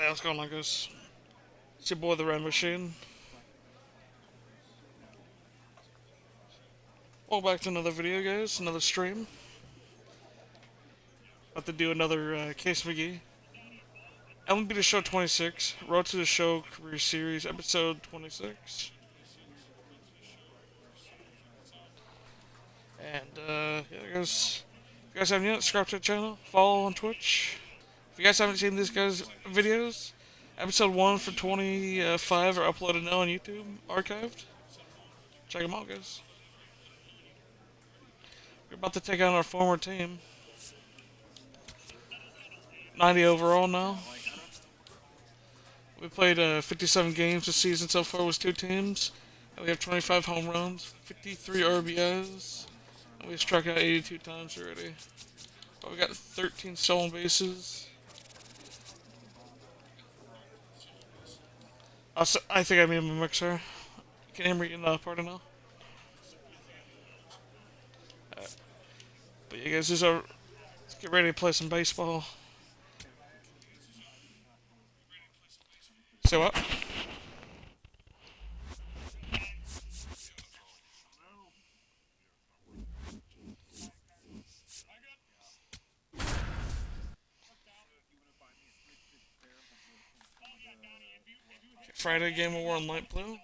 Hey, what's going on, guys? It's your boy, the Red Machine. Welcome back to another video, guys. Another stream. About to do another Case McGee. MLB The Show 26. Road to the Show Career Series, episode 26. And, yeah, guys. If you guys haven't yet, subscribe to the channel. Follow on Twitch. If you guys haven't seen these guys' videos, episode 1 for 25 are uploaded now on YouTube, archived. Check them out, guys. We're about to take on our former team. 90 overall now. We played 57 games this season so far with 2 teams. And we have 25 home runs, 53 RBIs, and we struck out 82 times already. But we got 13 stolen bases. I think I made him a mixer. Can you hear me in the party now? But yeah, guys, let's get ready to play some baseball. Say what? Friday game of war in light blue.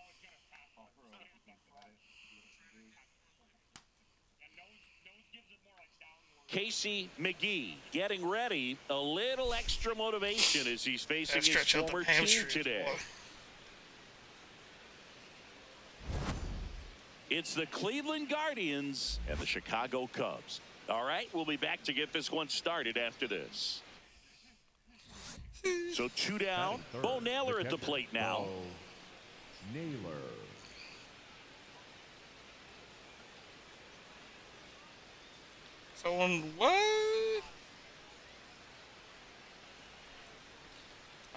Casey McGee getting ready. A little extra motivation as he's facing his former team today. It's the Cleveland Guardians and the Chicago Cubs. All right, we'll be back to get this one started after this. So 2 down. Bo Naylor at the plate now. Naylor. Someone, what?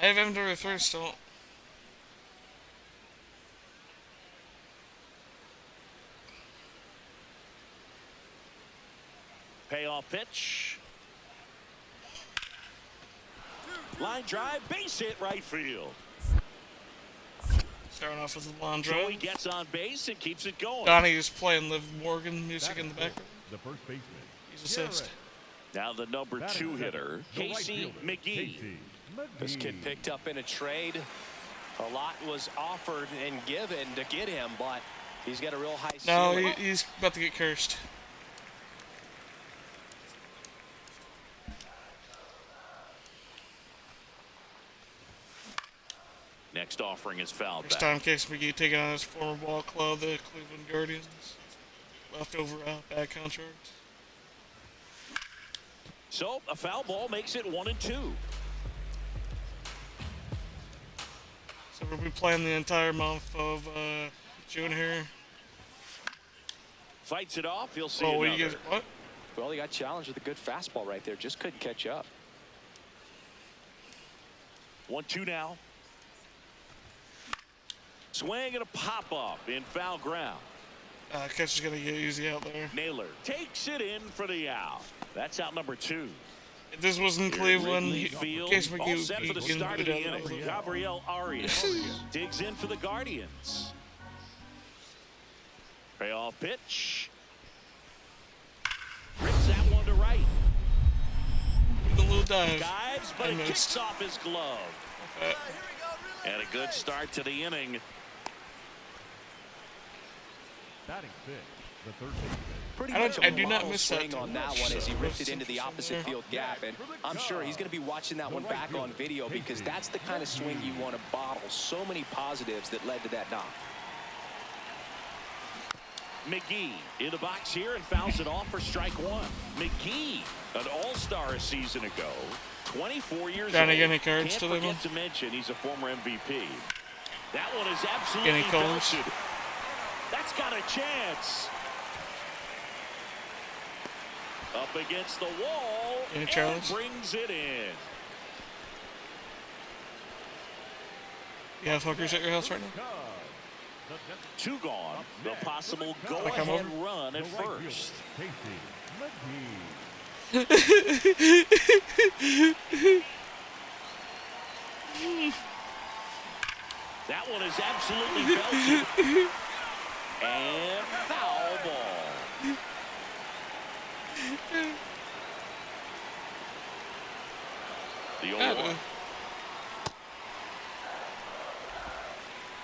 I have inventory first, still. Payoff pitch. Line drive, base hit right field. Starting off with the line So drive. he gets on base and keeps it going. Donnie is playing Liv Morgan music in the background. The first baseman. He's assist. Now the number 2 hitter, Casey McGee. This kid picked up in a trade. A lot was offered and given to get him, but he's got a real high ceiling. No, he's about to get cursed. Next offering is fouled First back. time Case McGee taking on his former ball club, the Cleveland Guardians. Leftover bad contract. So a foul ball makes it 1-2. So we'll be playing the entire month of June here. Fights it off. He'll see Oh, another. you guys, what? Well, he got challenged with a good fastball right there. Just couldn't catch up. 1-2 now. Swing and a pop up in foul ground. Catcher's gonna get easy out there. Naylor takes it in for the out. That's out number 2. If this was in Cleveland, Wrigley Field, Case all McGee set for the would get start of the it out. inning. Gabriel Arias digs in for the Guardians. Payoff pitch. Rips that one to right. The little dive. Dives, but it kicks off his glove. And a good start to the inning. Batting fifth, the third baseman. Pretty I much a do not model miss that swing too on that much. one as he ripped it So- into the opposite field gap, and I'm sure he's going to be watching that one back on video because that's the kind of swing you want to bottle. So many positives that led to that knock. McGee in the box here and fouls it off for strike 1. McGee, an all-star a season ago, 24 years Trying to old. get any cards Can't to them? forget to mention he's a former MVP. That one is absolutely Any calls? belted. That's got a chance. Up against the wall Any and Charles? brings it in. You have hookers at your house right now? 2 gone. The possible come go-ahead over? run at first. Casey McGee. That one is absolutely belted. And foul ball. The 0-1.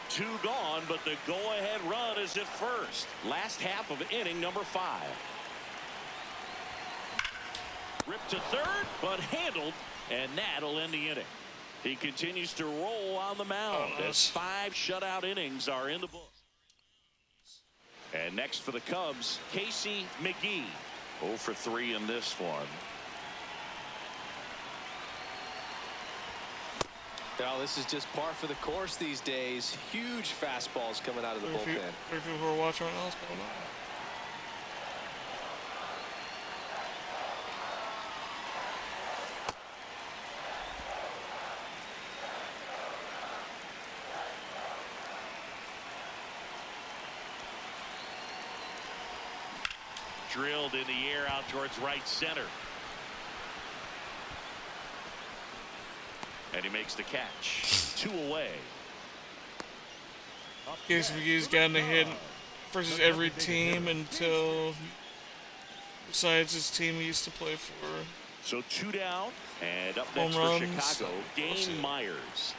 Two gone, but the go-ahead run is at first. Last half of inning number 5. Ripped to third, but handled, and that'll end the inning. He continues to roll on the mound as 5 shutout innings are in the book. And next for the Cubs, Casey McGee. 0 for 3 in this one. Well, this is just par for the course these days. Huge fastballs coming out of the bullpen. For people who are watching right now, what's going on? Drilled in the air out towards right center. And he makes the catch. 2 away. Casey McGee's gotten a hit versus every team until, besides his team he used to play for. So 2 down, and up next for Chicago, Dane Myers.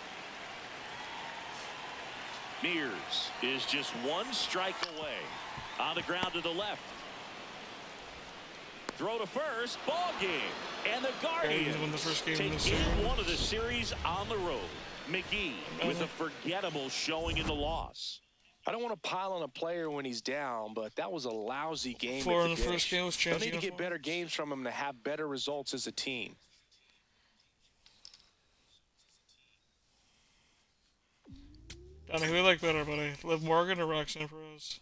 Mears is just 1 strike away. On the ground to the left. Throw to first, ball game. And the Guardians won the first game take in the game series. 1 of the series on the road. McGee with a forgettable showing in the loss. I don't want to pile on a player when he's down, but that was a lousy game. 4 at in the first dish. game was They'll changing. need to get better games from him to have better results as a team. Donnie, who do you like better, buddy? Liv Morgan or Roxanne Perez?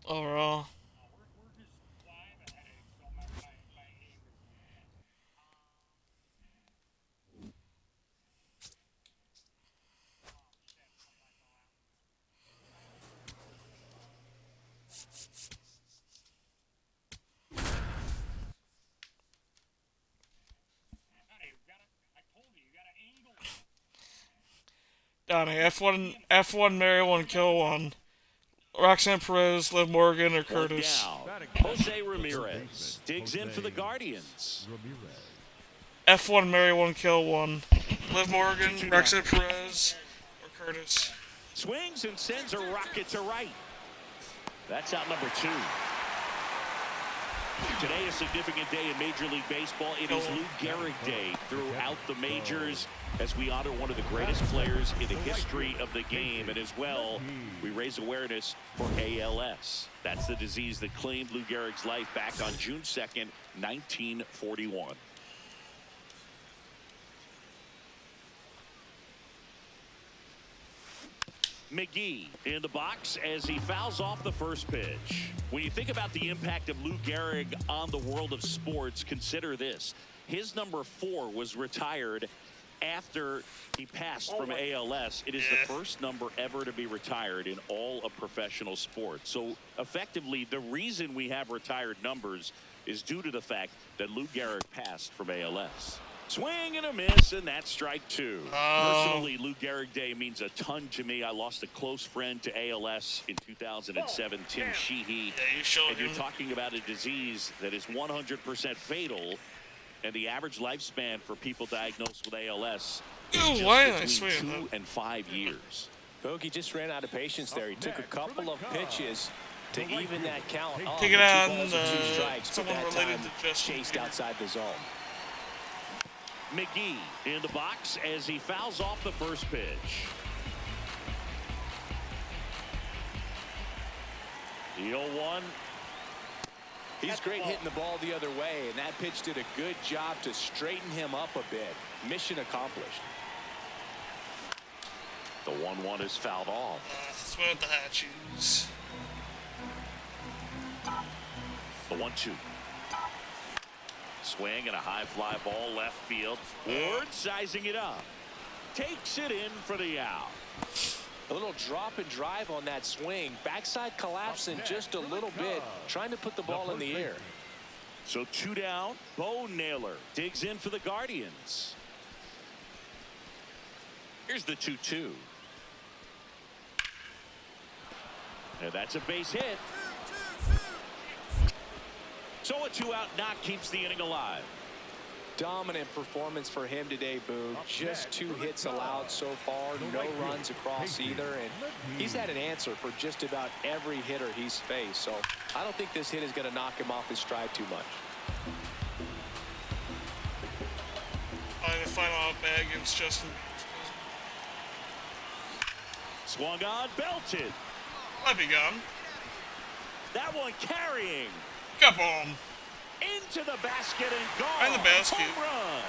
Overall. Donnie, F1, marry one, kill one. Roxanne Perez, Liv Morgan, or Curtis? Jose Ramirez digs in for the Guardians. F1, marry one, kill one. Liv Morgan, Roxanne Perez, or Curtis? Swings and sends a rocket to right. That's out number 2. Today, a significant day in Major League Baseball. It is Lou Gehrig Day throughout the majors as we honor one of the greatest players in the history of the game. And as well, we raise awareness for ALS. That's the disease that claimed Lou Gehrig's life back on June 2nd, 1941. McGee in the box as he fouls off the first pitch. When you think about the impact of Lou Gehrig on the world of sports, consider this. His number 4 was retired after he passed from ALS. It is the first number ever to be retired in all of professional sports. So effectively, the reason we have retired numbers is due to the fact that Lou Gehrig passed from ALS. Swing and a miss, and that's strike 2. Personally, Lou Gehrig Day means a ton to me. I lost a close friend to ALS in 2007, Tim Sheehy. And you're talking about a disease that is 100% fatal, and the average lifespan for people diagnosed with ALS is just between 2 and 5 years. Bogey just ran out of patience there. He took a couple of pitches to even that count. Take it out 2 balls and 2 strikes, but someone that related time to Justin chased Bieber. outside the zone. McGee in the box as he fouls off the first pitch. The 0-1. He's great hitting the ball the other way, and that pitch did a good job to straighten him up a bit. Mission accomplished. The 1-1 is fouled off. That's what the Hatchies. The 1-2. Swing and a high fly ball left field. Ward sizing it up. Takes it in for the out. A little drop and drive on that swing. Backside collapsing just a little bit, trying to put the ball in the air. So 2 down. Bo Naylor digs in for the Guardians. Here's the 2-2. And that's a base hit. So a 2-out knock keeps the inning alive. Dominant performance for him today, Boo. Just 2 hits allowed so far, no runs across either, and he's had an answer for just about every hitter he's faced. So I don't think this hit is going to knock him off his stride too much. The final out bag against Justin. Swung on, belted. Might be gone. That one carrying. Kaboom. Into the basket and gone. In the basket. Home run.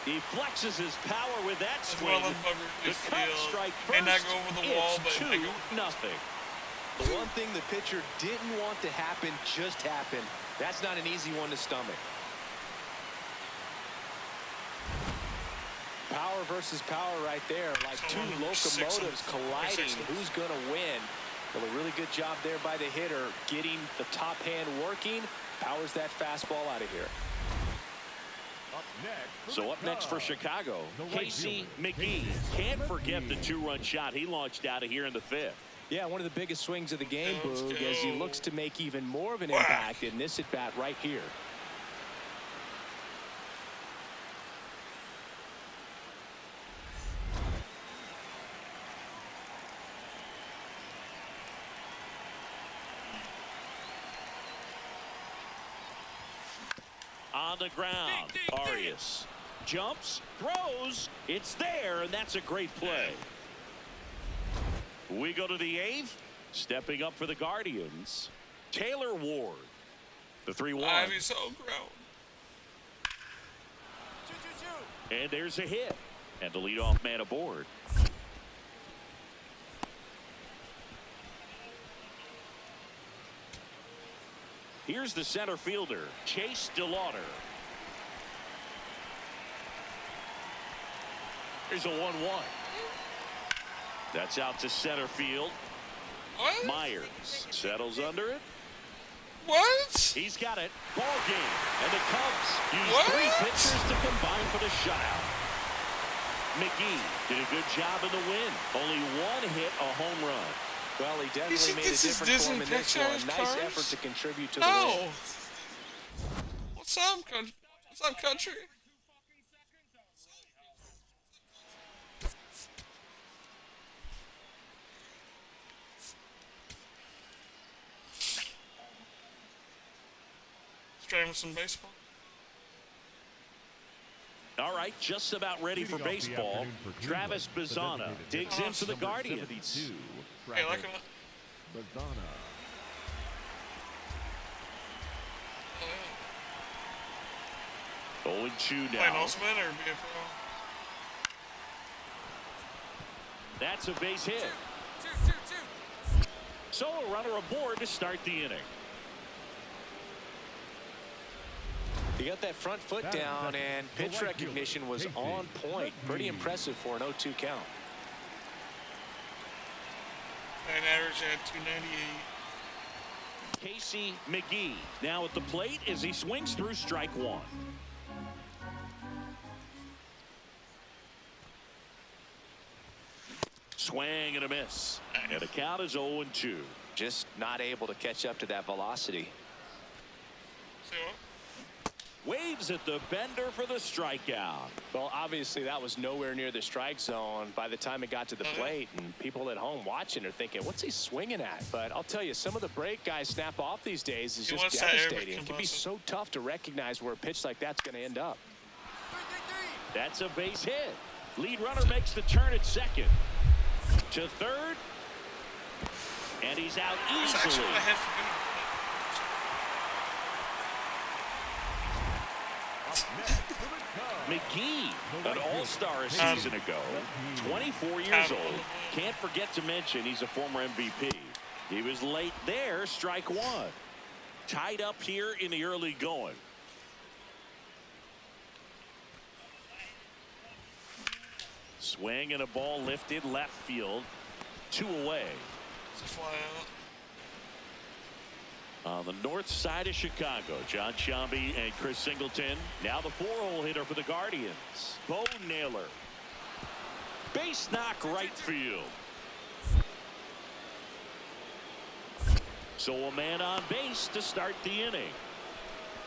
He flexes his power with that As swing. well as Bugger The just Cubs strike may first. not go over the wall, but It's 2-0. The one thing the pitcher didn't want to happen just happened. That's not an easy one to stomach. Power versus power right there, like 2 locomotives colliding. Who's going to win? Well, a really good job there by the hitter, getting the top hand working. Powers that fastball out of here. So up next for Chicago, Casey McGee. Can't forget the 2-run shot he launched out of here in the 5th. Yeah, one of the biggest swings of the game, Boog, as he looks to make even more of an impact in this at-bat right here. On the ground, Arias jumps, throws, it's there, and that's a great play. We go to the 8th. Stepping up for the Guardians, Taylor Ward. The 3-1. Ivy so grown. And there's a hit. And the leadoff man aboard. Here's the center fielder, Chase DeLauder. Here's a 1-1. That's out to center field. What? Myers settles under it. What? He's got it. Ball game. And the Cubs use What? 3 pitchers to combine for the shutout. McGee did a good job in the win. Only 1 hit, a home run. Well, he You definitely think made a this is different form in this Disney one. Pictures Nice cars? effort to contribute to the No. win. What's up, country? What's up, country? Straight with some baseball. All right, just about ready for baseball. Travis Bazzana digs in for the Guardians. Hey, like him. Bazzana. Oh, 0-2 yeah. Playing now. Osman or BFL? That's a base hit. So a runner aboard to start the inning. He got that front foot down, and pitch recognition was on point. Pretty impressive for an 0-2 count. And average at 298. Casey McGee now at the plate as he swings through strike 1. Swing and a miss. And the count is 0-2. Just not able to catch up to that velocity. See what? Waves at the bender for the strikeout. Well, obviously that was nowhere near the strike zone by the time it got to the plate, and people at home watching are thinking, what's he swinging at? But I'll tell you, some of the break guys snap off these days is just devastating. It can be so tough to recognize where a pitch like that's going to end up. That's a base hit. Lead runner makes the turn at second. To third. And he's out It's actually easily. ahead for good. McGee, an all-star a season ago, 24 years old. Can't forget to mention he's a former MVP. He was late there, strike 1. Tied up here in the early going. Swing and a ball lifted left field. 2 away. It's a fly out. On the north side of Chicago, John Sciambi and Chris Singleton. Now the 4-hole hitter for the Guardians, Bo Naylor. Base knock right field. So a man on base to start the inning.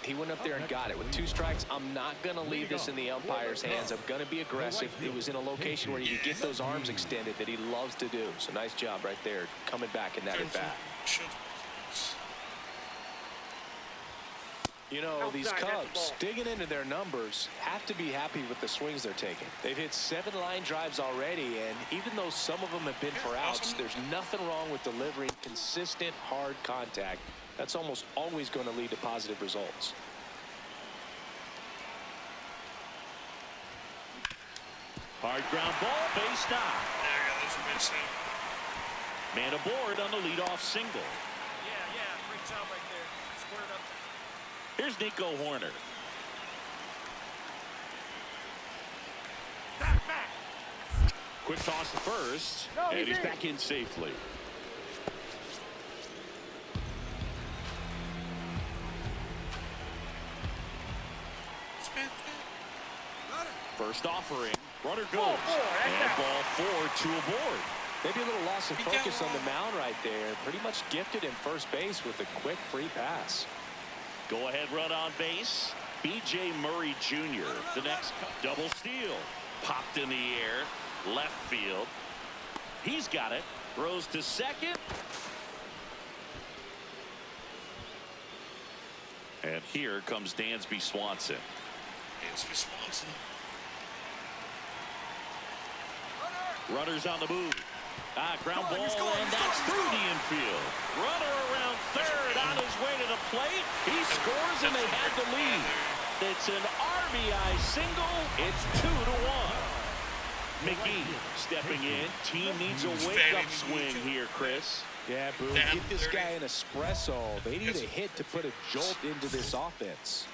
He went up there and got it with 2 strikes. I'm not going to leave this in the umpire's hands. I'm going to be aggressive. It was in a location where you could get those arms extended that he loves to do. So nice job right there coming back in that at bat. You know, these Cubs, digging into their numbers, have to be happy with the swings they're taking. They've hit 7 line drives already, and even though some of them have been for outs, there's nothing wrong with delivering consistent, hard contact. That's almost always going to lead to positive results. Hard ground ball, base knock. There you go, there's a base hit. Man aboard on the leadoff single. Yeah, great job right there. Squared up. Here's Nico Horner. Back. Quick toss to first, and he's back in safely. First offering, runner goes, and ball 4, 2 aboard. Maybe a little loss of focus on the mound right there. Pretty much gifted in first base with a quick free pass. Go ahead run on base. B.J. Murray Jr. The next double steal. Popped in the air. Left field. He's got it. Throws to second. And here comes Dansby Swanson. Dansby Swanson. Runners on the move. Ground ball, and that's through the infield. Runner around third on his way to the plate. He scores, and they had the lead. It's an RBI single. It's 2-1. McGee stepping in. Team needs a wake-up swing here, Chris. Yeah, Boo. Get this guy an espresso. They need a hit to put a jolt into this offense.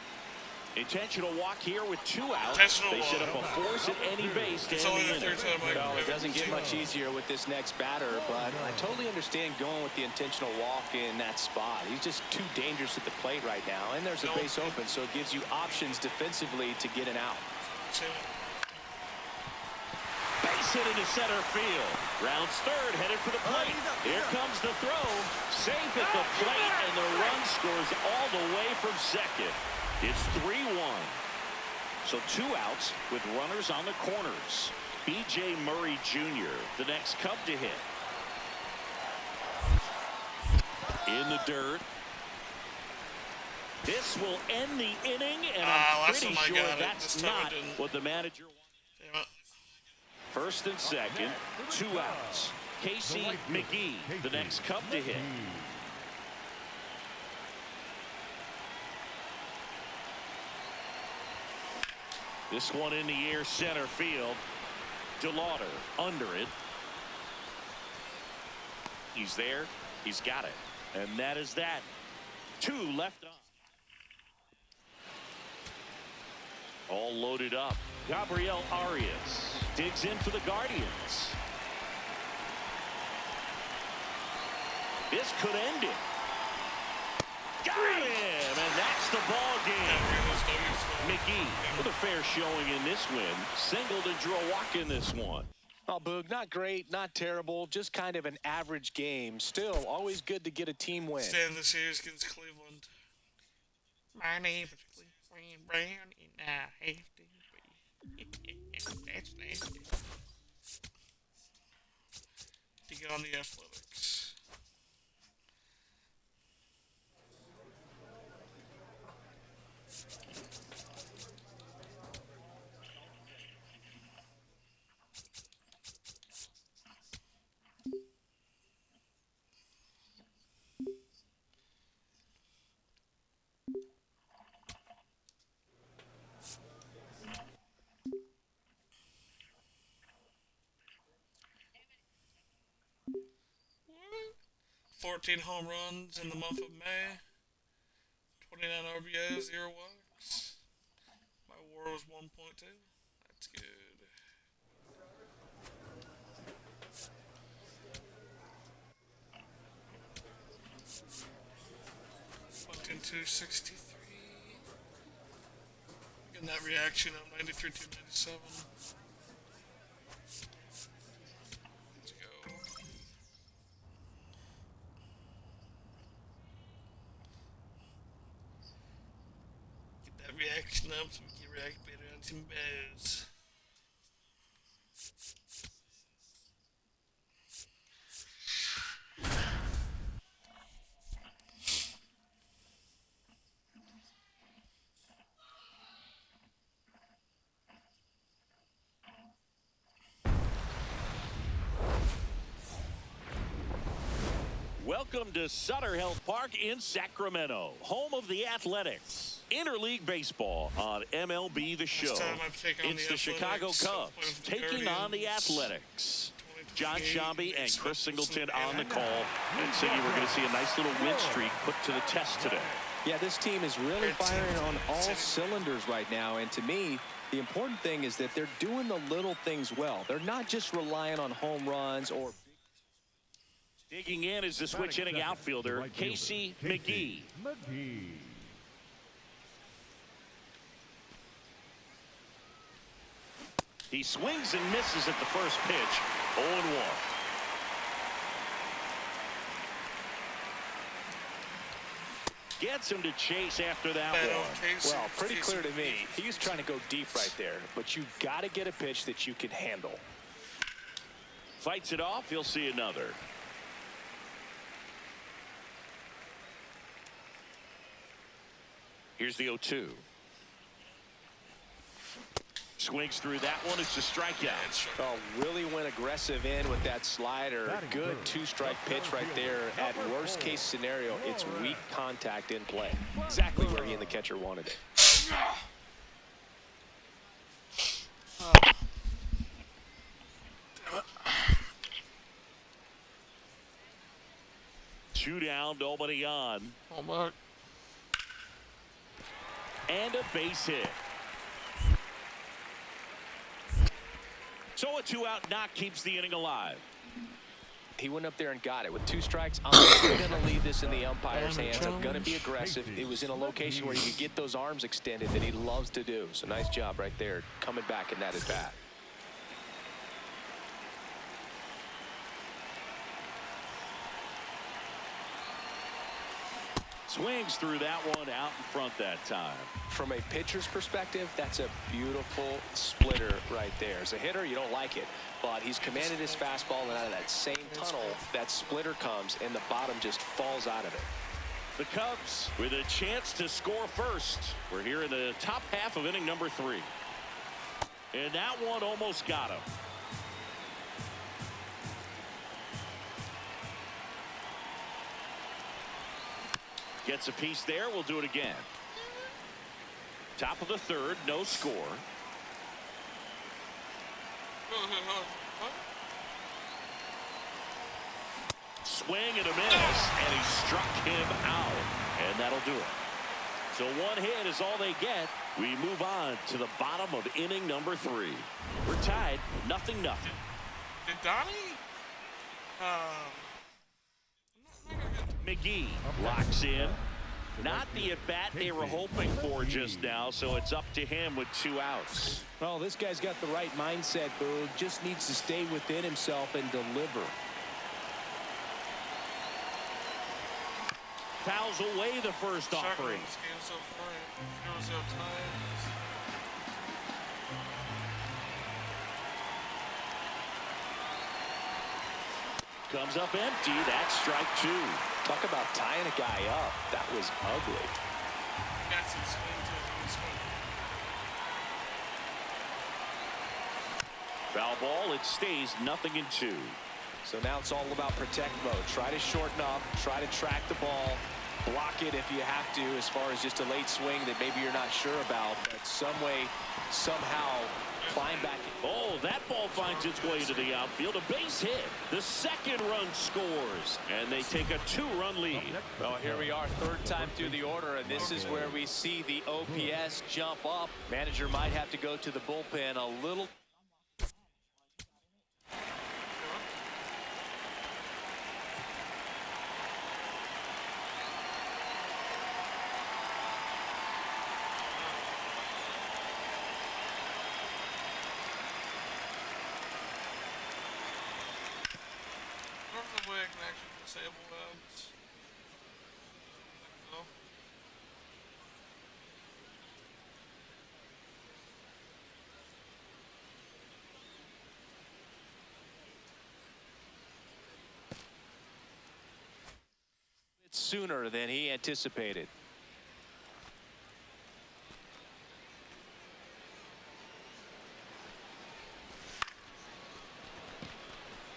Intentional walk here with 2 outs. Intentional they set up a force at any base to end the inning. Well, it doesn't get much easier with this next batter, but I totally understand going with the intentional walk in that spot. He's just too dangerous at the plate right now, and there's a base open, so it gives you options defensively to get an out. Base hit into center field. Rounds third, headed for the plate. Here comes the throw. Safe at the plate, and the run scores all the way from second. It's 3-1. So 2 outs with runners on the corners. B.J. Murray Jr., the next Cub to hit. In the dirt. This will end the inning, and I'm pretty sure that's not what the manager wants. First and second, 2 outs. Casey McGee, the next Cub to hit. This one in the air, center field. DeLauder under it. He's there. He's got it. And that is that. 2 left on. All loaded up. Gabriel Arias digs in for the Guardians. This could end it. Got him, and that's the ball game. McGee with a fair showing in this win. Singled and drew a walk in this one. Oh, Boog, not great, not terrible, just kind of an average game. Still, always good to get a team win. Stay in the series against Cleveland. My name is Cleveland Brown, and I have to be. That's nasty. To get on the Athletics. What? 14 home runs in the month of May. 29 RBIs, 0 walks. My WAR was 1.2. That's good. 263. Getting that reaction of 93 to 97. Let's go. Get that reaction up so we can react better on some bows. Welcome to Sutter Health Park in Sacramento, home of the Athletics. Interleague baseball on MLB The Show. It's the Chicago Cubs taking on the Athletics. John Shambi and Chris Singleton on the call. And Siggy, we're going to see a nice little win streak put to the test today. Yeah, this team is really firing on all cylinders right now. And to me, the important thing is that they're doing the little things well. They're not just relying on home runs or... Digging in is the switch inning outfielder, Casey McGee. He swings and misses at the first pitch, 0-1. Gets him to chase after that one. Well, pretty clear to me. He was trying to go deep right there, but you got to get a pitch that you can handle. Fights it off. He'll see another. Here's the 0-2. Swings through that one. It's a strikeout. Oh, really went aggressive in with that slider. Good two-strike pitch right there. At worst case scenario, it's weak contact in play. Exactly where he and the catcher wanted it. Two down, nobody on. Oh my. And a base hit. So a two-out knock keeps the inning alive. He went up there and got it. With two strikes, I'm going to leave this in the umpire's hands. I'm going to be aggressive. It was in a location where he could get those arms extended that he loves to do. So nice job right there, coming back in that at bat. Swings through that one out in front that time. From a pitcher's perspective, that's a beautiful splitter right there. As a hitter, you don't like it, but he's commanded his fastball, and out of that same tunnel, that splitter comes, and the bottom just falls out of it. The Cubs with a chance to score first. We're here in the top half of inning number 3. And that one almost got him. Gets a piece there. We'll do it again. Top of the third, no score. Swing and a miss, and he struck him out. And that'll do it. So one hit is all they get. We move on to the bottom of inning number 3. We're tied, 0-0. Did Donnie? McGee locks in. Not the at-bat they were hoping for just now, so it's up to him with 2 outs. Well, this guy's got the right mindset, Boog. Just needs to stay within himself and deliver. Fouls away the first offering. Comes up empty. That's strike 2. Talk about tying a guy up. That was ugly. Foul ball. It stays 0-2. So now it's all about protect mode. Try to shorten up. Try to track the ball. Block it if you have to, as far as just a late swing that maybe you're not sure about. But some way, somehow, climb back. Oh, that ball finds its way to the outfield. A base hit. The second run scores. And they take a 2-run lead. Well, here we are, third time through the order, and this is where we see the OPS jump up. Manager might have to go to the bullpen a little. disable ads. So. It's sooner than he anticipated.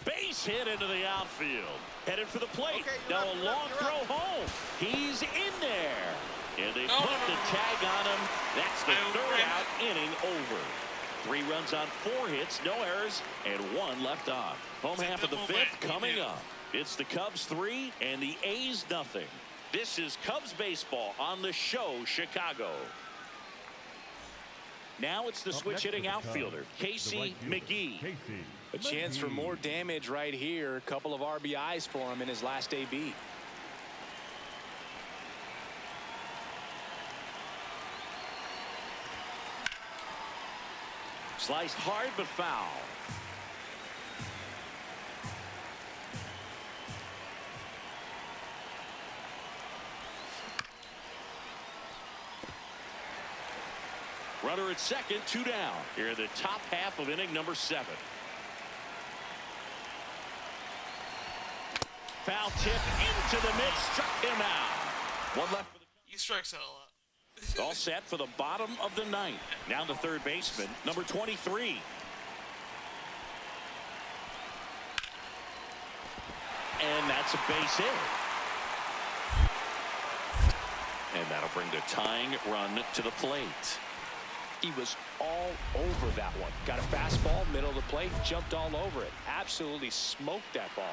Base hit into the outfield. Headed for the plate. Okay, Now you're a up, long you're throw up. home. He's in there. And they No, put no, the no, no. tag on him. That's the I third overran out inning over. 3 runs on 4 hits, no errors, and 1 left on. Home See, half of the double 5th back, coming yeah. up. It's the Cubs 3 and the A's nothing. This is Cubs baseball on the show, Chicago. Now it's the Up switch next hitting for the Cubs, outfielder, the Casey right fielder, McGee. Casey A chance for McGee. more damage right here. A couple of RBIs for him in his last AB. Sliced hard but foul. Runner at second, 2 down. Here in the top half of inning number 7. Foul tip into the mid, struck him out. 1 left for the He strikes out a lot. all set for the bottom of the 9th. Now the third baseman, number 23. And that's a base hit. And that'll bring the tying run to the plate. He was all over that one. Got a fastball, middle of the plate, jumped all over it. Absolutely smoked that ball.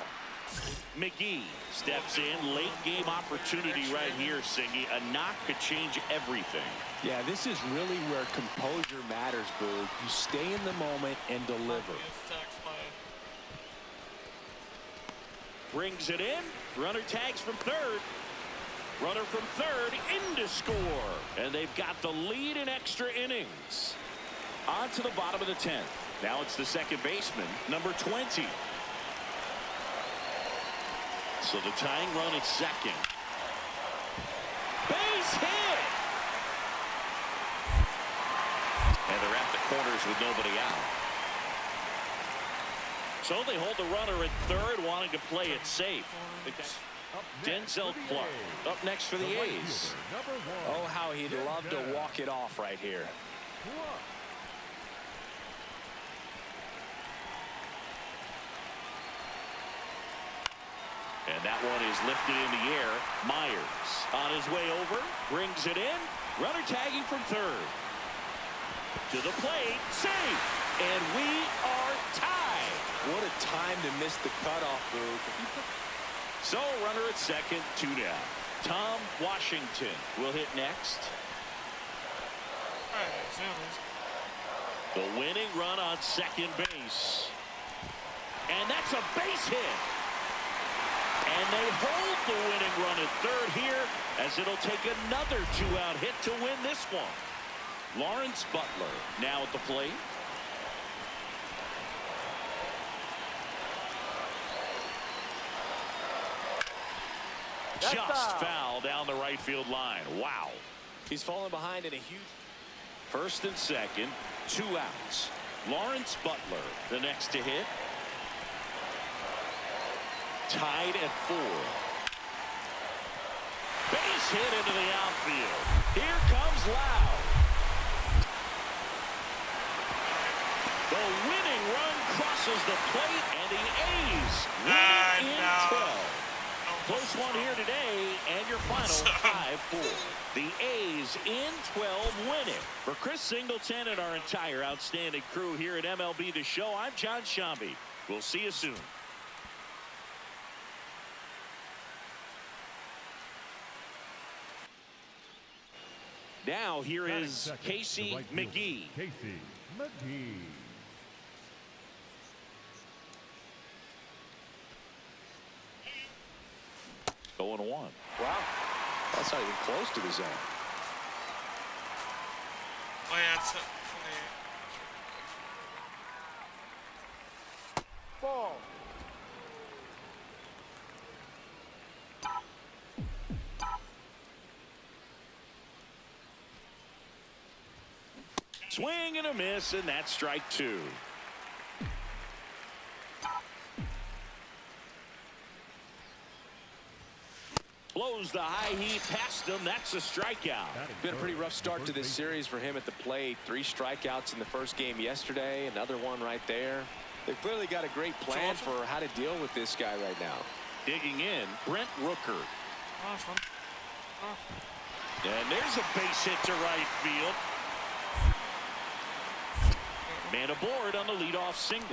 McGee steps in. Late game opportunity right here, Singy. A knock could change everything. Yeah, this is really where composure matters, Boog. You stay in the moment and deliver. Brings it in. Runner tags from third. Runner from third in to score. And they've got the lead in extra innings. On to the bottom of the 10th. Now it's the second baseman, number 20. So the tying run at second. Base hit! And they're at the corners with nobody out. So they hold the runner at third, wanting to play it safe. Up next Denzel for the Clark A's, up next for the right A's. fielder, number 1. Oh, how he'd love to walk it off right here. Clark. And that one is lifted in the air. Myers on his way over, brings it in. Runner tagging from third. To the plate, safe. And we are tied. What a time to miss the cutoff, Boog. So runner at second, 2 down. Tom Washington will hit next. The winning run on second base. And that's a base hit. And they hold the winning run at third here, as it'll take another 2-out hit to win this one. Lawrence Butler now at the plate. Just foul down the right field line. Wow. He's falling behind in a huge... First and second, 2 outs. Lawrence Butler, the next to hit. Tied at 4. Base hit into the outfield. Here comes Loud. The winning run crosses the plate, and the A's win in 12. Close one here today, and your final 5-4. The A's in 12 win it. For Chris Singleton and our entire outstanding crew here at MLB The Show, I'm John Shambi. We'll see you soon. Now here Batting is second, Casey the right fielder, McGee. Casey McGee. Going 1. Wow. That's not even close to the zone. Oh yeah, it's Ball. Swing and a miss, and that's strike two. Blows the high heat past him. That's a strikeout. Been a pretty rough start to this series for him at the plate. 3 strikeouts in the first game yesterday. Another one right there. They've clearly got a great plan for how to deal with this guy right now. Digging in, Brent Rooker. Awesome. And there's a base hit to right field. Man aboard on the leadoff single.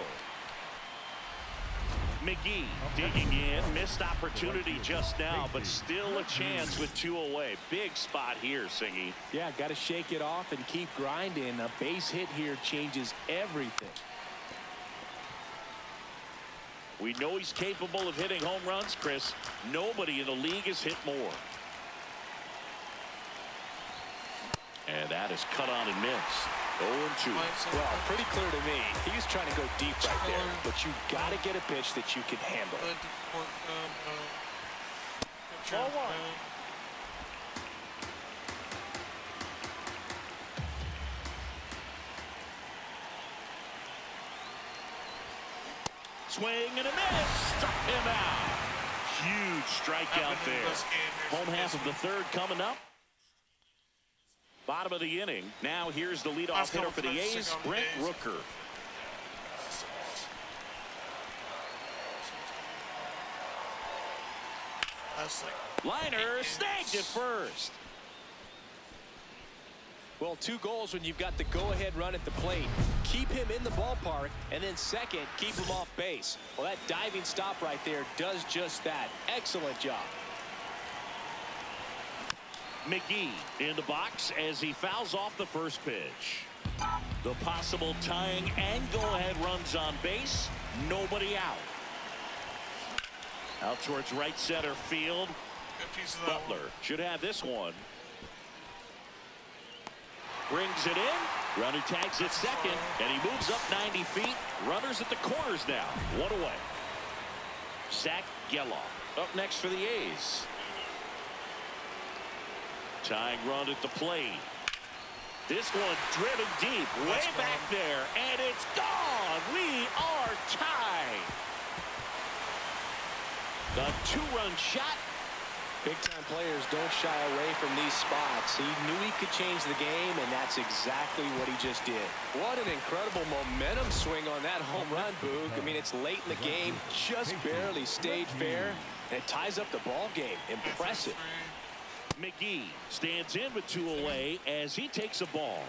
McGee digging in. Missed opportunity just now, but still a chance with 2 away. Big spot here, Singy. Yeah, got to shake it off and keep grinding. A base hit here changes everything. We know he's capable of hitting home runs, Chris. Nobody in the league has hit more. And that is cut on and missed. 0-2. Well, pretty clear to me. He's trying to go deep right there, but you got to get a pitch that you can handle. Ball one. Swing and a miss. Struck him out. Huge strikeout there. Home half of the third coming up. Bottom of the inning. Now here's the leadoff hitter for the A's, Brent Rooker. Liner snagged at first. Well, 2 goals when you've got the go-ahead run at the plate. Keep him in the ballpark, and then second, keep him off base. Well, that diving stop right there does just that. Excellent job. McGee in the box as he fouls off the first pitch. The possible tying and go-ahead runs on base. Nobody out. Out towards right center field. Butler should have this one. Brings it in. Runner tags it second, and he moves up 90 feet. Runners at the corners now. 1 away. Zach Geloff up next for the A's. Tying run at the plate. This one driven deep, way back there, and it's gone. We are tied. The 2-run shot. Big-time players don't shy away from these spots. He knew he could change the game, and that's exactly what he just did. What an incredible momentum swing on that home run, Boog. I mean, it's late in the game, just barely stayed fair, and it ties up the ball game. Impressive. McGee stands in with 2 away as he takes a ball.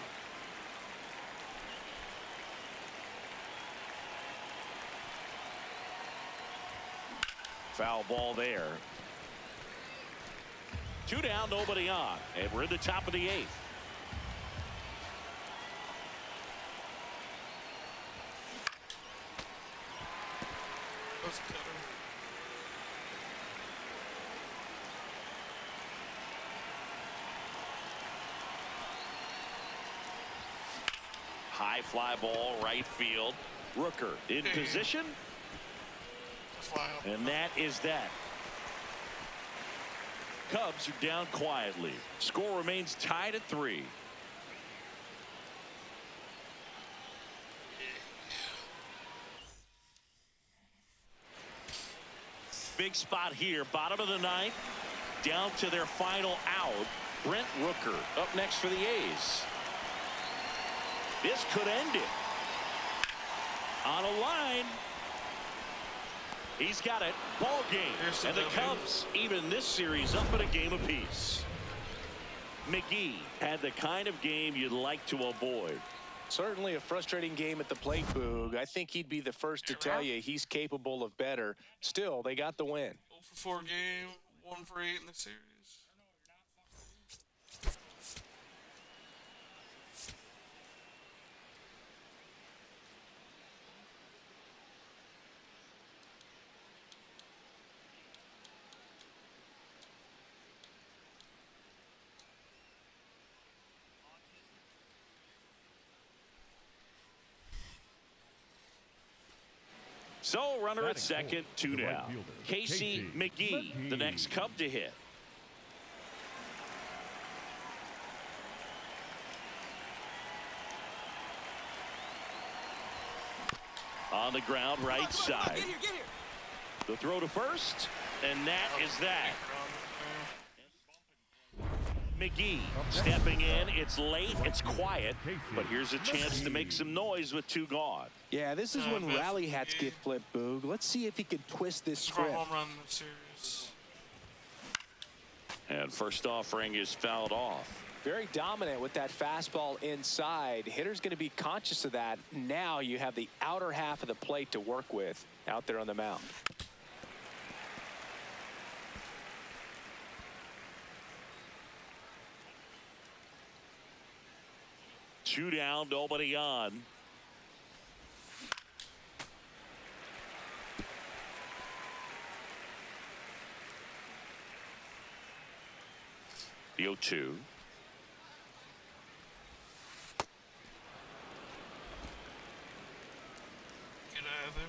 Foul ball there. 2 down, nobody on, and we're in the top of the 8th. High fly ball, right field. Rooker in position. And that is that. Cubs are down quietly. Score remains tied at 3. Big spot here, bottom of the 9th. Down to their final out. Brent Rooker up next for the A's. This could end it. On a line. He's got it. Ball game. And the Cubs even this series up in a game apiece. McGee had the kind of game you'd like to avoid. Certainly a frustrating game at the plate, Boog. I think he'd be the first to tell you he's capable of better. Still, they got the win. 0 for 4 game, 1 for 8 in the series. So runner at second, 2 down. Casey McGee, the next Cub to hit. On the ground, right side. The throw to first, and that is that. McGee stepping in. It's late, it's quiet, but here's a chance to make some noise with 2 gone. Yeah, this is when rally hats get flipped, Boog. Let's see if he can twist this script. Home run in the series. And first offering is fouled off. Very dominant with that fastball inside. Hitter's going to be conscious of that. Now you have the outer half of the plate to work with out there on the mound. Two down, nobody on. The 0-2. Get out of there.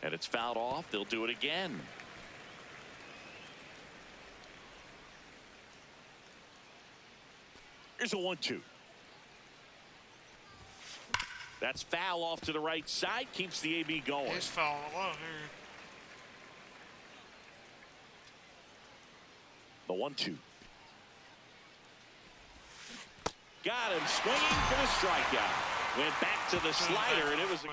And it's fouled off. They'll do it again. Here's a 1-2. That's foul off to the right side. Keeps the AB going. He's fouling a lot here. The 1-2. Got him swinging for the strikeout. Went back to the slider, and it was a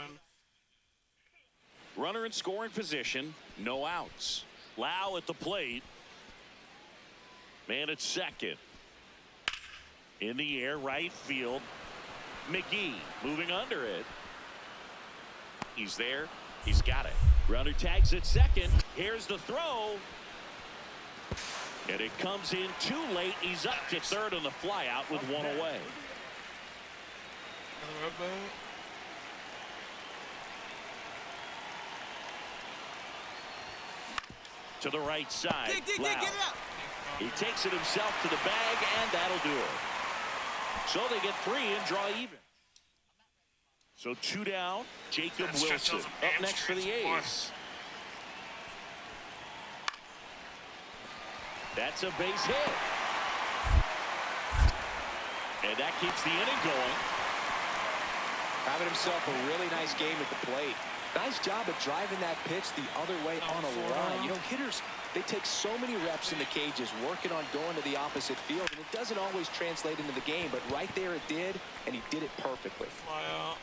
runner in scoring position. No outs. Lau at the plate. Man at second. In the air, right field. McGee moving under it. He's there. He's got it. Runner tags at second. Here's the throw. And it comes in too late. He's up to third on the flyout with 1 away. To the right side. Lau. He takes it himself to the bag, and that'll do it. So they get 3 and draw even. So 2 down. Jacob Wilson up next for the A's. That's a base hit. And that keeps the inning going. Having himself a really nice game at the plate. Nice job of driving that pitch the other way on a line. You know, hitters, they take so many reps in the cages working on going to the opposite field, and it doesn't always translate into the game, but right there it did, and he did it perfectly. Fly out.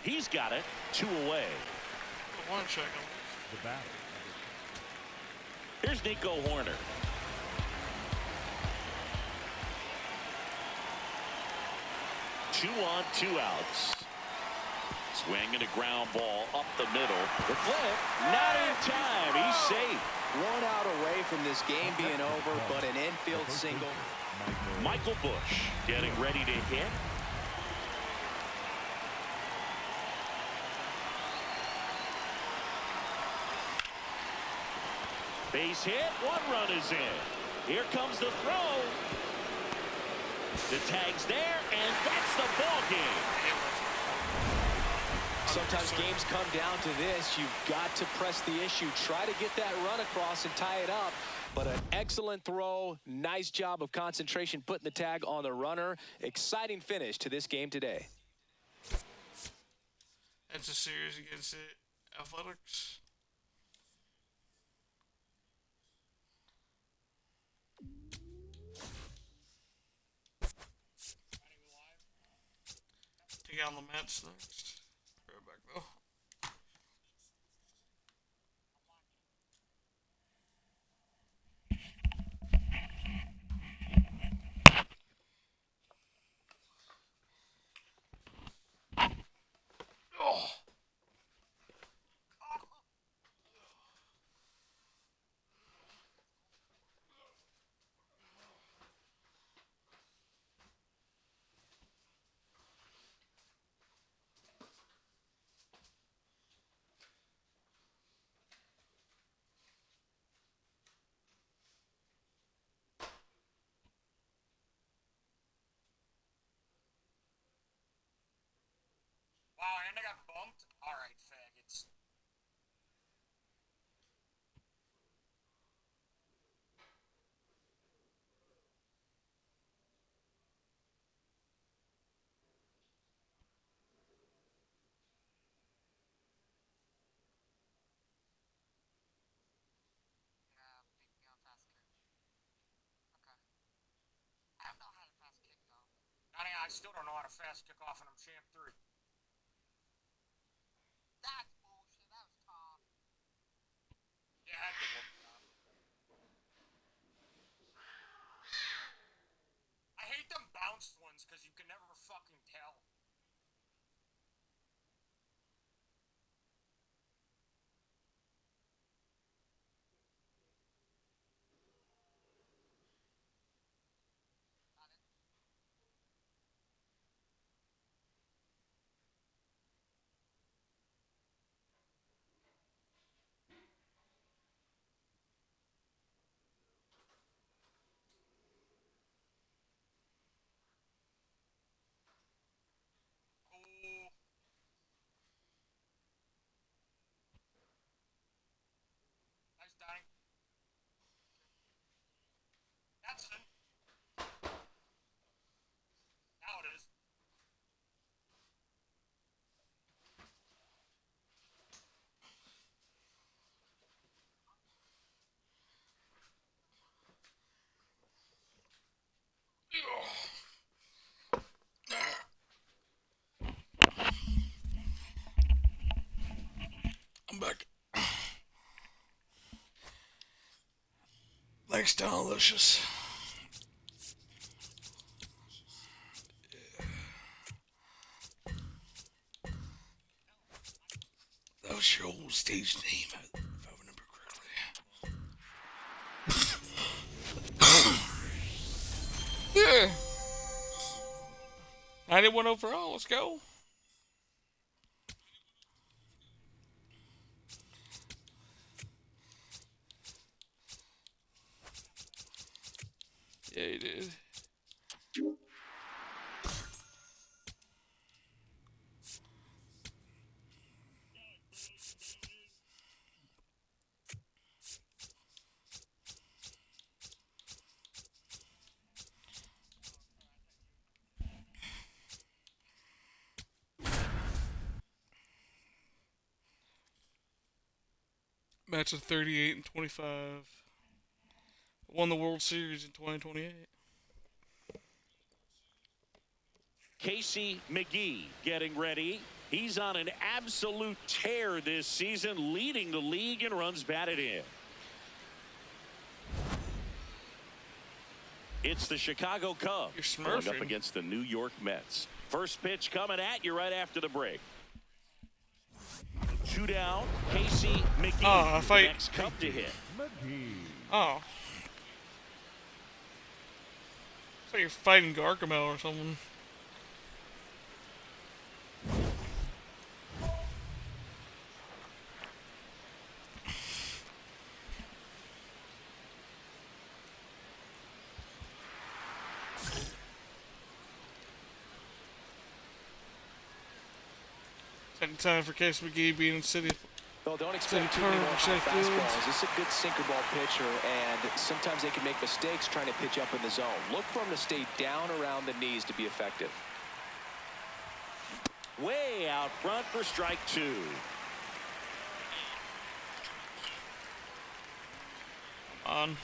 He's got it. 2 away. One check him. The batter. Here's Nico Horner. Two on, 2 outs. Swing and a ground ball up the middle. The flip, not in time. He's safe. 1 out away from this game being over, but an infield single. Michael Bush getting ready to hit. Base hit, 1 run is in. Here comes the throw. The tag's there, and that's the ball game. Sometimes games come down to this. You've got to press the issue. Try to get that run across and tie it up. But an excellent throw. Nice job of concentration putting the tag on the runner. Exciting finish to this game today. That's a series against the Athletics. Take on the Mets next. Right back though. Wow, and I got bumped? Alright, faggots. still don't know how to fast kick off, and I'm champ 3. That's bullshit. That was tough. Yeah, I did look tough. I hate them bounced ones because you can never fucking tell. Ooh. Nice Donnie. That's it. Now it is. I'm back. Thanks, Delicious. That was your old stage name, if I remember correctly. Yeah. 91 overall, let's go. Yeah, he did. Match of 38 and 25. Won the World Series in 2028. Casey McGee getting ready. He's on an absolute tear this season, leading the league in runs batted in. It's the Chicago Cubs going up against the New York Mets. First pitch coming at you right after the break. 2 down, Casey McGee, the next Cub to hit. McGee. Oh. It's like you're fighting Gargamel or something. Second time for Casey McGee being in City. Well, don't expect too many more high fastballs. This is a good sinker ball pitcher, and sometimes they can make mistakes trying to pitch up in the zone. Look for him to stay down around the knees to be effective. Way out front for strike 2. On.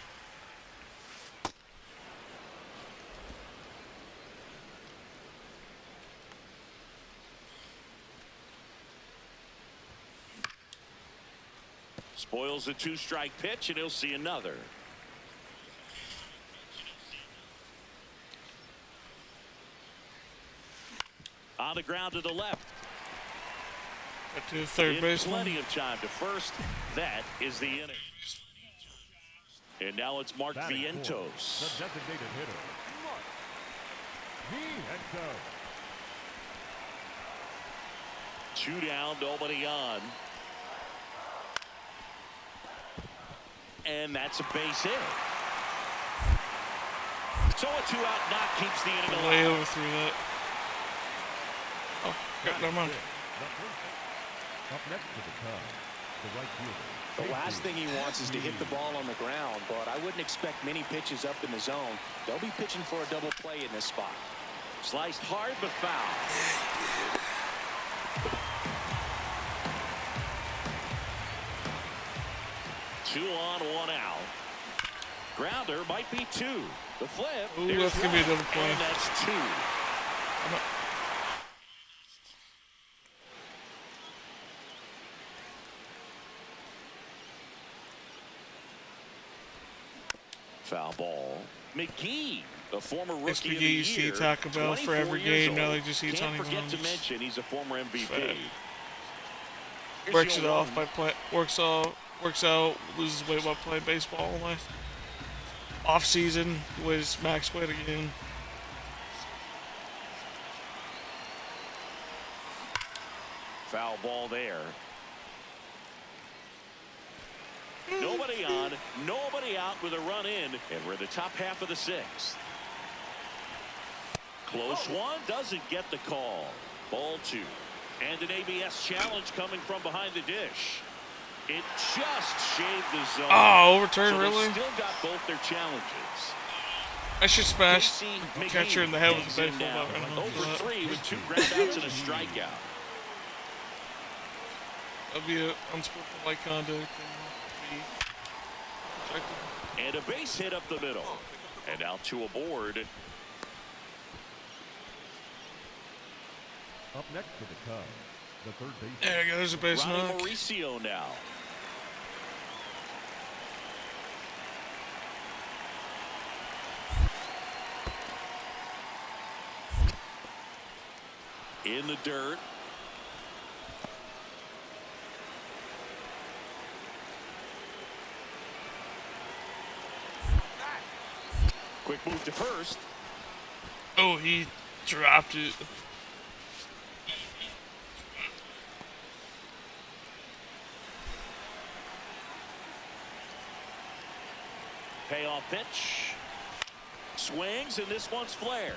Spoils a 2-strike pitch, and he'll see another. On the ground to the left. Got to the third baseman. Plenty of time to first. That is the inning. And now it's Mark Vientos. The designated hitter, Mark Vientos. 2 down, nobody on. And that's a base hit. So a 2-out knock keeps the inning alive. Way over through that. Oh, never mind. Up next to the Cubs, the right fielder. The last thing he wants is to hit the ball on the ground, but I wouldn't expect many pitches up in the zone. They'll be pitching for a double play in this spot. Sliced hard but foul. 2 on, 1 out. Grounder might be 2. The flip. Ooh, that's gonna be a double play. And that's 2. Foul ball. McGee, the former rookie of the McGee used to year. eat Taco Bell for every 24 years game. Now old. they just eat Can't Honey forget to Buns. mention he's a former MVP. Fat. Here's Works it your off one. by play. Works out. Loses weight by playing baseball all night. Off season was max weight again. Foul ball there. Nobody on, nobody out with a run in, and we're in the top half of the sixth. Close one, doesn't get the call. Ball two. And an ABS challenge coming from behind the dish. It just shaved the zone. Oh, overturn, so really? they still got both their challenges. I should smash Casey the McGee catcher in the head with digs a in baseball now. bat right now. Over 3 with 2 groundouts and a strikeout. That'd be unsportsmanlike conduct and be protected. And a base hit up the middle. And now 2 aboard. Up next for the Cubs, the third baseman. There you go, there's a base Ronnie knock. Mauricio now. In the dirt. Quick move to first. Oh, he dropped it. Payoff pitch. Swings, and this one's flared.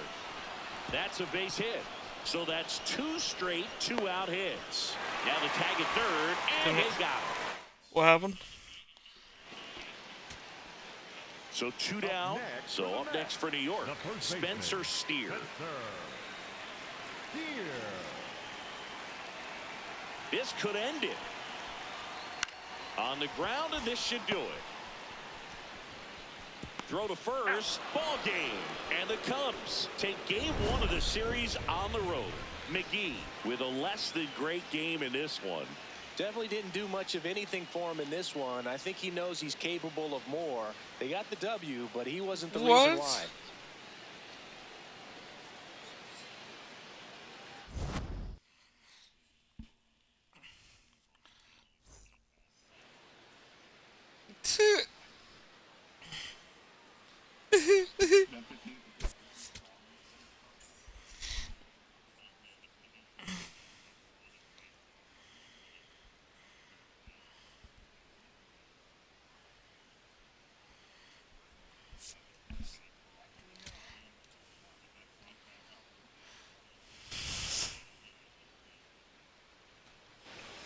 That's a base hit. So that's 2 straight 2-out hits. Now the tag at third, and they got him. What happened? So 2 down. next So for the up next for New York, the first baseman, Spencer Steer. This could end it. On the ground, and this should do it. Throw to first, ball game. And the Cubs take game 1 of the series on the road. McGee with a less than great game in this one. Definitely didn't do much of anything for him in this one. I think he knows he's capable of more. They got the W, but he wasn't the reason why.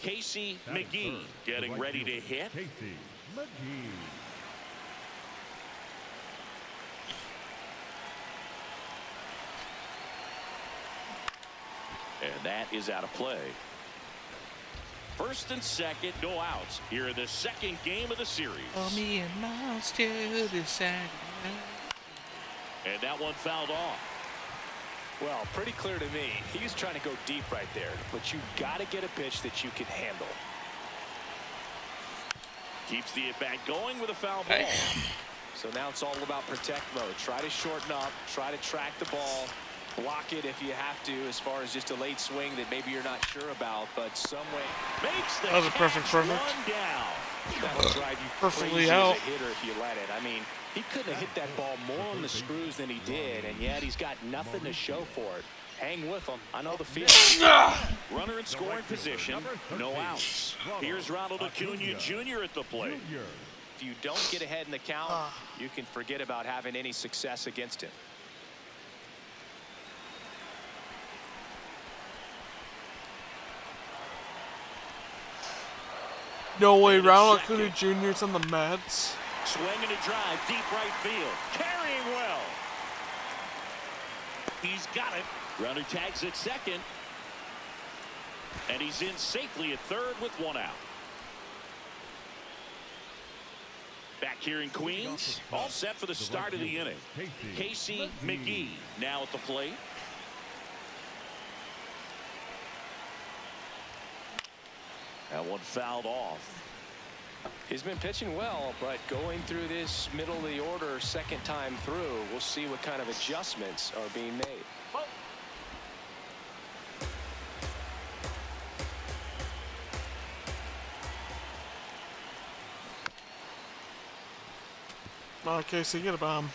Casey McGee getting ready to hit. Casey McGee. And that is out of play. First and second, no outs here in the second game of the series. Me and Miles to the side. And that one fouled off. Well, pretty clear to me. He's trying to go deep right there, but you got to get a pitch that you can handle. Keeps the at-bat going with a foul ball. So now it's all about protect mode. Try to shorten up, try to track the ball, block it if you have to, as far as just a late swing that maybe you're not sure about, but some way. Makes the That was a perfect. one down. That'll drive you Perfectly crazy out. as a hitter if you let it. I mean, he couldn't have hit that ball more on the screws than he did, and yet he's got nothing to show for it. Hang with him. I know the feeling. Runner in scoring position, no outs. Here's Ronald Acuna Jr. at the plate. If you don't get ahead in the count, you can forget about having any success against him. No way, Ronald Acuna Jr. is on the Mets. Swinging a drive, deep right field. Carrying well. He's got it. Runner tags at second. And he's in safely at third with 1 out. Back here in Queens, all set for the start of the inning. Casey McGee now at the plate. That one fouled off. He's been pitching well, but going through this middle of the order second time through, we'll see what kind of adjustments are being made. Come on, Casey, get a bomb.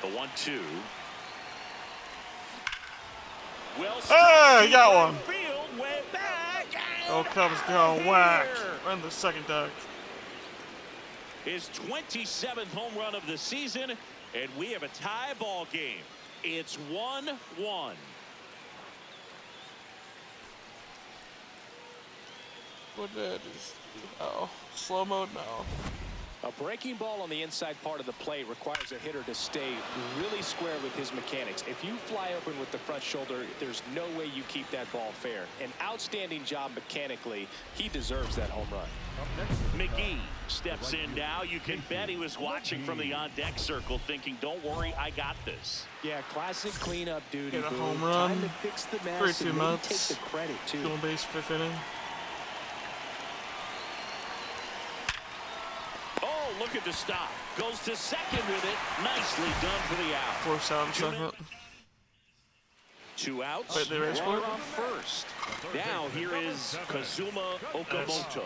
The 1-2. Well, hey, you got one. Field, way back, Oh, Cubs go whack. We're in the second deck. His 27th home run of the season, and we have a tie ball game. It's 1-1. What that is? Oh, slow mode now. A breaking ball on the inside part of the plate requires a hitter to stay really square with his mechanics. If you fly open with the front shoulder, there's no way you keep that ball fair. An outstanding job mechanically. He deserves that home run. McGee steps in now. You can bet he was watching from the on-deck circle thinking, don't worry, I got this. Yeah, classic cleanup duty. Get a Boone. home run. Time to fix the mess 32 and maybe months. take the credit, too. Stealing base, 5th inning. Oh, look at the stop. Goes to second with it. Nicely done for the out. 4 out in second. 2 outs. Wait, they race Runner for it? on first. Now here is Kazuma Okamoto.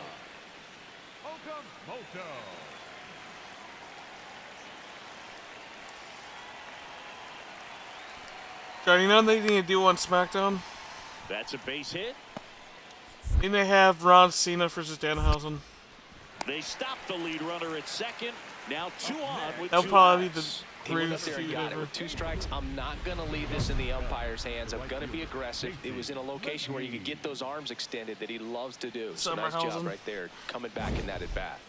God, you know they need to do on SmackDown? That's a base hit. Didn't they have Ron Cena versus Danhausen? They stopped the lead runner at second. Now 2 on with That'll 2 probably be the outs. He went up greatest there and feud got it ever. with 2 strikes. I'm not going to leave this in the umpire's hands. I'm going to be aggressive. It was in a location where you could get those arms extended that he loves to do. So nice job Summerhausen. right there, coming back in that at-bat.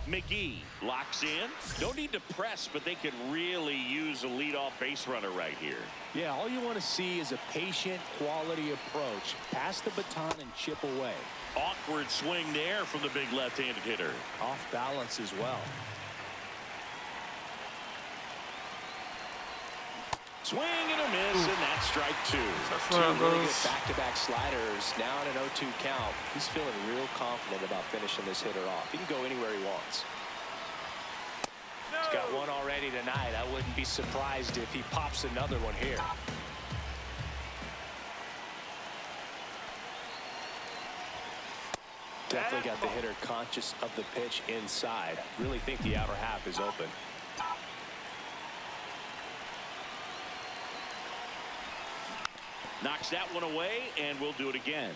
McGee locks in. No need to press, but they could really use a leadoff base runner right here. Yeah, all you want to see is a patient, quality approach. Pass the baton and chip away. Awkward swing there from the big left-handed hitter. Off balance as well. Swing and a miss, and that's strike 2. That's Two where it really good goes. back-to-back sliders. Now in an 0-2 count. He's feeling real confident about finishing this hitter off. He can go anywhere he wants. He's got one already tonight. I wouldn't be surprised if he pops another one here. Definitely got the hitter conscious of the pitch inside. Really think the outer half is open. Knocks that one away, and we'll do it again.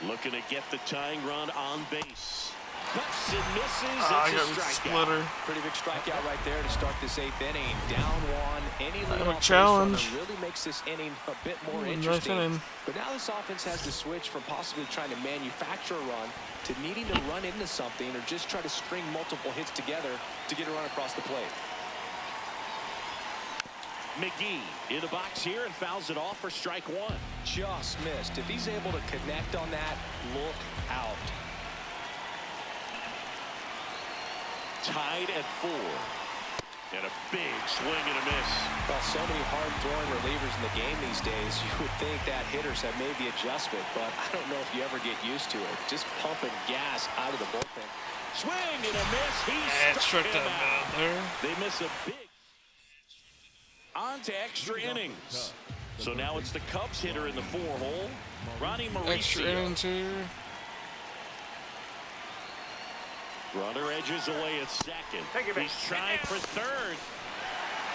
Looking to get the tying run on base. Cuts and misses. I It's got a the strikeout. splitter. Pretty big strikeout right there to start this 8th inning. Down one. Any leadoff base challenge. runner really makes this inning a bit more Nice interesting. inning. But now this offense has to switch from possibly trying to manufacture a run to needing to run into something or just try to string multiple hits together to get a run across the plate. McGee in the box here and fouls it off for strike 1. Just missed. If he's able to connect on that, look out. Tied at 4. And a big swing and a miss. Well, so many hard-throwing relievers in the game these days, you would think that hitters have made the adjustment, but I don't know if you ever get used to it. Just pumping gas out of the bullpen. Swing and a miss. He Struck struck him that out. man there. They miss a big. On to extra innings. So now it's the Cubs hitter in the 4-hole. Ronnie Extra Mauricio. innings here. Runner edges away at second. He's trying for third.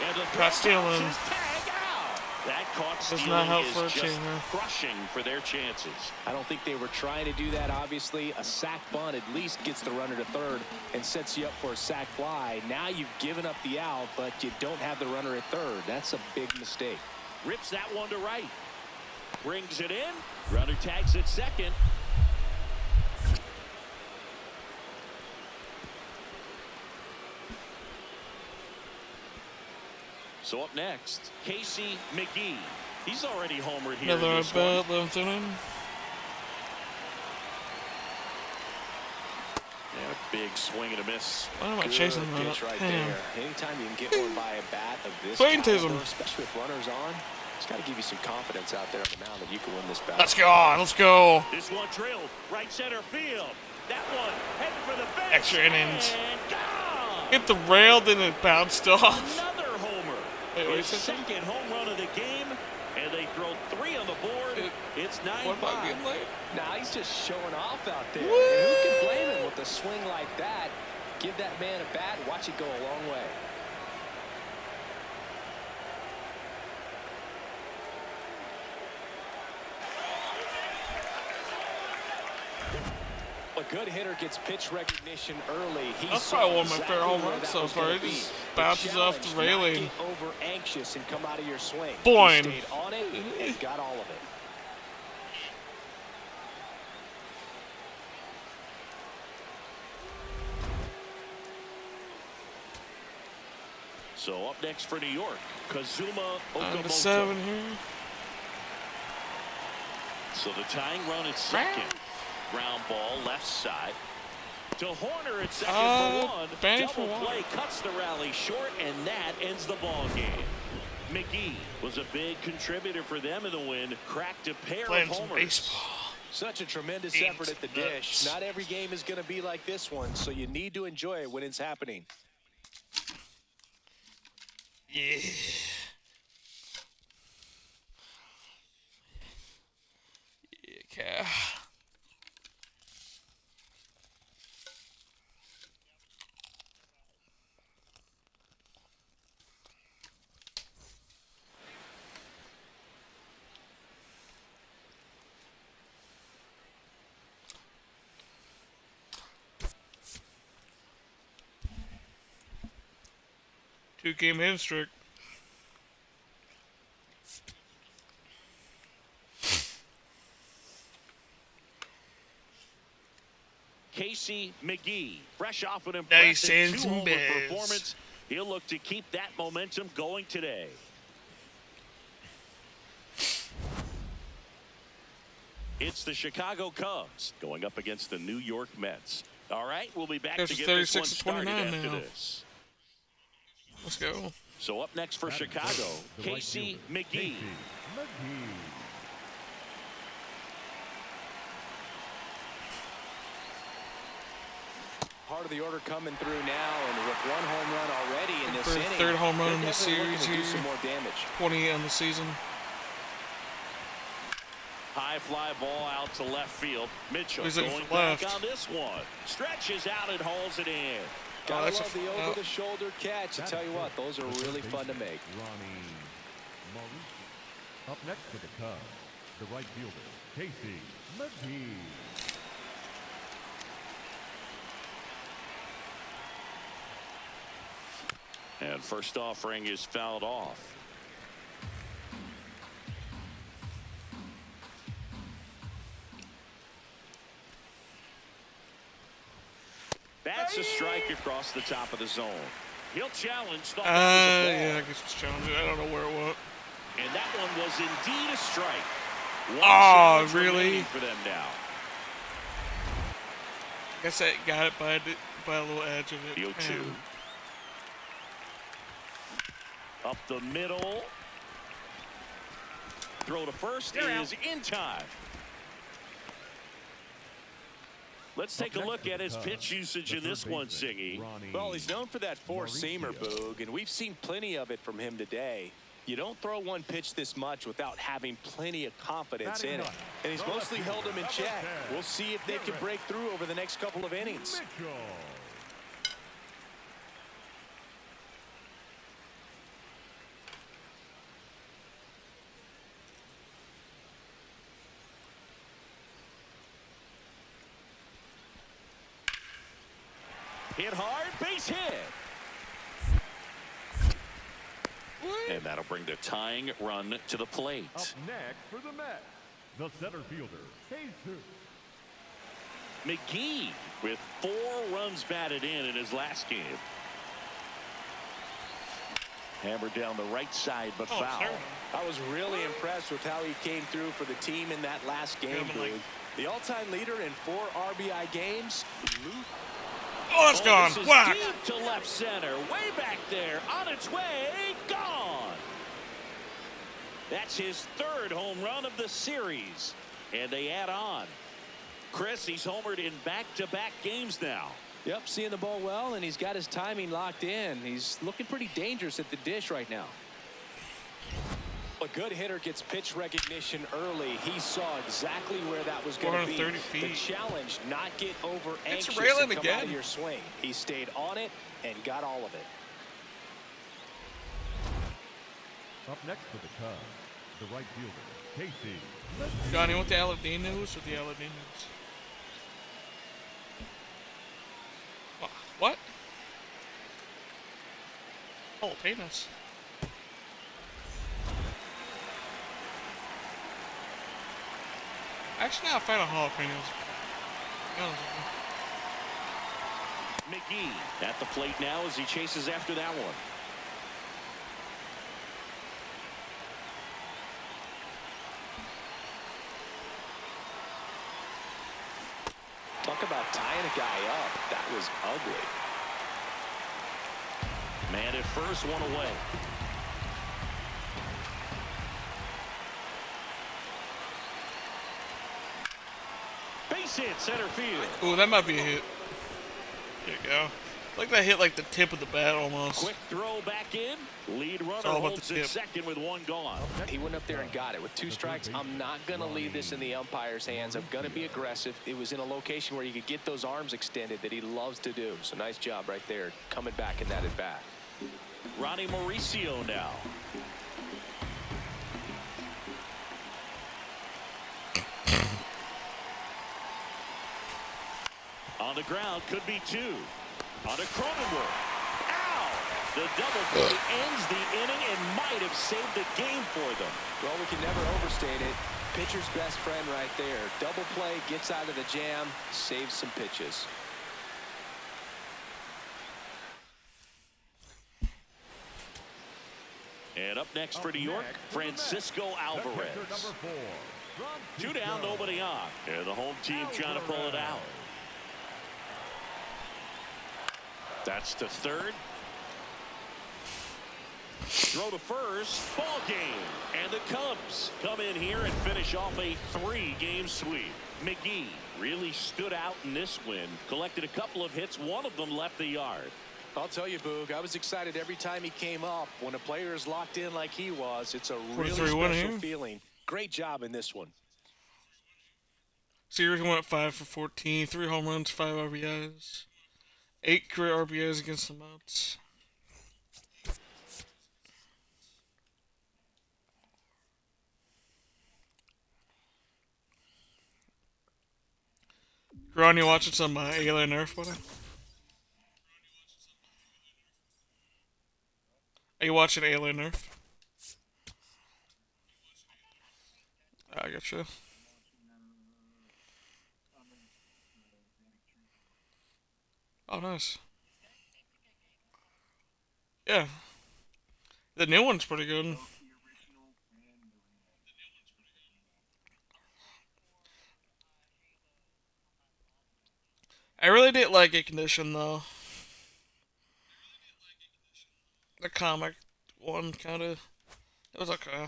And the Caught stealing. tag out. That caught Does stealing not help is for a just changer. crushing for their chances. I don't think they were trying to do that, obviously. A sac bunt at least gets the runner to third and sets you up for a sac fly. Now you've given up the out, but you don't have the runner at third. That's a big mistake. Rips that one to right. Brings it in. Runner tags at second. So up next, Casey McGee. He's already homered here. Another in at this one. bat, 11th inning. And a Big swing and a miss. Why am I chasing Good that? pitch right Damn. there. Anytime you can get one by a bat of this Faintism. caliber, especially with runners on, it's got to give you some confidence out there on the mound that you can win this battle. Let's go. Let's go. This one drilled right center field. That one heading for the fence. Extra innings. And gone. Hit the rail, then it bounced off. Another homer. Wait, what His is it? second home run of the game, and they throw 3 on the board. It's 9-5. What about getting late? Now he's just showing off out there. Woo! And who can blame him with a swing like that? Give that man a bat, watch it go a long way. A good hitter gets pitch recognition early. That's probably one of my favorite home runs so far. It just bounces off the railing. Not get over anxious and come out of your swing. Boing. He stayed on it and got all of it. So up next for New York, Kazuma Number Okamoto. 7 here. So the tying run at second. Ground ball left side. To Horner at second for one. bang for Double one. play cuts the rally short, and that ends the ball game. McGee was a big contributor for them in the win. Cracked a pair Playing of some homers. baseball. Such a tremendous Eight effort at the dish. nuts. Not every game is going to be like this one, so you need to enjoy it when it's happening. Yeah. Yeah. 2-game hitting streak. Casey McGee, fresh off an Nice impressive and some 2-homer beds. performance. He'll look to keep that momentum going today. It's the Chicago Cubs going up against the New York Mets. All right, we'll be back There's to get this one 36-29 started after now. this. Let's go. So up next for Chicago, The right Casey fielder, McGee. Casey McGee. Part of the order coming through now, and with one home run already in this For his inning, third home run they're in the definitely looking series to do here. some more damage. 28 on the season. High fly ball out to left field. Mitchell Who's in going for back left? on this one. Stretches out and hauls it in. Gotta that's love the over-the-shoulder catch. I tell you what, those are really fun to make. Ronnie Mauricio. Up next for the Cubs, the right fielder, Casey McGee. And first offering is fouled off. That's a strike across the top of the zone. He'll challenge. Thought that was a ball. Yeah, I guess it's challenging. I don't know where it went. And that one was indeed a strike. One Oh, challenge really? remaining for them now. I guess I got it by a little edge of it. 0-2. Up the middle. Throw to first is in time. Let's take a look at his pitch usage in this one, Singy. Well, he's known for that four-seamer, Boog, and we've seen plenty of it from him today. You don't throw one pitch this much without having plenty of confidence in it. And he's mostly held him in check. We'll see if they can break through over the next couple of innings. Hit hard, base hit. And that'll bring the tying run to the plate. Up next for the Mets, the center fielder, Jesus. McGee with 4 runs batted in his last game. Hammered down the right side, but foul. Sorry. I was really impressed with how he came through for the team in that last game, Boog. The all-time leader in 4 RBI games, Oh, it's gone. This is Whack. deep to left center. Way back there. On its way. Gone. That's his third home run of the series. And they add on. Chris, he's homered in back-to-back games now. Yep, seeing the ball well, and he's got his timing locked in. He's looking pretty dangerous at the dish right now. A good hitter gets pitch recognition early. He saw exactly where that was going to be. 430 feet. The challenge, not get over It's anxious railing and come out again. of your swing. He stayed on it and got all of it. Up next for the Cubs, the right fielder, Casey. Johnny, with the Aladinos or the Aladinos? What? Oh, penis. Actually, not a fan of jalapenos. McGee at the plate now as he chases after that one. Talk about tying a guy up. That was ugly. Man at first, one away. Base hit, center field. Ooh, that might be a hit. There you go. Like that hit like the tip of the bat almost. Quick throw back in. Lead runner all about holds the it tip. second with one gone. He went up there and got it. With 2 strikes, I'm not going to leave this in the umpire's hands. I'm going to be aggressive. It was in a location where you could get those arms extended that he loves to do. So nice job right there, coming back in that at bat. Ronnie Mauricio now. On the ground, could be 2. On to Cronenworth. Ow! The double play ends the inning and might have saved the game for them. Well, we can never overstate it. Pitcher's best friend right there. Double play, gets out of the jam, saves some pitches. And up next for New York, Francisco Alvarez. 2 down, nobody on. And the home team trying to pull it out. That's to third. Throw to first. Ball game. And the Cubs come in here and finish off a 3-game sweep. McGee really stood out in this win. Collected a couple of hits. One of them left the yard. I'll tell you, Boog, I was excited every time he came up. When a player is locked in like he was, it's a really special feeling. Great job in this one. Series went 5 for 14, 3 home runs, 5 RBIs, 8 career RBIs against the Mets. Ron, you watching some Alien Earth, buddy? Are you watching Alien Earth? I gotcha. Oh, nice. Yeah. The new one's pretty good. I really didn't like It Condition, though. The comic one, kind of. It was okay.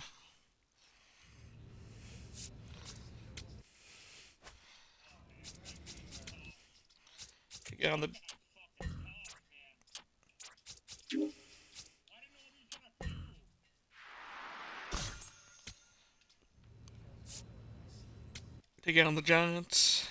Get on the. To get on the Giants.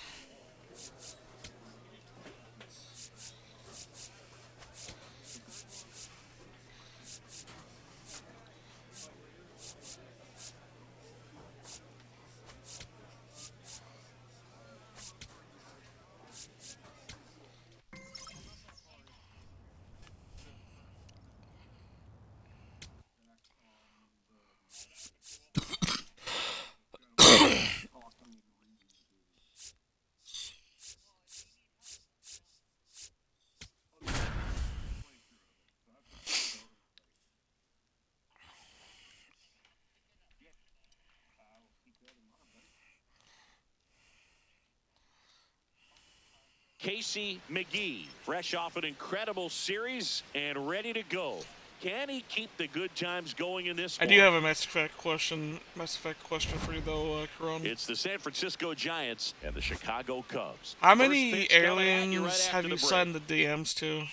Casey McGee, fresh off an incredible series and ready to go. Can he keep the good times going in this one? I do have a Mass Effect question for you though, Karan. It's the San Francisco Giants and the Chicago Cubs. How many aliens have you signed the DMs to?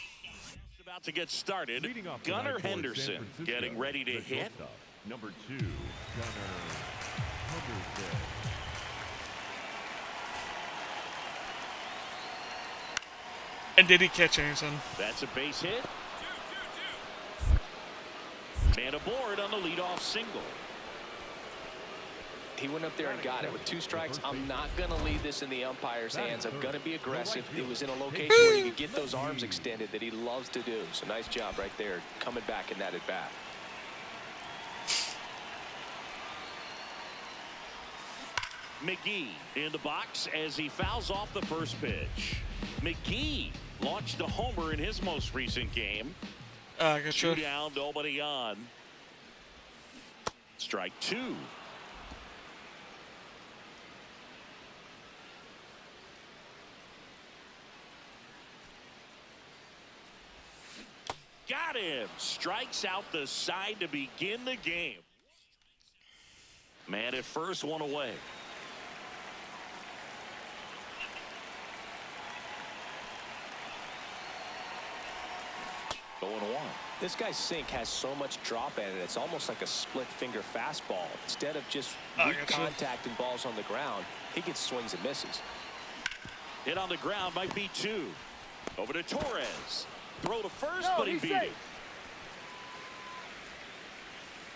About to get started. Leading off Gunnar tonight for Henderson San Francisco, getting ready to the hit. shortstop, number 2, Gunnar Henderson. And did he catch anything? That's a base hit. Man aboard on the leadoff single. He went up there and got it with 2 strikes. I'm not going to leave this in the umpire's hands. I'm going to be aggressive. It was in a location where you could get those arms extended that he loves to do. So nice job right there coming back in that at bat. McGee in the box as he fouls off the first pitch. McGee launched a homer in his most recent game. Gotcha. 2 down, nobody on. Strike 2. Got him. Strikes out the side to begin the game. Man at first, 1 away. Going 1. This guy's sink has so much drop in it. It's almost like a split finger fastball. Instead of just weak contact and balls on the ground, he gets swings and misses. Hit on the ground might be 2. Over to Torres. Throw to first, but he beat it.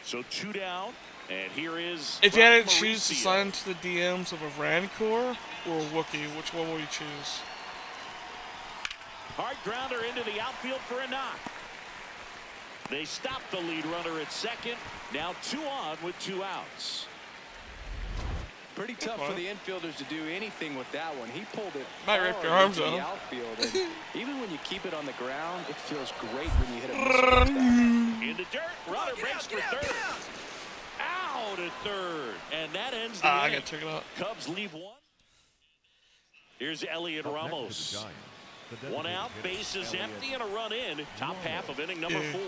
So 2 down, and here is. If you had to choose to sign to the DMs of a Rancor or a Wookiee, which one will you choose? Hard grounder into the outfield for a knock. They stop the lead runner at second. Now 2 on with 2 outs. Pretty tough for the infielders to do anything with that one. He pulled it might rip your arms into the off. outfield. And even when you keep it on the ground, it feels great when you hit it. In the dirt, runner breaks for third. Out at third, and that ends the I inning. got to take it out. Cubs leave 1. Here's Elliot Up next to Ramos. the Giants, the 1 designated out, hitter, bases Elliot empty, and a run in. Top half of inning number 4.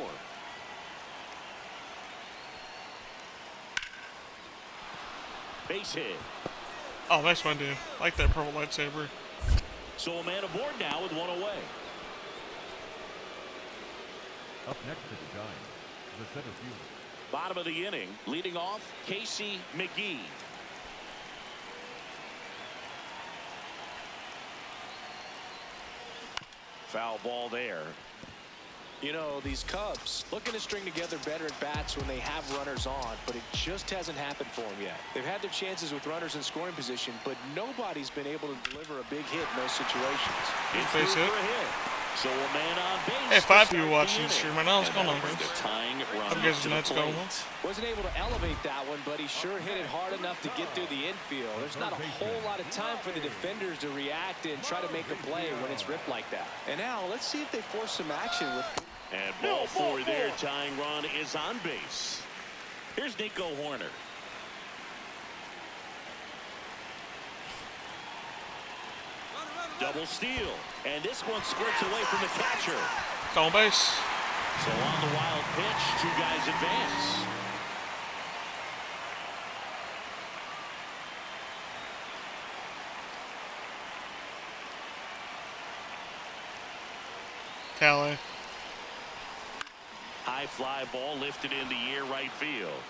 Base hit. Oh, nice one, dude. I like that purple lightsaber. So a man aboard now with 1 away. Up next to the Giants, the center fielder. Bottom of the inning, leading off, Casey McGee. Foul ball there. You know, these Cubs looking to string together better at bats when they have runners on, but it just hasn't happened for them yet. They've had their chances with runners in scoring position, but nobody's been able to deliver a big hit in those situations. It's Base hit. for a hit. So a man on base. Hey, to 5 start people the watching the inning. stream right now. What's And going on, that was guys? the tying run Hope you guys to the tonight's going plate. well. Wasn't able to elevate that one, but he sure hit it hard enough to get through the infield. There's not a whole lot of time for the defenders to react and try to make a play when it's ripped like that. And now let's see if they force some action with. And ball 4 there. Tying run is on base. Here's Nico Horner. Double steal. And this one squirts away from the catcher. On base. So on the wild pitch, 2 guys advance. Tally. High fly ball lifted in the air right field.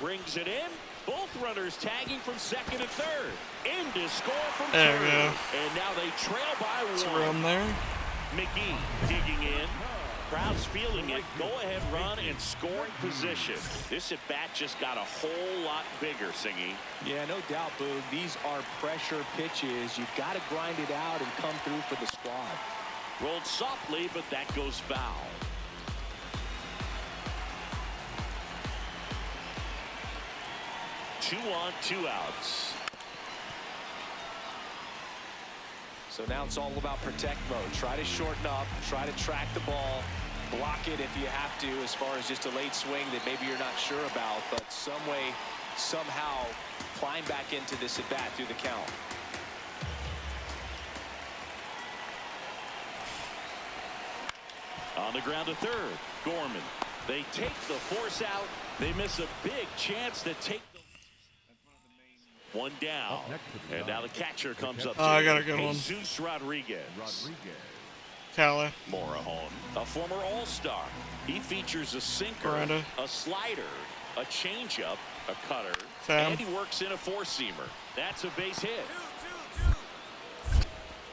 Brings it in. Both runners tagging from second and third. In to score from There third. we go. And now they trail by 1. It's a run there. McGee digging in. Crowd's feeling it. Go ahead run in scoring position. This at bat just got a whole lot bigger, Singy. Yeah, no doubt, Boog. These are pressure pitches. You've got to grind it out and come through for the squad. Rolled softly, but that goes foul. Two on, 2 outs. So now it's all about protect mode. Try to shorten up, try to track the ball, block it if you have to, as far as just a late swing that maybe you're not sure about, but some way, somehow climb back into this at bat through the count. On the ground to third, Gorman. They take the force out. They miss a big chance to take the one down. And now the catcher comes up. I got a good one. Jesus Rodriguez. Tally. Morajon, a former All-Star. He features a sinker, Miranda. a slider, a changeup, a cutter, Sam. and he works in a four-seamer. That's a base hit.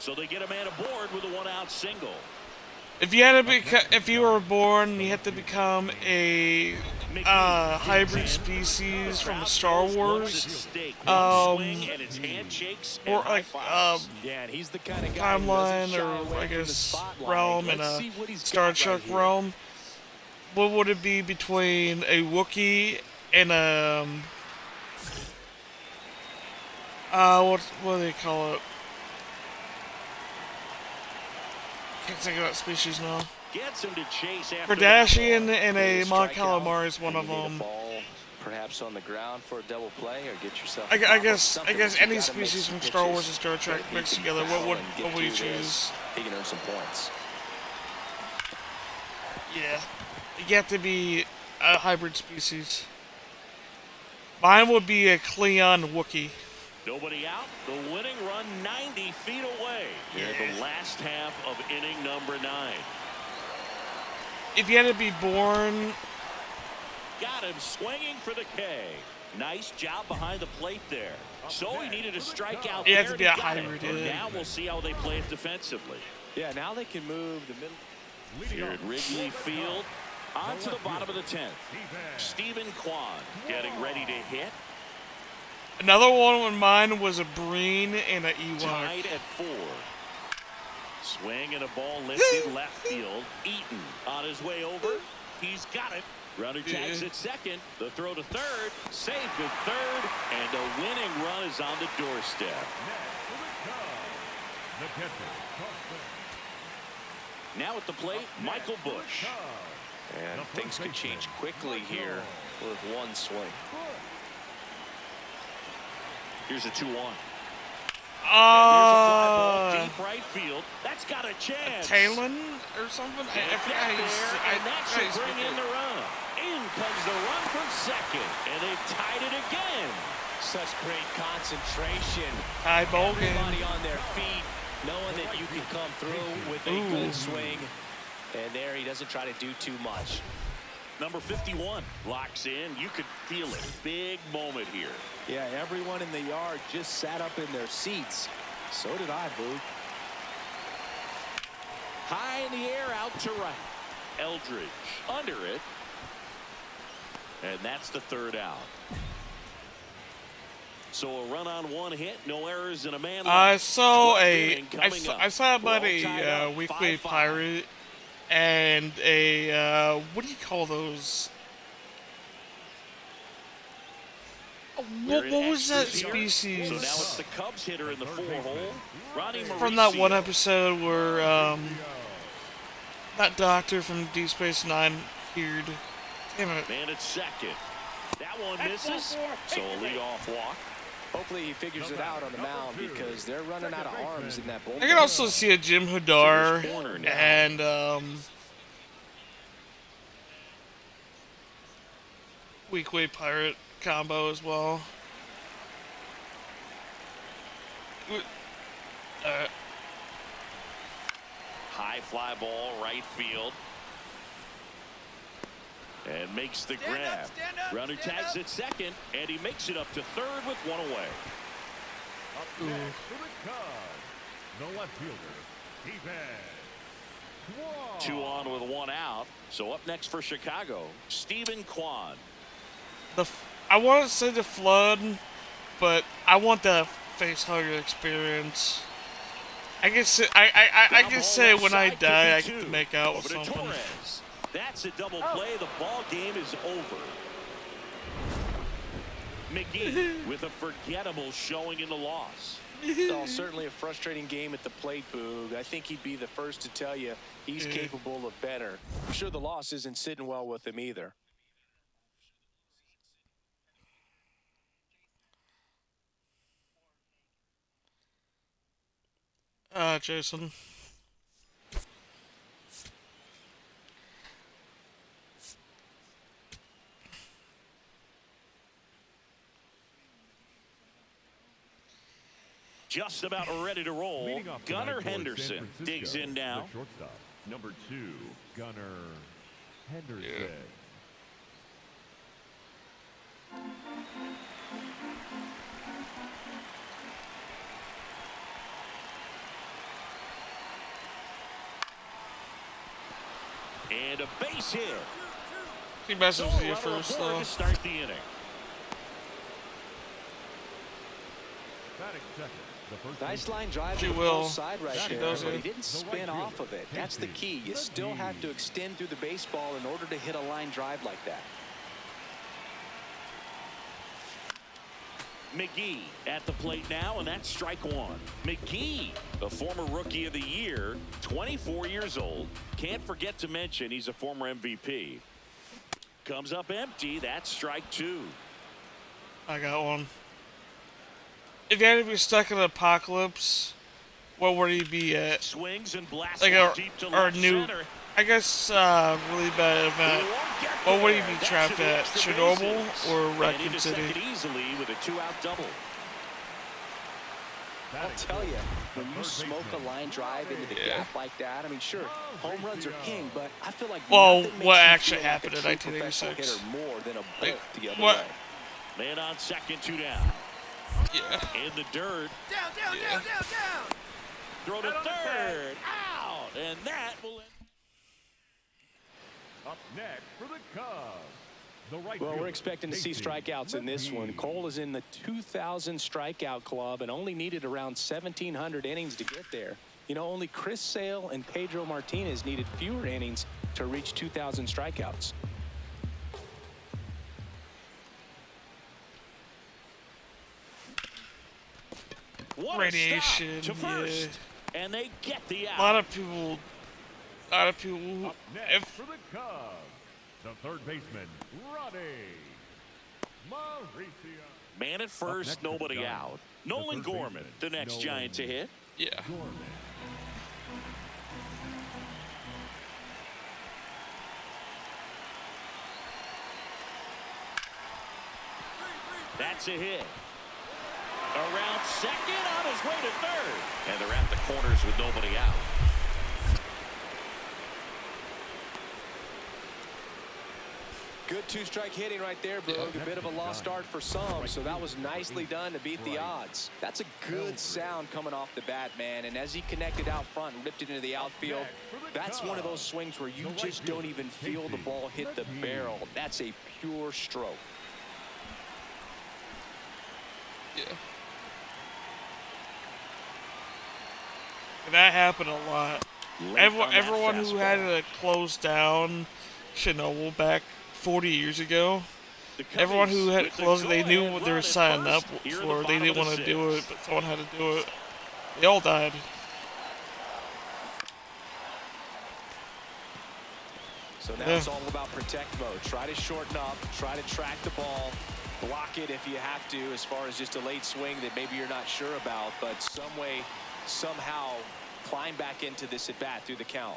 So they get a man aboard with a one-out single. If you had to if you were born, you had to become a hybrid species from Star Wars, or like Yeah, and he's the kind of guy timeline, who doesn't shy or away I from the guess spotlight. realm in Let's a see what he's Star got Trek right here. realm. What would it be between a Wookiee and a what do they call it? Can't think of that species now. Gets him to chase after Kardashian that and a Mon Strikeout, Calamari is one and of you need a them. ball perhaps on the ground for a double play, or get yourself. I guess something that you any gotta make species some from Star pitches Wars and Star Trek that he mixed can together. go What and get would you through this. choose? He can earn some points. Yeah, you have to be a hybrid species. Mine would be a Cleon Wookiee. Nobody out. The winning run 90 feet away. Here at the last half of inning number 9. If you had to be born, Got him swinging for the K. Nice job behind the plate there. So he needed a strikeout. You have there to be and a he got it. hybrid, And yeah. now we'll see how they play it defensively. Yeah, now they can move the middle. Here at Wrigley Field, on to the bottom of the 10th. Stephen Kwan getting ready to hit. another one of mine was a Breen and an Ewok. Tied at 4. Swing and a ball lifted left field. Eaton on his way over. He's got it. Runner tags at second. The throw to third. Safe at third. And a winning run is on the doorstep. Now at the plate, Michael Bush. And things could change quickly here with one swing. Here's a 2-1. There's a fly ball deep right field. That's got a chance. Talon or something? I forgot Get how you there, s- and that I should forgot bring how you in speak the run. In comes the run from second, and they've tied it again. Such great concentration. it. High ball game. Everybody on their feet, knowing that you can come through with a good swing. And there he doesn't try to do too much. Number 51 locks in. You could feel it. Big moment here. Yeah, everyone in the yard just sat up in their seats. So did I, Boo. High in the air, out to right. Eldridge under it. And that's the third out. So a run on one hit, no errors, and a man left. I saw 12th a inning coming up. I saw about We're all tied a up, weekly 5-5. pirate and a what do you call those? What was that species? So now it's the Cubs hitter in the 4-hole. Ronnie From that one Mauricio. episode where that doctor from Deep Space Nine appeared. Damn it. Man at second. That one misses. So a leadoff walk. Hopefully he figures it out on the mound because they're running out of arms in that bullpen. I can also see a Jim Hadar So there's corner now. and weekly pirate combo as well. High fly ball, right field. And makes the grab. Runner tags at second, and he makes it up to third with one away. Up next for the Cubs, the left fielder, Stephen 2 on with 1 out. So up next for Chicago, Stephen Kwan. I want to say the flood, but I want the face hugger experience. I guess I can say when I die I get to make out with Over to something. Torres. That's a double play. The ball game is over. McGee with a forgettable showing in the loss. Well, certainly a frustrating game at the plate, Boog. I think he'd be the first to tell you he's capable of better. I'm sure the loss isn't sitting well with him either. Jason. just about ready to roll. Leading off Gunnar tonight for San Henderson Francisco, digs in now. the shortstop, number 2, Gunnar Henderson. And a base hit. He messes with you Runner first, aboard though. to start the inning. Batting second, the first Nice baseman, line drive She to the will. full side right She there, does but he it. didn't spin off of it. That's the key. You still have to extend through the baseball in order to hit a line drive like that. McGee at the plate now, and that's strike one. McGee, a former Rookie of the Year, 24 years old. Can't forget to mention he's a former MVP. Comes up empty. That's strike two. I got one. If you had to be stuck in an apocalypse, what would he be at? Swings and blasts Like one deep to a left new, center. I guess, really bad event. What would he be trapped at? Chernobyl or Raccoon City? And he easily with a two-out double. I'll tell you, when you smoke a line drive into the gap like that, I mean, sure, home runs are king, but I feel like Well, nothing makes what you actually feel like happened a in true 1986? professional hitter more than a Like, bolt the other what? way. Man on second, two down. Yeah. In the dirt. Yeah. Throw to third. Out. And that will end. up next for the Cubs. The right Well, we're fielder, expecting to see Casey strikeouts in this one. McGee. Cole is in the 2,000 strikeout club and only needed around 1,700 innings to get there. You know, only Chris Sale and Pedro Martinez needed fewer innings to reach 2,000 strikeouts. What Radiation, a stop to first. And they get the out. A lot of people, Up next for the Cubs, the third baseman, Ronnie Mauricio. Man at first, next for the nobody Giants, out. the Nolan third Gorman, baseman, the next Nolan Giant to hit. yeah. Gorman. That's a hit. Around second, on his way to third. And they're at the corners with nobody out. Good two-strike hitting right there, Boog. A bit of a lost start for some, so that was nicely done to beat the odds. That's a good sound coming off the bat, man, and as he connected out front and ripped it into the outfield, that's one of those swings where you just don't even feel the ball hit the barrel. That's a pure stroke. Yeah. That happened a lot. Everyone who had to close down Chernobyl back 40 years ago, everyone who had closed, they knew what they were signing up for. They didn't want to do it, but someone had to do it. They all died. So now it's all about protect mode. Try to shorten up, try to track the ball, block it if you have to, as far as just a late swing that maybe you're not sure about, but some way, somehow climb back into this at bat through the count.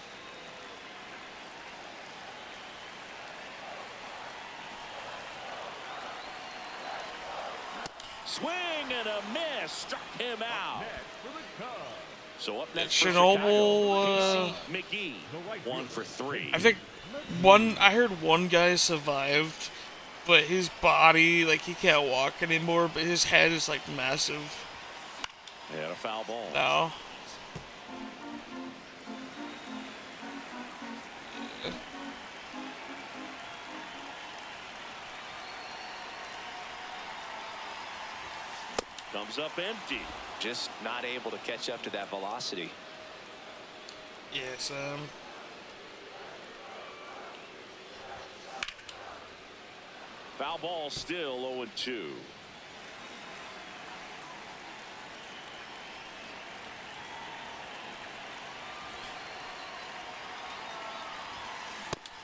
Swing and a miss. Struck him out. Next for the Cubs, So up next for Chernobyl, Chicago, Casey McGee, 1 for 3. I think I heard one guy survived, but his body, like, he can't walk anymore, but his head is, like, massive And a foul ball. now. Comes up empty. Just not able to catch up to that velocity. Yes, Foul ball still 0-2.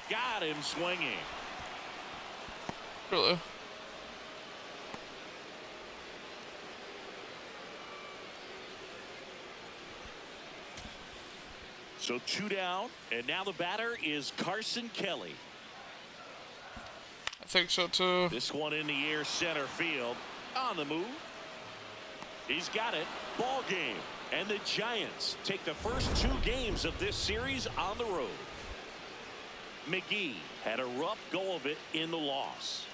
Got him swinging. really. So 2 down, and now the batter is Carson Kelly. I think so too. This one in the air, center field. On the move. He's got it. Ball game. And the Giants take the first 2 games of this series on the road. McGee had a rough go of it in the loss.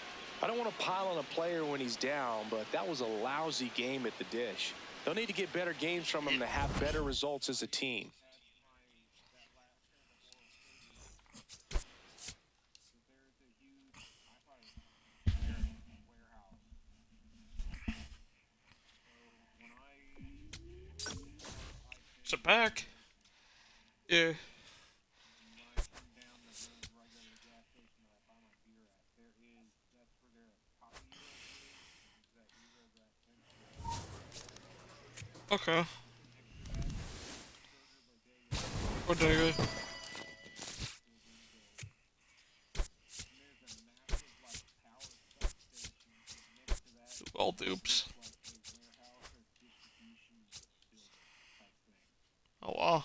I don't want to pile on a player when he's down, but that was a lousy game at the dish. They'll need to get better games from him to have better results as a team. Sit back. Yeah. Okay. Bodega. All dupes. Oh wow.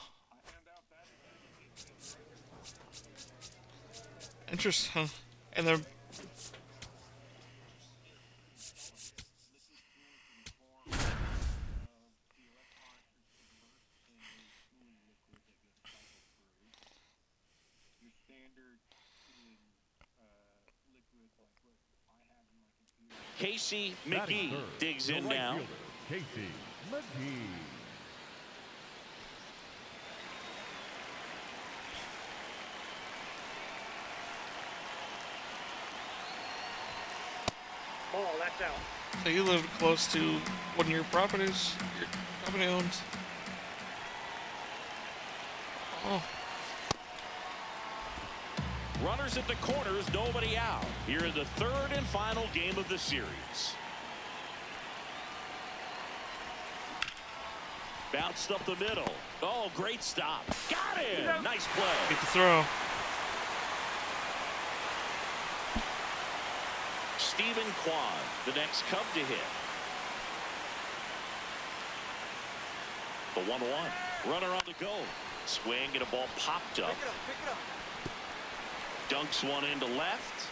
Interesting. And they're Casey McGee digs in now. Casey McGee. Ball, that's out. so you live close to one of your properties your company owns. Oh. Runners at the corners, nobody out. Here in the 3rd and final game of the series. Bounced up the middle. Oh, great stop. Got him. Nice play. Get the throw. Stephen Kwan, the next Cub to hit. The 1-1. Runner on the go. Swing and a ball popped up. Pick it up. Dunks one into left.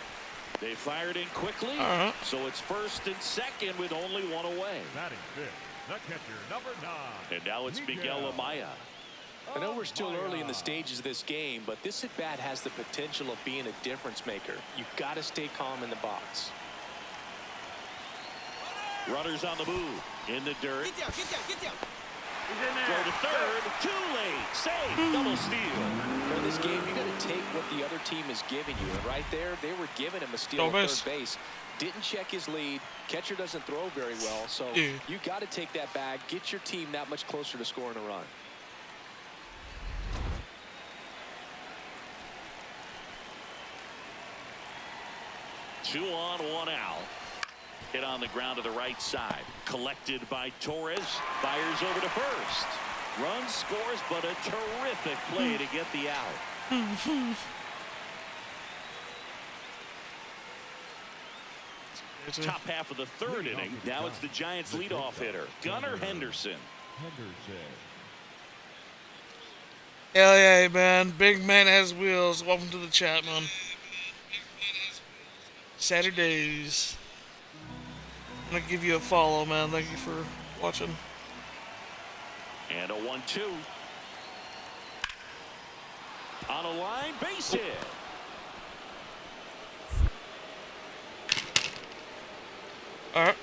They fired in quickly. So it's 1st and 2nd with only 1 away. Batting 5th, the catcher, number 9. And now it's Miguel Amaya. I know we're still early in the stages of this game, but this at-bat has the potential of being a difference maker. You've got to stay calm in the box. Runners on the move. In the dirt. Get down. Go to 3rd. Too late. Save. Double steal. For this game, you got to take what the other team is giving you. And right there, they were giving him a steal at third base. Didn't check his lead. Catcher doesn't throw very well. So you got to take that bag. Get your team that much closer to scoring a run. Two on, 1 out. Hit on the ground to the right side. Collected by Torres. Fires over to 1st. Run scores, but a terrific play to get the out. Top half of the 3rd inning. Now it's the Giants leadoff hitter, Gunnar Henderson. Hell yeah, man. Big man has wheels. Welcome to the chat, man. Saturdays. I'm gonna give you a follow, man. Thank you for watching. And a 1-2. On a line, base hit. All right.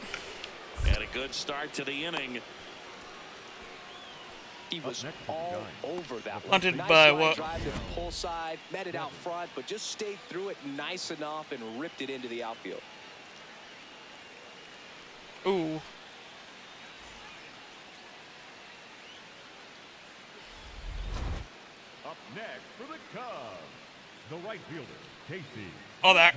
And a good start to the inning. He was all over that one. Hunted nice by line what? Drive to the pull side, met it out front, but just stayed through it nice enough and ripped it into the outfield. Ooh. Up next for the Cubs, the right fielder, Casey. Oh, that.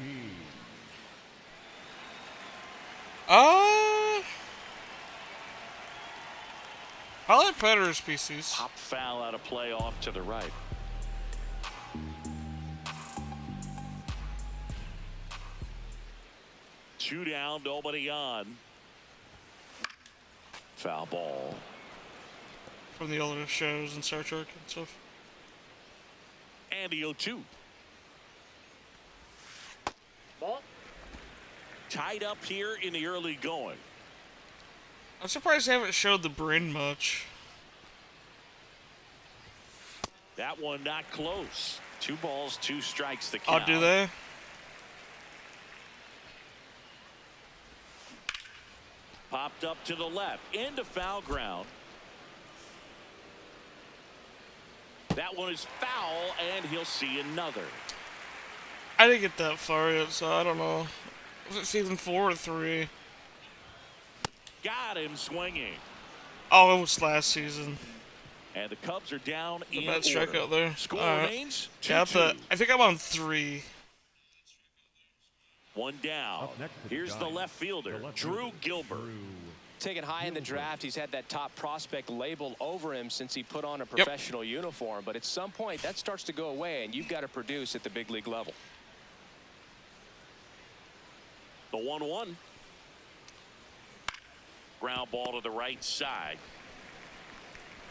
Probably better species. Pop foul out of play off to the right. Two down, nobody on. Foul ball. From the older shows and Star Trek and stuff. And the 0-2. Ball. Tied up here in the early going. I'm surprised they haven't showed the Bryn much. That one not close. 2 balls, 2 strikes the Oh, count. do they? Popped up to the left, into foul ground. That one is foul, and he'll see another. I didn't get that far yet, so I don't know. Was it season 4 or 3? Got him swinging. Oh, it was last season. And the Cubs are down The in bad strikeout there. Score Alright. remains Yeah, 2-2. I think I'm on 3. 1 down. Up next to the Here's the Giants, left fielder, Drew Gilbert. Taken high in the draft, he's had that top prospect label over him since he put on a professional uniform. But at some point, that starts to go away, and you've got to produce at the big league level. The 1-1. Ground ball to the right side.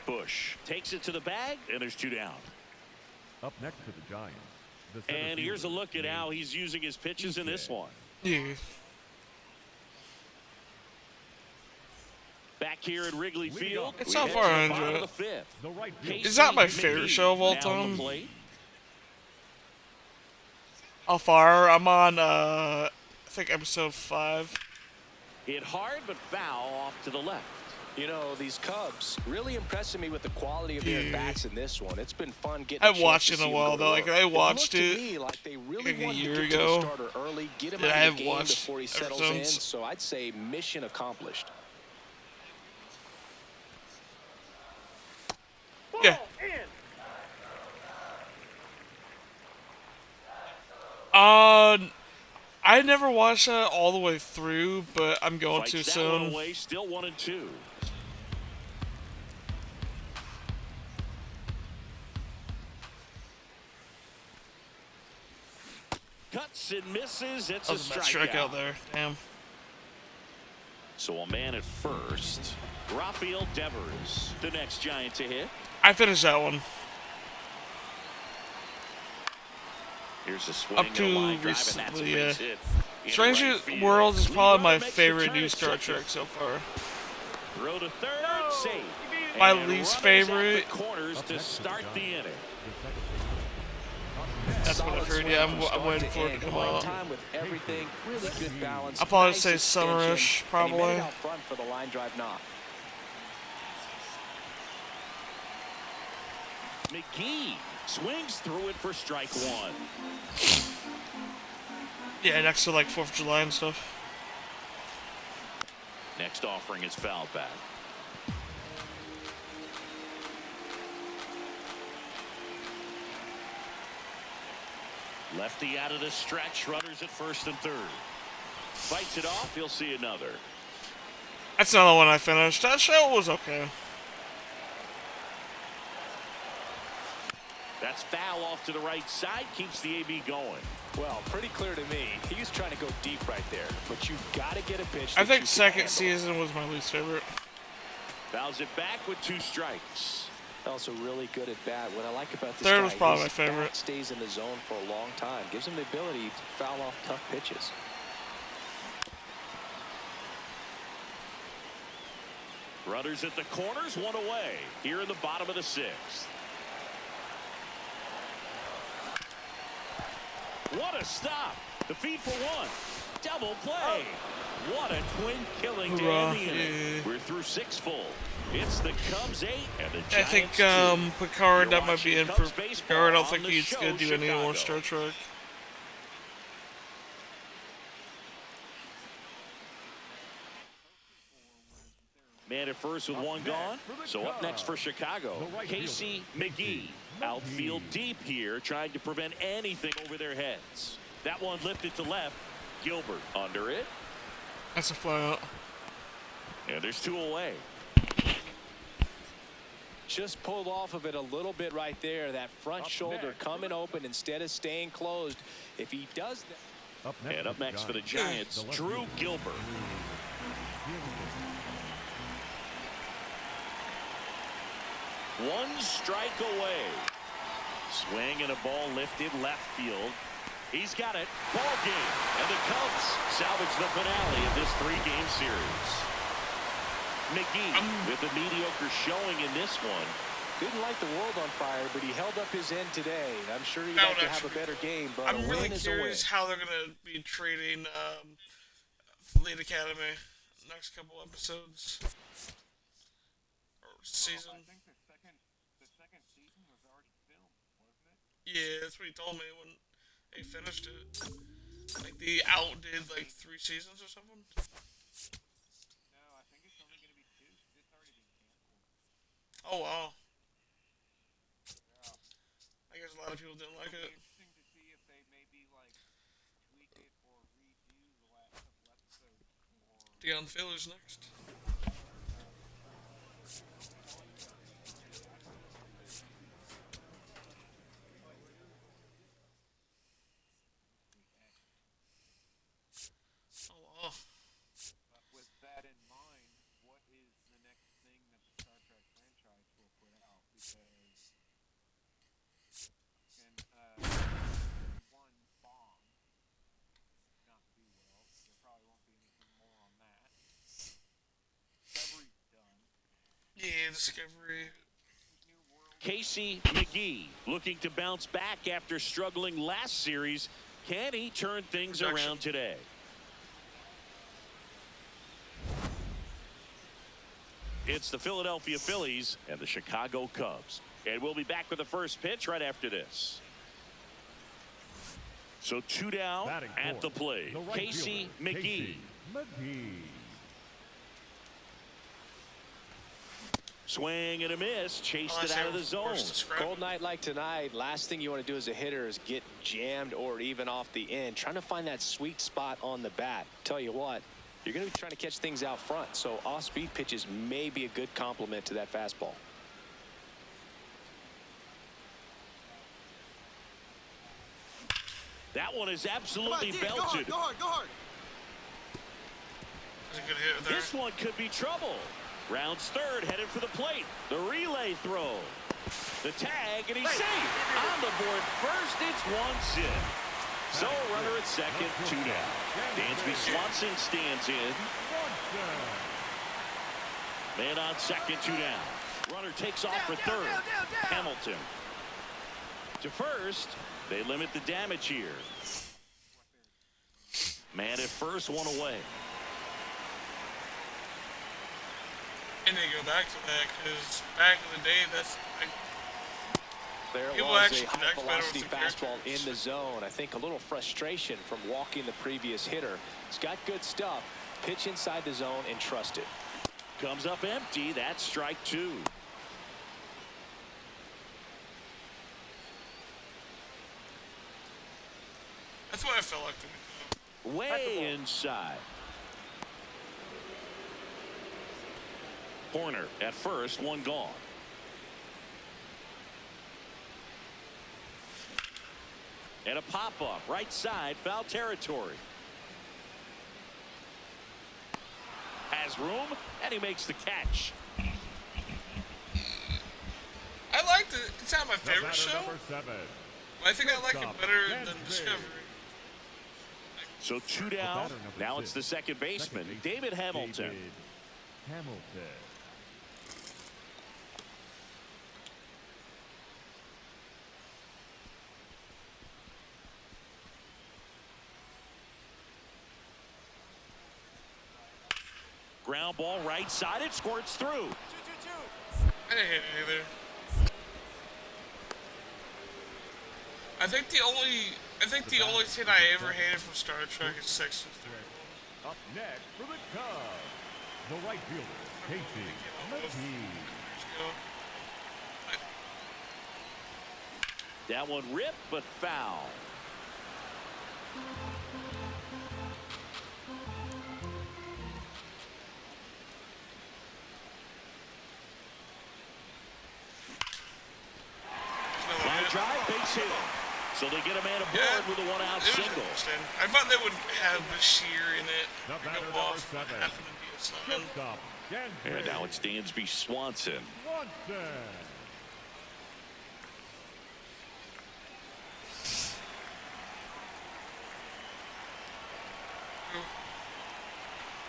Bush takes it to the bag, and there's 2 down. Up next to the Giants. The center And here's a fielder, look at how he's using his pitches in this one. Yeah. Back here at Wrigley Field. It's we not head far to the I bottom enjoy of it. the 5th. The right fielder. It's not my Casey favorite McGee show of all now on time. the plate. How far? I'm on, I think episode 5. Hit hard but foul off to the left. You know, these Cubs really impressing me with the quality of their Yeah. bats in this one. It's been fun getting. I haven't watched it in a while, though. Like, I watched it. it Looked to me like they really like a wanted year to get ago. to the starter early, get him Yeah, I out of haven't the game watched before he ever settles in. since. So I'd say mission accomplished. Yeah. I never watched that all the way through, but I'm going Fights to that one soon. away, still 1-2. Cuts and misses. It's That a was a bad strikeout. strikeout there. Damn. So a man at first. Rafael Devers, the next Giant to hit. I finished that one. Here's a swing Up and a to line drive, and that's a recently, base hit. Into Stranger right field. World is Lead probably my runner makes the favorite turn new at Star second. Trek so far. Throw to third, safe. My And least runners at favorite- the corners to start the inning. That's what I've heard. Yeah, I'm waiting for it to come out. Time with everything, really good balance. I'll probably nice say extension, summerish, and he made probably. it out front for the line drive knock. McGee swings through it for strike 1. Yeah, next to like 4th of July and stuff. Next offering is fouled back. Lefty out of the stretch, runners at first and third. Fights it off, he'll see another. That's another one I finished. That show was okay. That's foul off to the right side, keeps the AB going. Well, pretty clear to me. He was trying to go deep right there, but you got to get a pitch. I that think you can second handle. season was my least favorite. Fouls it back with 2 strikes. Also really good at bat. What I like about this Third guy, was probably his my favorite. bat stays in the zone for a long time. Gives him the ability to foul off tough pitches. Runners at the corners, 1 away. Here in the bottom of the 6th. What a stop. The feed for 1. Double play. What a twin killing to end the inning. Yeah. We're through 6 full. It's the Cubs 8 and the I Giants think 2. Picard, You're that might be watching in for Cubs baseball Picard. I don't on think the he's show, going to do any more Chicago. Star Trek. Man at first with 1 gone. So up next for Chicago, Casey McGee. Outfield deep here, trying to prevent anything over their heads. That one lifted to left. Gilbert under it. That's a fly out. And there's 2 away. Just pulled off of it a little bit right there. That front shoulder next. coming open instead of staying closed. If he does that. And up next for the Giants, Drew Gilbert. One strike away. Swing and a ball lifted left field. He's got it. Ball game. And the Cubs salvage the finale of this 3-game series. McGee with a mediocre showing in this one. Didn't light the world on fire, but he held up his end today. I'm sure he'd like to have a better game, but I'm a really win is a win. curious how they're gonna be treating Lead Academy next couple episodes or season. I think the second season was already filmed, wasn't it? Yeah, that's what he told me when they finished it. Like they outdid like 3 seasons or something. No, I think it's only going to be 2. It's already been canceled. Oh wow. Yeah. I guess a lot of people didn't like It'll it. be interesting to see if they maybe like tweak it or redo the last couple episodes. Deion Failer's next. Oh wow. But with that in mind, what is the next thing that the Star Trek franchise will put out? Because one Bond not do well. There probably won't be anything more on that. Discovery's done. Yeah, Discovery. New World. Casey McGee looking to bounce back after struggling last series. Can he turn things around today? It's the Philadelphia Phillies and the Chicago Cubs. And we'll be back with the first pitch right after this. So 2 down at the plate. Casey McGee. Swing and a miss. Chased it out of the zone. Cold night like tonight, last thing you want to do as a hitter is get jammed or even off the end. Trying to find that sweet spot on the bat. Tell you what, you're going to be trying to catch things out front, so off-speed pitches may be a good complement to that fastball. That one is absolutely belted. Go hard. That's a good hit there. This one could be trouble. Rounds third, headed for the plate. The relay throw. The tag, and he's safe. On the board first, it's 1 sit. So runner at second, 2 down. Dansby Swanson stands in. Man on second, 2 down. Runner takes off for third. Hamilton. To first, they limit the damage here. Man at first, 1 away. And they go back to that because back in the day, that's like, There It will was actually a connect better high-velocity with the fastball characters. in the zone. I think a little frustration from walking the previous hitter. He's got good stuff. Pitch inside the zone and trust it. Comes up empty. That's strike 2. that's what I felt like to me. Way inside. Horner at first, 1 gone. And a pop-up right side, foul territory. Has room, and he makes the catch. I liked it. It's not my favorite show, Number 7. but I think I like it better than Discovery. So 2 down. Now it's the second baseman, David Hamilton. Ground ball right side. It squirts through. I didn't hate it either. I think the only thing I ever hated from Star Trek is Sex and the Up next for the Cubs, the right fielder, Casey McGee. That one ripped, but foul. Line drive, base hit. So they get a man aboard with a 1-out single. I thought they would have Bashir in it. The And batter, go off number 7. happened to be a son. Shortstop, And now it's Dansby Swanson. Swanson.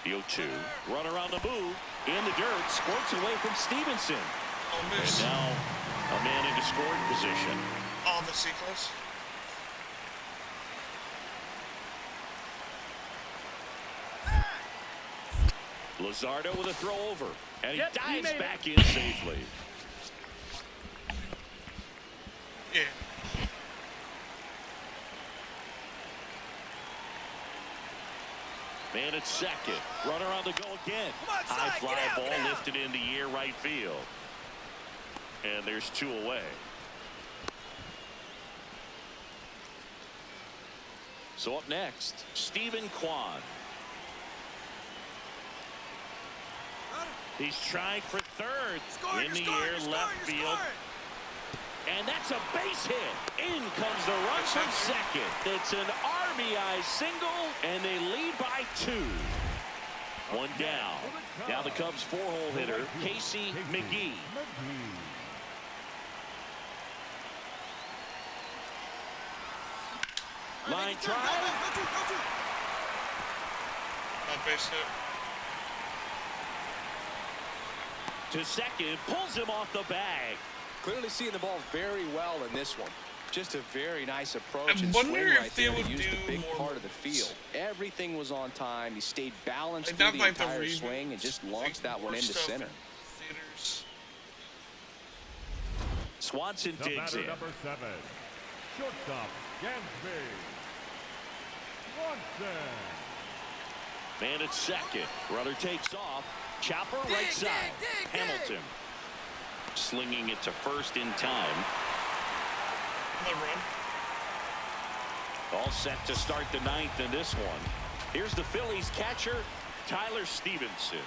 The 0-2. Runner on the move. In the dirt. Squirts away from Stevenson. And now a man into scoring position. Oh, the C-class. Luzardo with a throw over. And he dives back in safely. Yeah. Man at second. Runner on the go again. High fly ball lifted in the air right field. And there's 2 away. So up next, Stephen Kwan. He's trying for third. In the air, left field. And that's a base hit. In comes the run from second. It's an RBI single, and they lead by 2. 1 down. Now the Cubs' 4-hole hitter, Casey McGee. Line drive. Base hit. To second, pulls him off the bag. Clearly seeing the ball very well in this one. Just a very nice approach I and wonder swing if right they there. would He used do a big more part of the field. Everything was on time. He stayed balanced Like, through not the like the entire reboot, swing and just launched that one more into stuff center. in theaters. Swanson The digs batter, in. number 7, shortstop, Gansby. Swanson. Man at second. Runner takes off. Chopper right side. Hamilton. Slinging it to first in time. The run. All set to start the 9th in this one. Here's the Phillies catcher, Tyler Stevenson.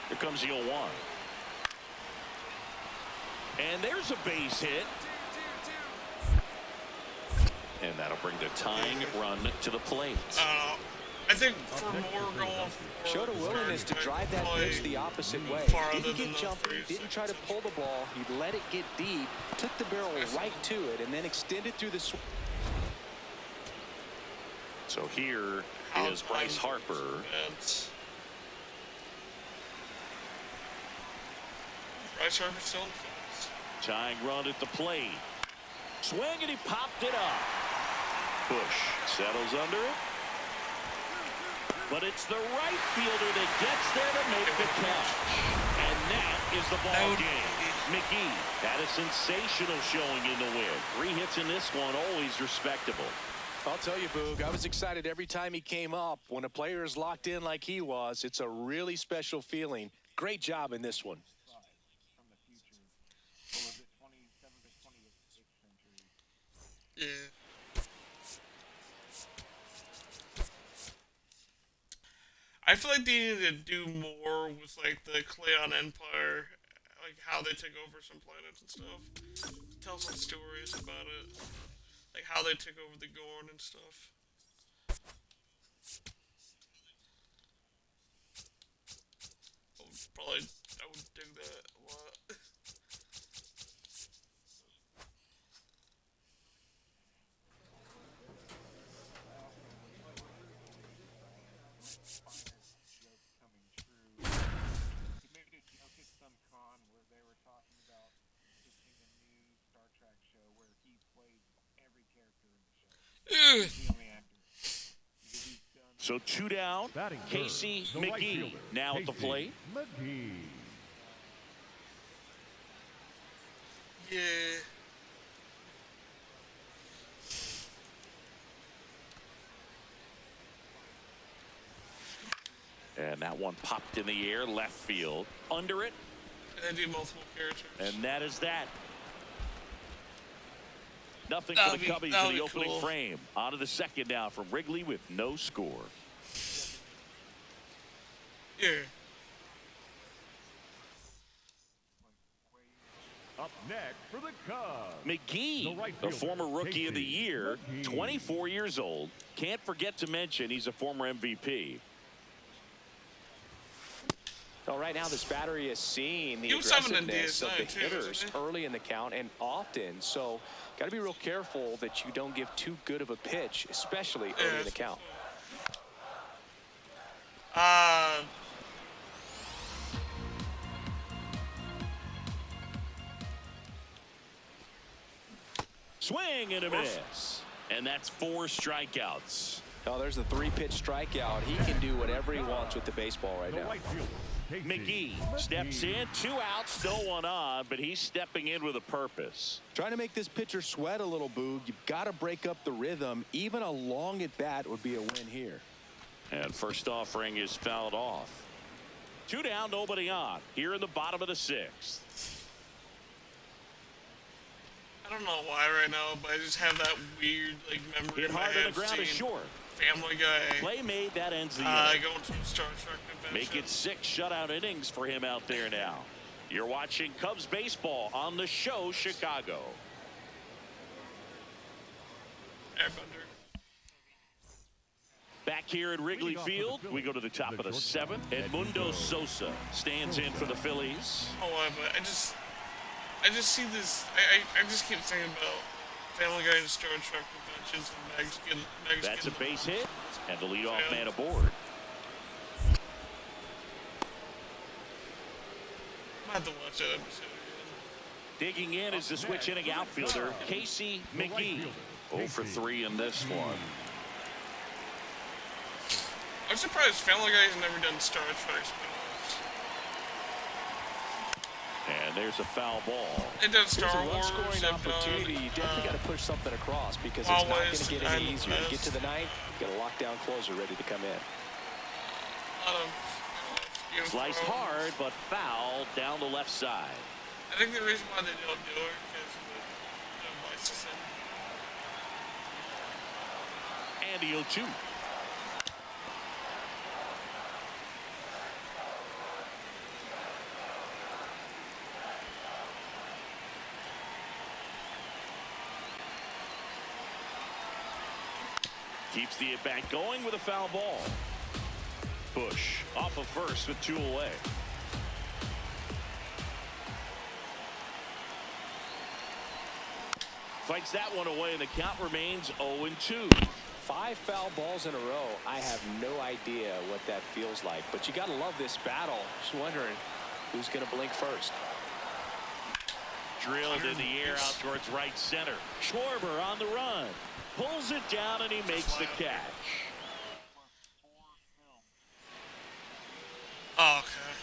Here comes the 0-1. And there's a base hit. And that'll bring the tying run to the plate. I think for more going for Showed a willingness to drive that pitch the opposite way. Didn't get jumpy, didn't try to pull the ball. He let it get deep, took the barrel right to it, and then extended through the swing. So here is Bryce Harper. Bryce Harper still in the Phillies. Tying run at the plate. Swing, and he popped it up. Bush settles under it. But it's the right fielder that gets there to make the catch. And that is the ball game. McGee had a sensational showing in the win. 3 hits in this one, always respectable. I'll tell you, Boog, I was excited every time he came up. When a player is locked in like he was, it's a really special feeling. Great job in this one. From the future. What was it, 27th or 28th century? Yeah. I feel like they need to do more with like the Cleon Empire, like how they took over some planets and stuff. Tell some stories about it, like how they took over the Gorn and stuff. I would dig that a lot. Joke coming true. He made a joke at some con where they were talking about pitching a new Star Trek show where he played every character in the show. He's the only actor. Because he's done So 2 down. Batting third, Casey the right McGee fielder, now at the Casey plate. McGee. Yeah. And that one popped in the air, left field. Under it. And they do multiple characters. And that is that. Nothing for the Cubbies in the opening frame. On to the second now from Wrigley with no score. Yeah. Up next for the Cubs. McGee, The right the fielder, former Rookie of the Casey Year, McGee. 24 years old. Can't forget to mention he's a former MVP. Well, right now, this battery is seeing the He was having a aggressiveness of the DS9 too, hitters wasn't he? early in the count and often. So, got to be real careful that you don't give too good of a pitch, especially early in the count. Swing and a miss. And that's 4 strikeouts. Oh, there's the 3-pitch strikeout. He can do whatever he wants with the baseball right now. McGee steps in, 2 outs, still 1 on, but he's stepping in with a purpose. Trying to make this pitcher sweat a little, Boog. You've got to break up the rhythm. Even a long at bat would be a win here. And first offering is fouled off. 2 down, nobody on. Here in the bottom of the 6th. I don't know why right now, but I just have that weird memory Hit in my hard head on the ground is seeing short. Family Guy. Play made, that ends the Going inning. to the Star Trek convention. Make it 6 shutout innings for him out there now. You're watching Cubs baseball on the show Chicago. Airbender. Back here at Wrigley Field, we go to the top of the 7th. Edmundo Sosa stands in for the Phillies. Oh, but I just see this. I just keep thinking about Family Guy and Star Trek conventions and Mexican. That's a base hit, and the leadoff man aboard. I have to watch that episode again. Digging in is the switch inning outfielder, Casey McGee. 0 for 3 in this one. I'm surprised Family Guy has never done Star Trek spin-offs. And there's a foul ball. It does Star There's a Wars. run-scoring opportunity. You definitely got to push something across because it's not going to get any easier. You get to the 9th, you got a lockdown closer ready to come in. Sliced hard, but fouled down the left side. I think the reason why they don't do it is the licensing. And the 0-2. Keeps the at-bat going with a foul ball. Bush off of first with 2 away. Fights that one away, and the count remains 0-2. 5 foul balls in a row. I have no idea what that feels like, but you got to love this battle. Just wondering who's going to blink first. Drilled in the air out towards right center. Schwarber on the run. Pulls it down, and he makes the catch. Oh, okay.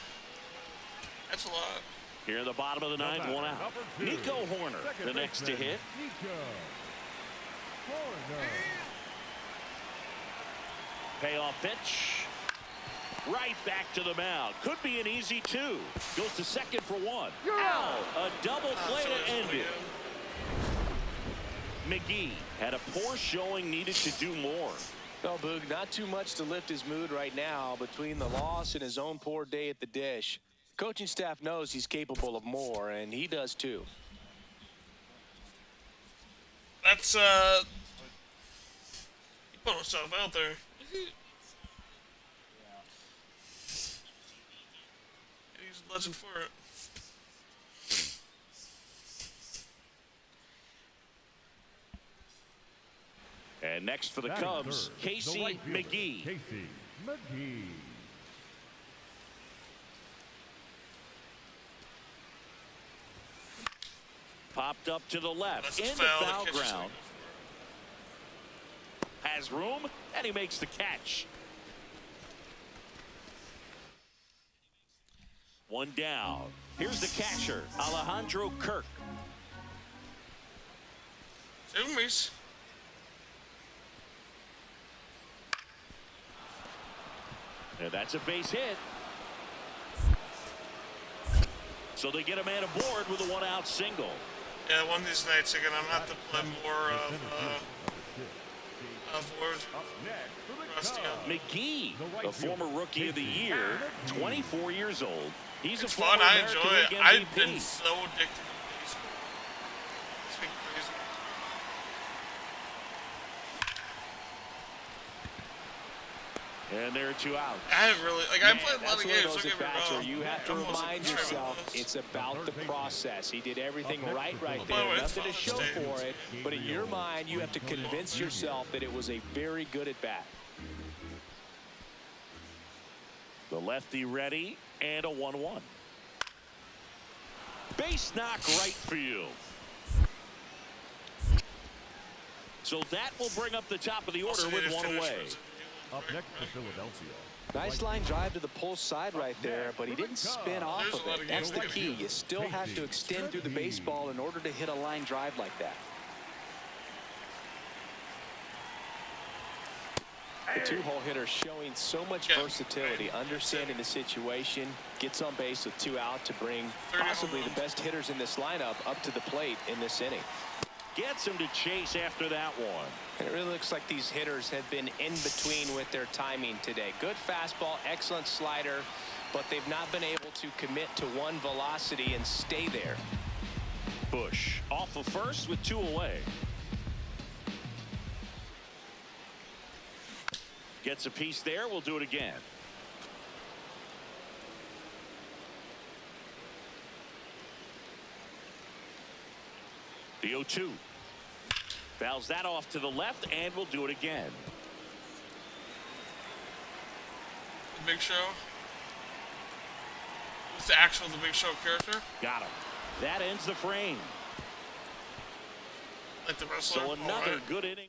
That's a lot. Here in the bottom of the 9th, 1 out. Nico Horner, the next to hit. Payoff pitch. Right back to the mound. Could be an easy 2. Goes to second for 1. Out. A double play to end it. McGee had a poor showing, needed to do more. No, Boog, not too much to lift his mood right now between the loss and his own poor day at the dish. Coaching staff knows he's capable of more, and he does too. That's, he put himself out there. He's a legend for it. And next for the Cubs, Casey McGee. Casey McGee. Popped up to the left, in the foul ground. Has room, and he makes the catch. 1 down. Here's the catcher, Alejandro Kirk. Zoomies. And that's a base hit. So they get a man aboard with a 1-out single. Yeah, one of these nights again, I'm gonna have to play more of words. McGee, the former Rookie of the Year, 24 years old. He's It's a fun. former I American enjoy it. League I've MVP. been so addicted to baseball. It's been crazy. And there are 2 outs. I haven't really, I played a lot That's of one of games. those Don't get me at-bats where wrong. you have to I'm almost remind trying yourself this. it's about the process. He did everything right By the there. way, it's Nothing to show Father's Day. for it, but in your mind, you have to convince yourself that it was a very good at-bat. The lefty ready, and a 1-1. Base knock right field. So that will bring up the top of the order with one away. Up next for Philadelphia. Nice line drive to the pull side right there, but he didn't spin off of it. That's the key. You still have to extend through the baseball in order to hit a line drive like that. The two-hole hitter showing so much versatility, understanding the situation, gets on base with 2 out to bring possibly the best hitters in this lineup up to the plate in this inning. Gets him to chase after that one. And it really looks like these hitters have been in between with their timing today. Good fastball, excellent slider, but they've not been able to commit to one velocity and stay there. Bush off of first with 2 away. Gets a piece there. We'll do it again. The 0-2. Fouls that off to the left, and we'll do it again. The Big Show. What's the actual The Big Show character? Got him. That ends the frame. Like the wrestler. So another good inning.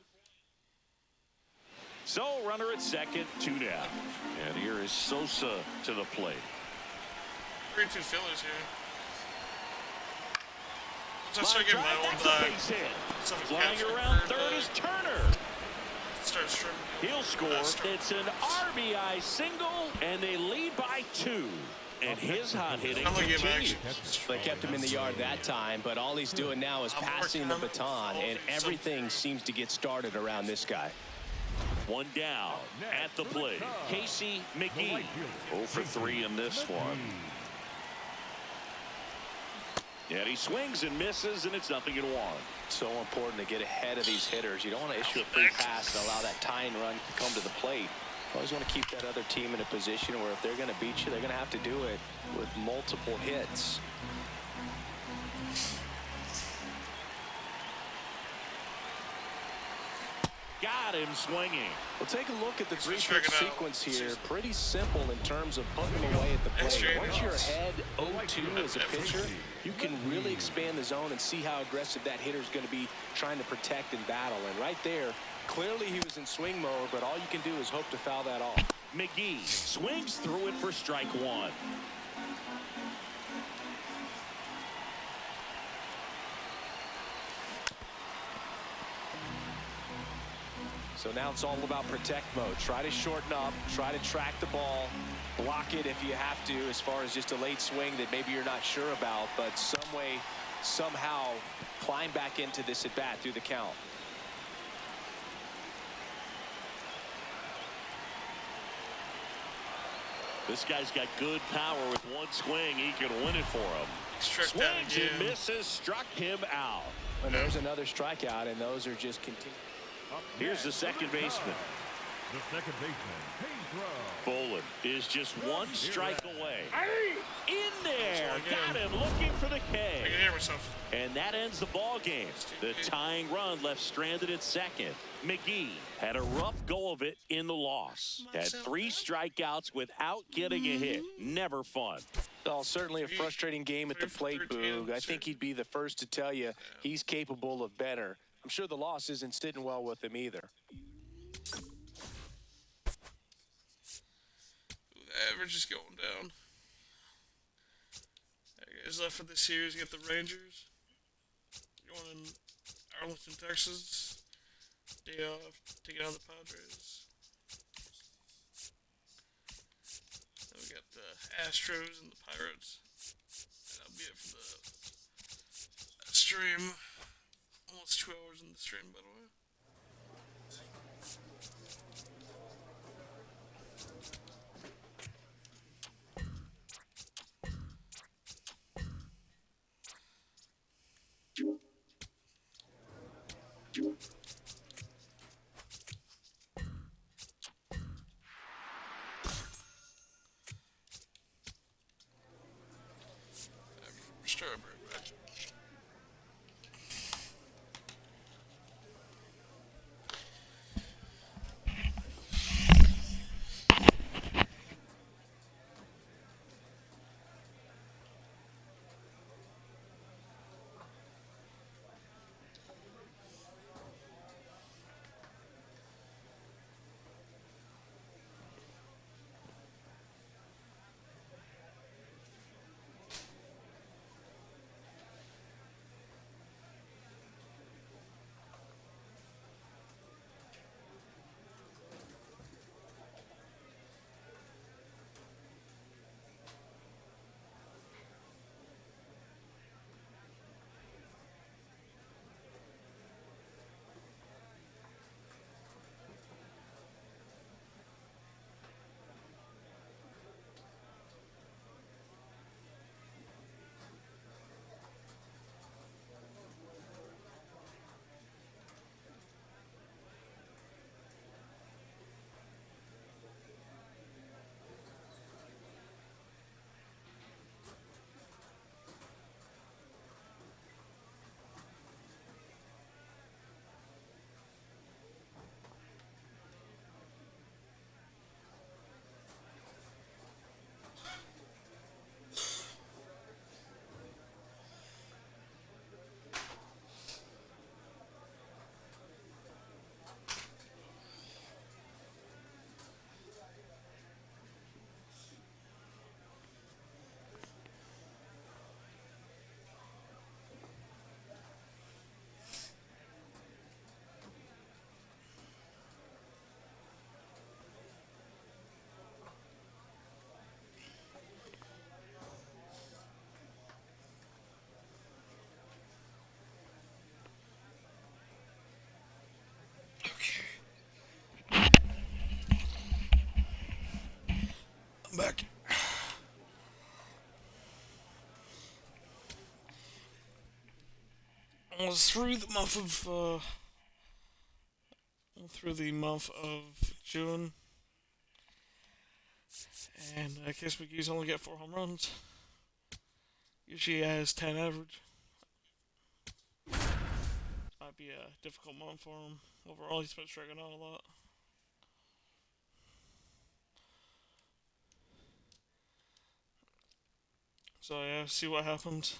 So runner at second, 2 down. And here is Sosa to the plate. 3-2 Phillies here. Let's start getting my old base hit. Flying around third is Turner. Start streaming. He'll score. It's an RBI single, and they lead by 2. And his hot hitting continues. They kept him in the yard that time, but all he's doing now is passing the baton, and everything seems to get started around this guy. 1 down at the plate. Casey McGee. 0 for 3 in this one. And he swings and misses, and it's 0-1. So important to get ahead of these hitters. You don't want to issue a free pass and allow that tying run to come to the plate. You always want to keep that other team in a position where if they're going to beat you, they're going to have to do it with multiple hits. Got him swinging. Well, take a look at the 3-pitch sequence here. Pretty simple in terms of putting them away at the plate. Once you're ahead 0-2 as a pitcher, you can really expand the zone and see how aggressive that hitter is going to be trying to protect and battle. And right there, clearly he was in swing mode, but all you can do is hope to foul that off. McGee swings through it for strike 1. So now it's all about protect mode. Try to shorten up, try to track the ball, block it if you have to, as far as just a late swing that maybe you're not sure about, but some way, somehow climb back into this at bat through the count. This guy's got good power. With one swing, he can win it for him. Swings and misses, struck him out. And there's another strikeout, and those are just continuing. Here's the second baseman. The second baseman, Bolin is just 1 strike away. In there, got him looking for the K. And that ends the ball game. The tying run left stranded at second. McGee had a rough go of it in the loss. Had 3 strikeouts without getting a hit. Never fun. Well, certainly a frustrating game at the plate, Boog. I think he'd be the first to tell you he's capable of better. I'm sure the loss isn't sitting well with him either. The average is going down. Guys left for this series, you got the Rangers going in Arlington, Texas. Day off, taking on the Padres. Then we got the Astros and the Pirates. And that'll be it for the stream. Almost 2 hours in the stream, by the way. Strawberry. Back. Almost through the month of June, and I guess McGee's only got 4 home runs. Usually he has 10 average. Might be a difficult month for him. Overall, he's been striking out a lot. So yeah, see what happens.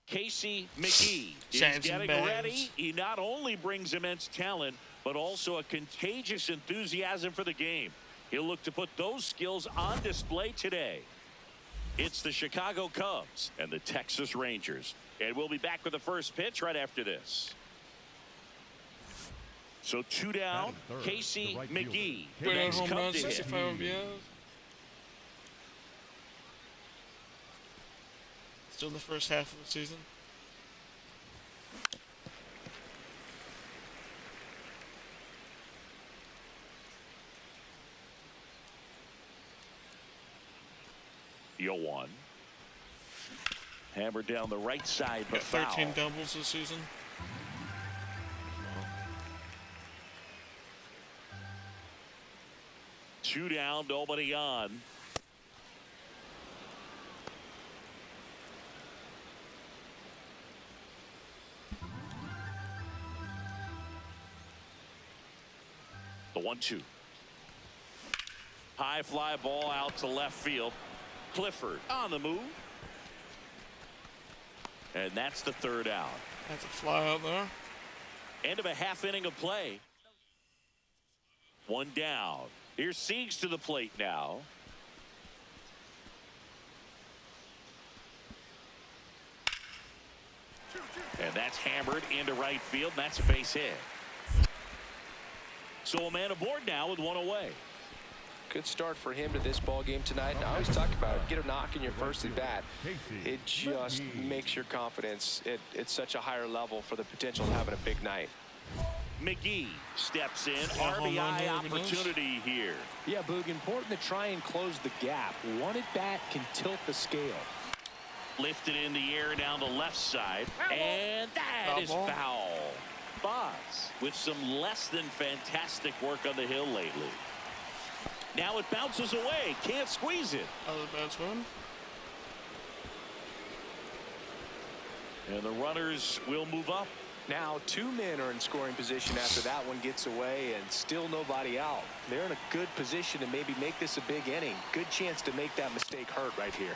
Casey McGee is getting ready. He not only brings immense talent, but also a contagious enthusiasm for the game. He'll look to put those skills on display today. It's the Chicago Cubs and the Texas Rangers. And we'll be back with the first pitch right after this. So 2 down, Casey McGee. The next home Cub run, to hit. 65 RBIs. Still in the first half of the season. The 0-1. Hammered down the right side, but got 13 foul. doubles this season. Two down, nobody on. The 1-2. High fly ball out to left field. Clifford on the move. And that's the 3rd out. That's a fly out there. End of a half inning of play. 1 down. Here's Siegs to the plate now. And that's hammered into right field. And that's a base hit. So a man aboard now with 1 away. Good start for him to this ball game tonight. And I always talk about it. Get a knock in your first at bat. It just makes your confidence at such a higher level for the potential of having a big night. McGee steps in. RBI opportunity here. Yeah, Boog, important to try and close the gap. 1 at bat can tilt the scale. Lifted in the air down the left side. And that is foul. Boz with some less than fantastic work on the hill lately. Now it bounces away. Can't squeeze it. Other batsman. And the runners will move up. Now 2 men are in scoring position after that one gets away, and still nobody out. They're in a good position to maybe make this a big inning. Good chance to make that mistake hurt right here.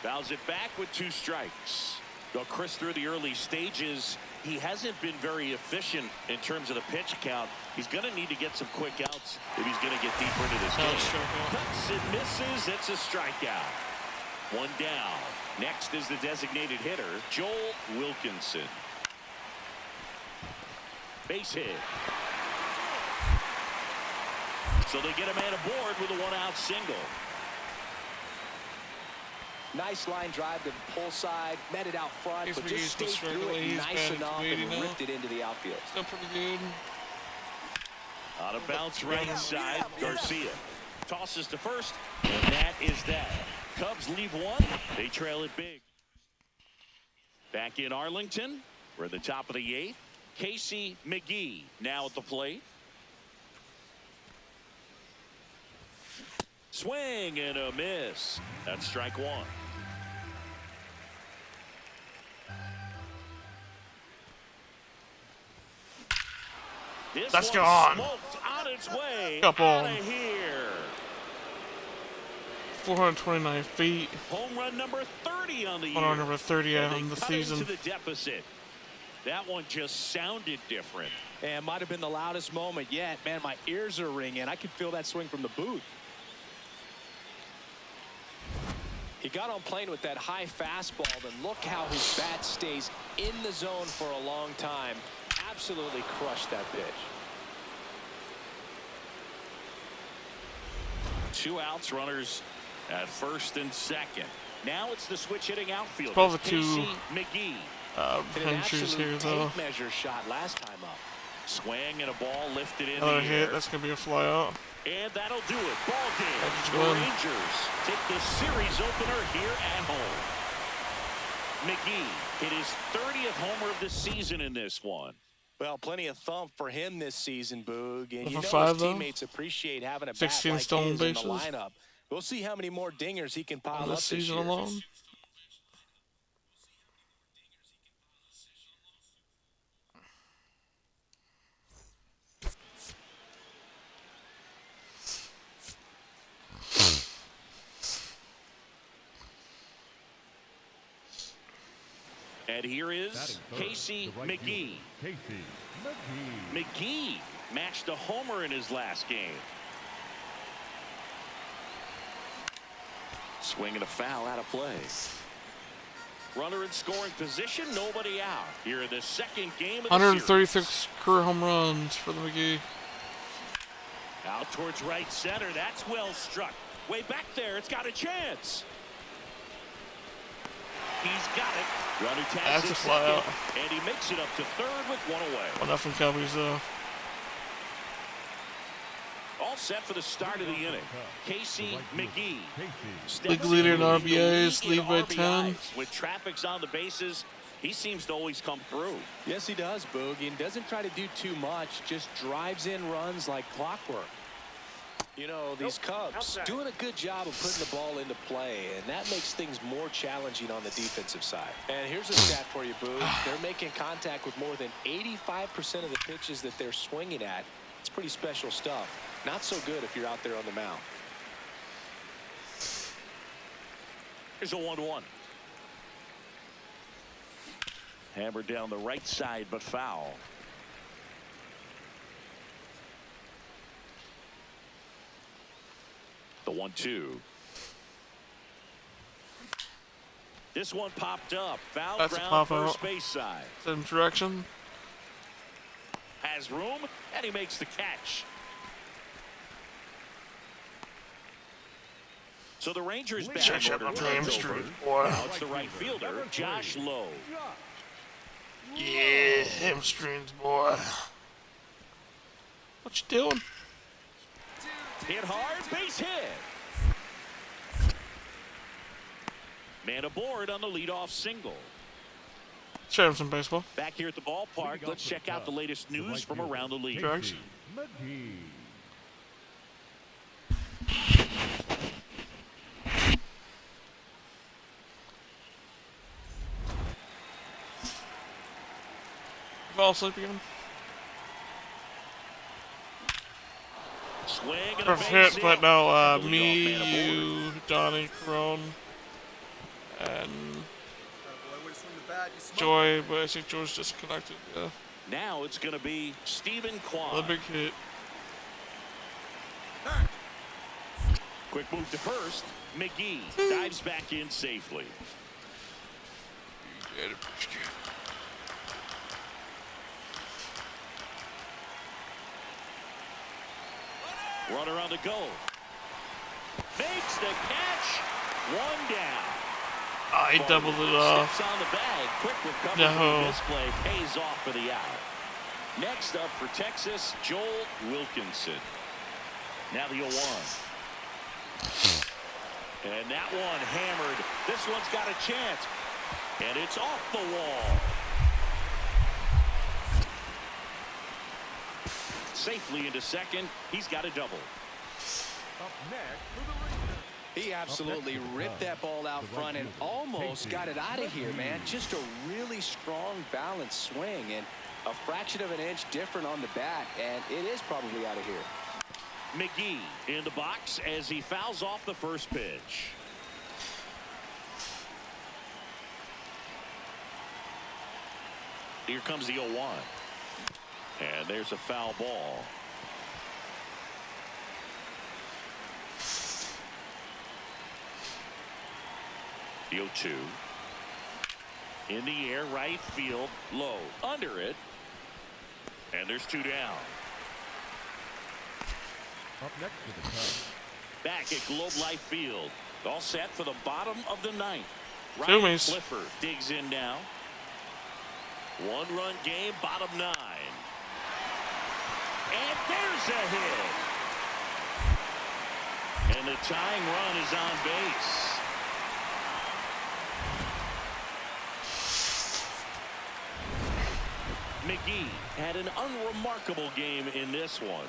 Fouls it back with 2 strikes. Well, Chris, through the early stages, he hasn't been very efficient in terms of the pitch count. He's going to need to get some quick outs if he's going to get deeper into this game. Cuts and misses. It's a strikeout. 1 down. Next is the designated hitter, Joel Wilkinson. Base hit. So they get a man aboard with a 1-out single. Nice line drive to the pull side, met it out front, but just stayed through it nice enough and ripped it into the outfield. Still pretty good. On a bounce right side, Garcia tosses to first, and that is that. Cubs leave 1. They trail it big. Back in Arlington, we're at the top of the 8th. Casey McGee now at the plate. Swing and a miss. That's strike 1. Let's go on. On its way Couple. out of here. 429 feet. Home run number 30 on the year. Home run number 30 on the season. Into the deficit. That one just sounded different. And might have been the loudest moment yet. Man, my ears are ringing. I could feel that swing from the booth. He got on plane with that high fastball, then look how his bat stays in the zone for a long time. Absolutely crushed that pitch. 2 outs, runners at first and second. Now it's the switch hitting outfield. Both the 2 McGee. punchers here, though. Measure shot last time up. Swing and a ball lifted in Another the hit. air. That's gonna be a fly out. And that'll do it. Ball game. That's The good. Rangers take the series opener here at home. McGee hit his 30th homer of the season in this one. Well, plenty of thump for him this season, Boog. And With you a know 5, his though? teammates appreciate having a bat 16 like stolen his in the bases. lineup. We'll see how many more dingers he can pile On up this this season year. alone. And here is Casey McGee. Casey McGee. McGee matched a homer in his last game. Swing and a foul out of play. Runner in scoring position, nobody out. Here in the second game of the 136 series. career home runs for the McGee. Out towards right center. That's well struck. Way back there. It's got a chance. He's got it. Runner tags That's a at fly second, out. and he makes it up to third with one away. 1-0 Cowboys though. All set for the start of the inning. Casey McGee. League leader in RBIs, lead by 10. When traffic's on the bases, he seems to always come through. Yes, he does, Boog, and doesn't try to do too much, just drives in runs like clockwork. You know, these Cubs doing a good job of putting the ball into play, and that makes things more challenging on the defensive side. And here's a stat for you, Boog. They're making contact with more than 85% of the pitches that they're swinging at. It's pretty special stuff. Not so good if you're out there on the mound. Here's a 1-1. Hammered down the right side, but foul. The 1-2. This one popped up. Foul That's a ground pop first out. base side. Same direction. Has room, and he makes the catch. So the Rangers back in order turns over. Now it's the right fielder, Josh Lowe. Yeah, hamstrings, boy. What you doing? Hit hard, base hit. Man aboard on the leadoff single. Show him some baseball. Back here at the ballpark, let's check out the latest news from around the league. Drugs. McGee. Fall asleep again. Swing and a Perfect base hit, but hit. no, And the leadoff me, man aboard. you, Donnie, Crone, and Joy, but I think Joy's disconnected, yeah. Now it's going to be Stephen The Kwan. big hit. Quick move to first. McGee dives back in safely. Runner on the go. Makes the catch. One down. Ah, he doubled it off. Steps on the bag. Quick recovery No. from this play pays off for the out. Next up for Texas, Joel Wilkinson. Now the 0-1. And that one hammered. This one's got a chance. And it's off the wall. Safely into second. He's got a double. Up next for the Rangers. He absolutely ripped that ball out front and almost got it out of here, man. Just a really strong, balanced swing, and a fraction of an inch different on the bat, and it is probably out of here. McGee in the box as he fouls off the first pitch. Here comes the 0-1. And there's a foul ball. The 0-2. In the air, right field, low, under it. And there's two down. Up next for the Cubs. Back at Globe Life Field. All set for the bottom of the ninth. Two Ryan me's. Clifford digs in now. One-run game, bottom 9. There's a hit. And the tying run is on base. McGee had an unremarkable game in this one.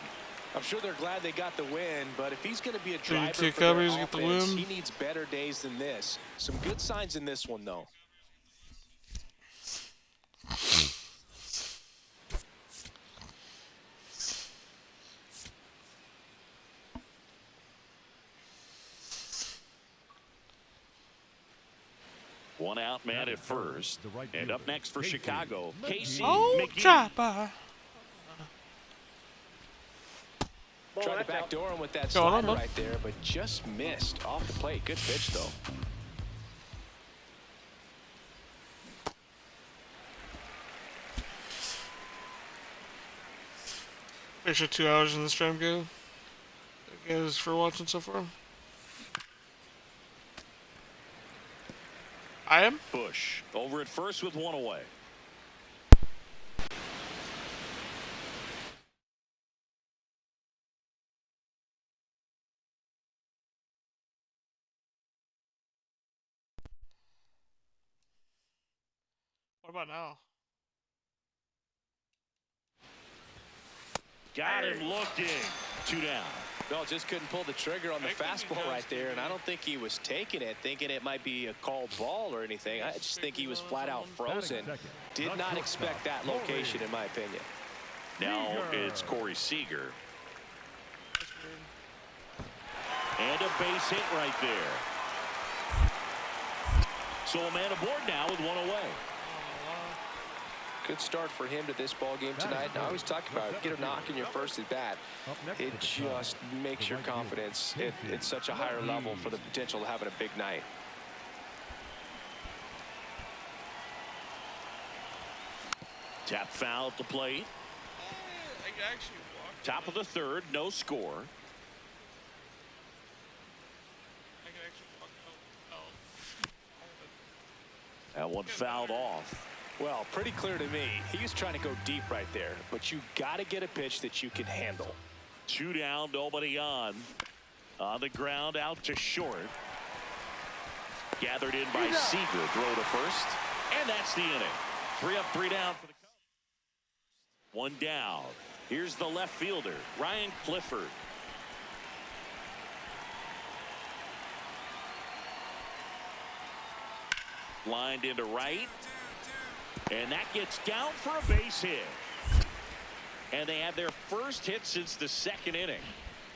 I'm sure they're glad they got the win, but if he's going to be a driver two for their Cubbies get the offense, win. he needs better days than this. Some good signs in this one, though. One out man at first. And up next for Chicago, Casey Oh, McGee. chopper. Tried to backdoor him with that Go on, slider man. right there, but just missed off the plate. Good pitch, though. Make sure 2 hours in the stream go. Thank you guys for watching so far. I am. Bush over at first with one away. What about now? Got him looking. 2 down. No, just couldn't pull the trigger on the fastball right there, and I don't think he was taking it, thinking it might be a called ball or anything. I just think he was flat out frozen. Did not expect that location, in my opinion. Now it's Corey Seager. And a base hit right there. So a man aboard now with one away. Good start for him to this ball game tonight. And I always talk about it. Get a knock in your first at bat. It just makes your confidence at such a higher level for the potential of having a big night. Tap foul at the plate. Top of the third, no score. That one fouled off. Well, pretty clear to me. He was trying to go deep right there, but you got to get a pitch that you can handle. 2 down, nobody on. On the ground, out to short. Gathered in by Seager. Throw to first. And that's the inning. 3 up, 3 down for the Cubs. 1 down. Here's the left fielder, Ryan Clifford. Lined into right. And that gets down for a base hit. And they have their first hit since the 2nd inning.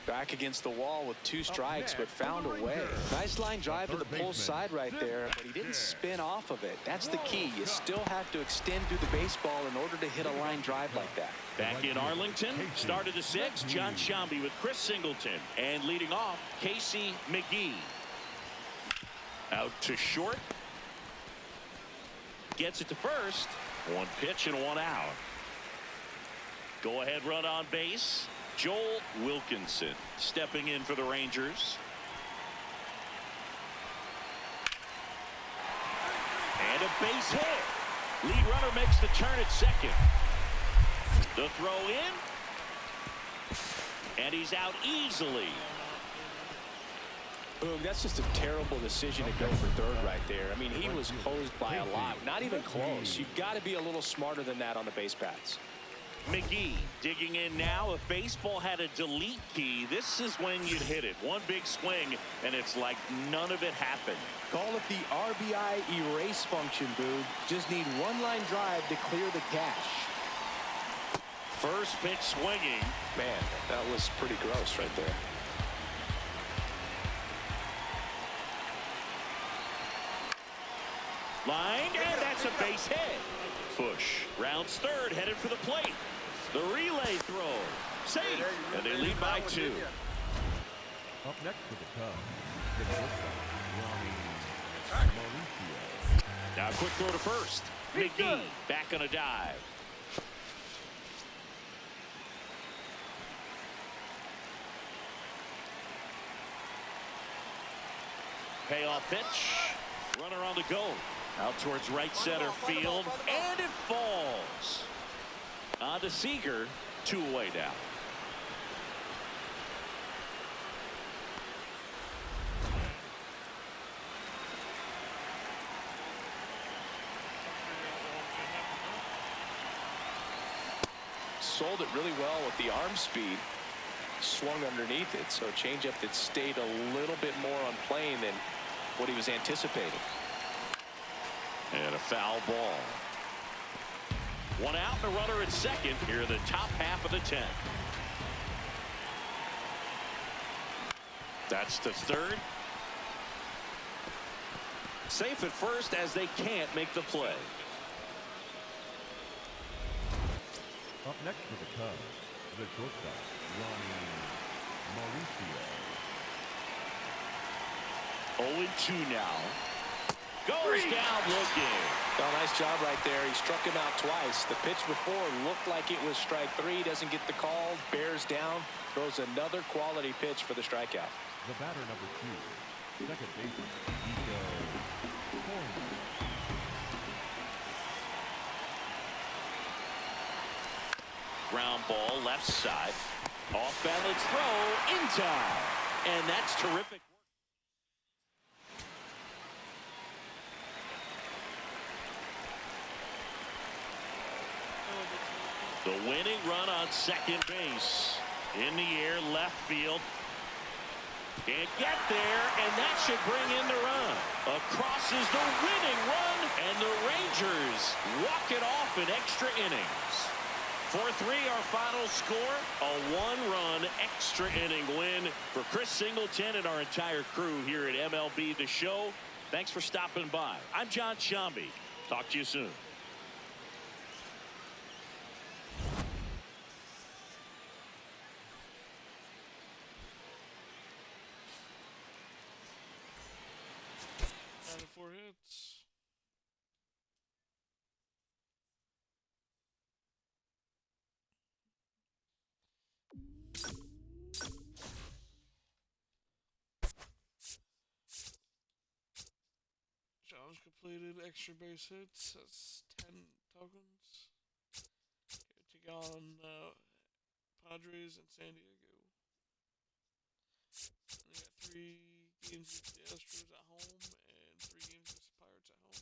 Back against the wall with 2 strikes, but found a way. Nice line drive to the pull side right there, but he didn't spin off of it. That's the key. You still have to extend through the baseball in order to hit a line drive like that. Back in Arlington, started the 6th, John Shambi with Chris Singleton. And leading off, Casey McGee. Out to short. Gets it to first. 1 pitch and 1 out. Go ahead run on base. Joel Wilkinson stepping in for the Rangers. And a base hit. Lead runner makes the turn at second. The throw in. And he's out easily. Boom, that's just a terrible decision to go for third right there. I mean, he was hosed by a lot. Not even close. You've got to be a little smarter than that on the base paths. McGee digging in now. If baseball had a delete key, this is when you'd hit it. One big swing, and it's like none of it happened. Call it the RBI erase function, Boog. Just need 1 line drive to clear the cache. First pitch swinging. Man, that was pretty gross right there. Lined, and that's a base hit. Bush rounds third, headed for the plate. The relay throw. Safe, and they lead by 2. Up next for the Cubs. Now quick throw to first. McGee back on a dive. Payoff pitch. Runner on the go. Out towards right center field. And it falls. On to Seager. 2 away now. sold it really well with the arm speed. Swung underneath it, so changeup that stayed a little bit more on plane than what he was anticipating. And a foul ball. 1 out and a runner at second here in the top half of the 10th. That's to third. Safe at first as they can't make the play. Up next for the Cubs, the shortstop, Ronnie Mauricio. 0-2 now. Goes down looking. Oh, nice job right there. He struck him out twice. The pitch before looked like it was strike 3. Doesn't get the call. Bears down. Throws another quality pitch for the strikeout. The batter number 2, second baseman, Farmville. Ground ball left side. Off balance throw in time. And that's terrific. The winning run on second base. In the air, left field. Can't get there, and that should bring in the run. Across is the winning run, and the Rangers walk it off in extra innings. 4-3 our final score. A 1-run extra inning win for Chris Singleton and our entire crew here at MLB The Show. Thanks for stopping by. I'm John Shambi. Talk to you soon. Four hits. Challenge completed. Extra base hits. That's 10 tokens. Take on Padres and San Diego. And they got 3 games with the Astros at home and 3 games against the Pirates at home.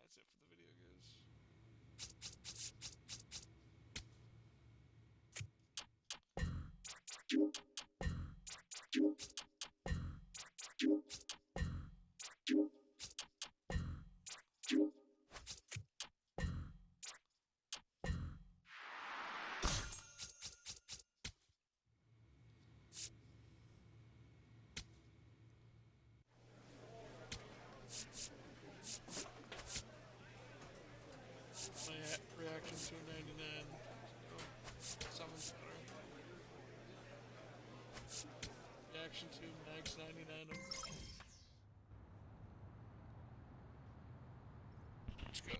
That's it for the video, guys. My reaction to 99. Someone's better. Reaction to Max 99. Let's go.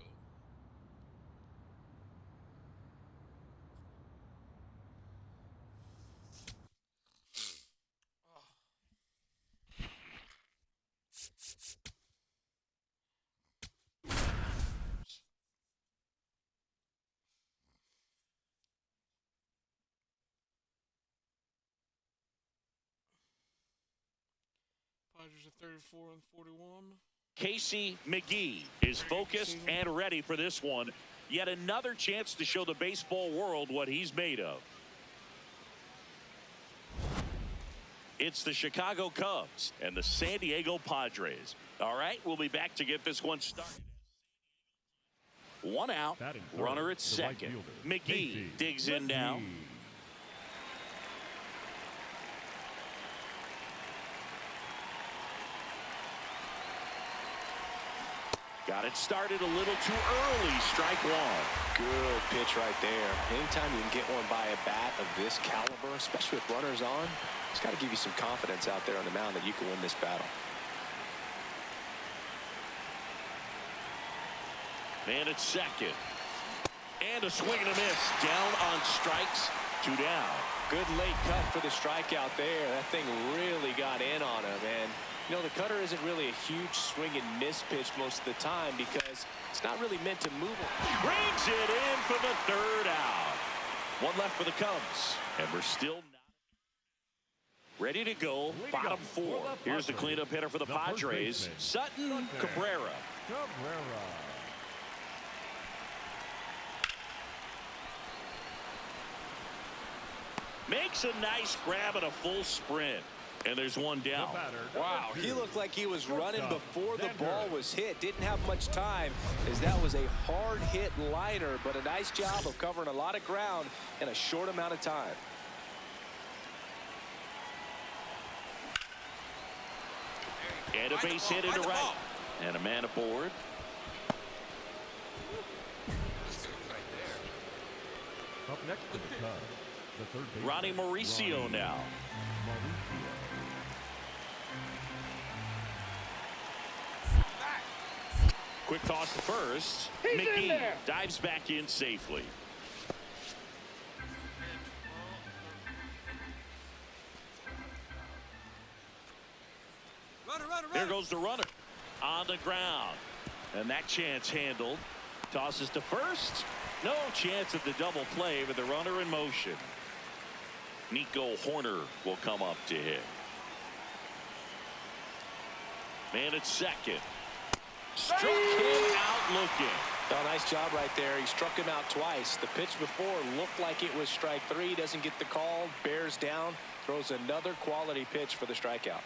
Padres are 34 and 41. Casey McGee is focused and ready for this one. Yet another chance to show the baseball world what he's made of. It's the Chicago Cubs and the San Diego Padres. All right, we'll be back to get this one started. 1 out, runner at second. McGee digs in now. Got it started a little too early. Strike 1. Good pitch right there. Anytime you can get one by a bat of this caliber, especially with runners on, it's got to give you some confidence out there on the mound that you can win this battle. Man at second. And a swing and a miss. Down on strikes. 2 down. Good late cut for the strikeout there. That thing really got in on him. And, you know, the cutter isn't really a huge swing and miss pitch most of the time because it's not really meant to move it. Brings it in for the 3rd out. 1 left for the Cubs. And we're still not ready to go. Bottom 4. Here's the cleanup hitter for the Padres. Sutton Cabrera. Makes a nice grab at a full sprint. And there's one down. Wow, he looked like he was running before the ball was hit. Didn't have much time, as that was a hard hit liner, but a nice job of covering a lot of ground in a short amount of time. And a base hit into right. And a man aboard. Up next to the Cubs, the third baseman, Ronnie Mauricio now. Quick toss to first. McGee dives back in safely. There goes the runner on the ground. And that chance handled. Tosses to first. No chance at the double play, but the runner in motion. Nico Horner will come up to hit. Man at second. Struck him out looking. Oh, nice job right there. He struck him out twice. The pitch before looked like it was strike three. Doesn't get the call. Bears down. Throws another quality pitch for the strikeout.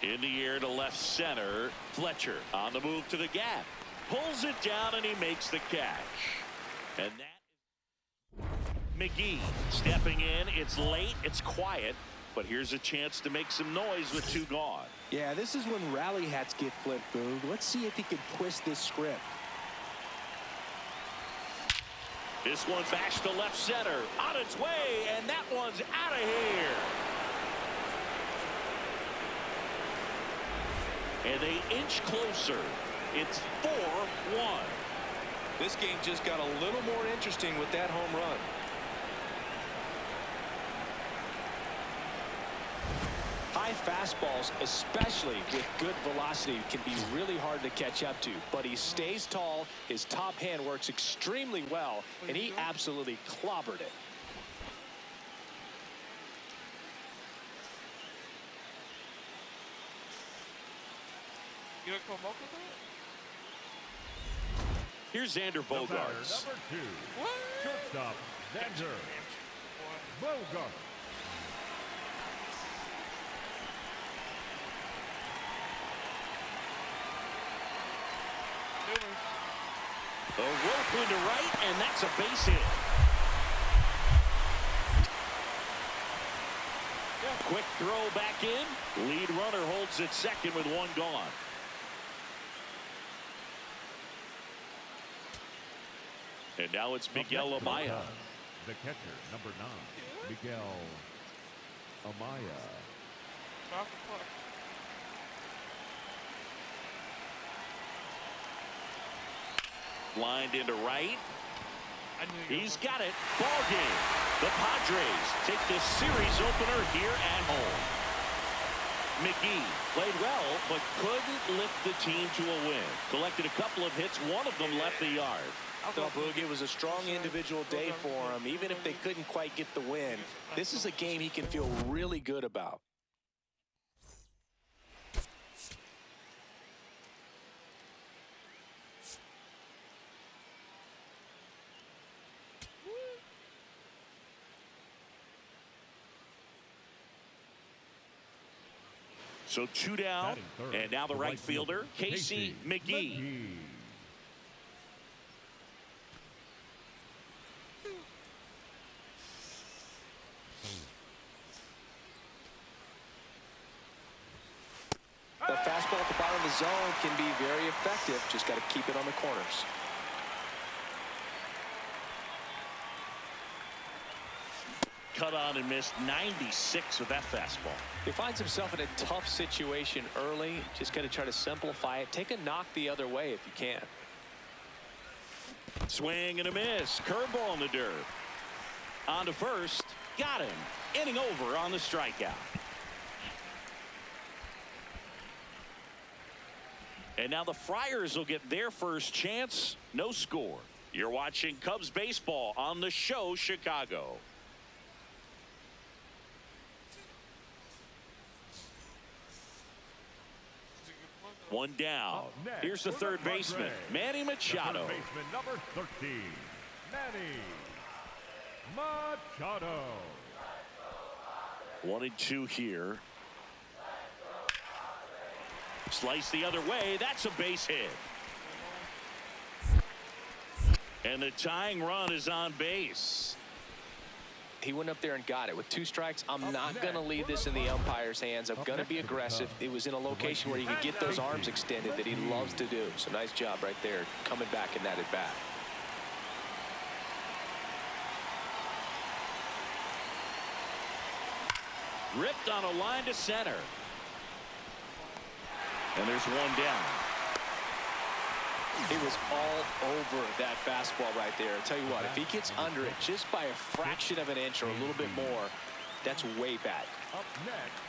In the air to left center. Fletcher on the move to the gap. Pulls it down and he makes the catch. And that McGee stepping in. It's late. It's quiet. But here's a chance to make some noise with two gone. Yeah, this is when rally hats get flipped, Boog. Let's see if he can twist this script. This one bashed to left center. On its way, and that one's out of here. And they inch closer. It's 4-1. This game just got a little more interesting with that home run. High fastballs, especially with good velocity, can be really hard to catch up to. But he stays tall, his top hand works extremely well, and he absolutely clobbered it. You don't come up with that? Here's Xander Bogaerts. Number 2. What? Shortstop, Xander Bogaerts. A rope into right, and that's a base hit. Quick throw back in. Lead runner holds it second with one gone. And now it's Miguel Amaya. The catcher, number 9, Miguel Amaya. Stop the clock. Lined into right. I knew you He's got it. Ball game. The Padres take the series opener here at home. McGee played well, but couldn't lift the team to a win. Collected a couple of hits. One of them left the yard. Well, Boog, it was a strong individual day for him. Even if they couldn't quite get the win, this is a game he can feel really good about. So two down, and now the right fielder, Casey McGee. The fastball at the bottom of the zone can be very effective. Just got to keep it on the corners. Cut on and missed 96 with that fastball. He finds himself in a tough situation early. Just got to try to simplify it. Take a knock the other way if you can. Swing and a miss. Curveball in the dirt. On to first. Got him. Inning over on the strikeout. And now the Friars will get their first chance. No score. You're watching Cubs baseball on the show Chicago. One down. Here's the third baseman, Manny Machado. Third baseman, number 13, Manny Machado. 1-2 here. Slice the other way. That's a base hit. And the tying run is on base. He went up there and got it. With 2 strikes, I'm not going to leave this in the umpire's hands. I'm going to be aggressive. It was in a location where he could get those arms extended that he loves to do. So nice job right there coming back in that at bat. Ripped on a line to center. And there's one down. He was all over that fastball right there. I'll tell you what, if he gets under it just by a fraction of an inch or a little bit more, that's way back.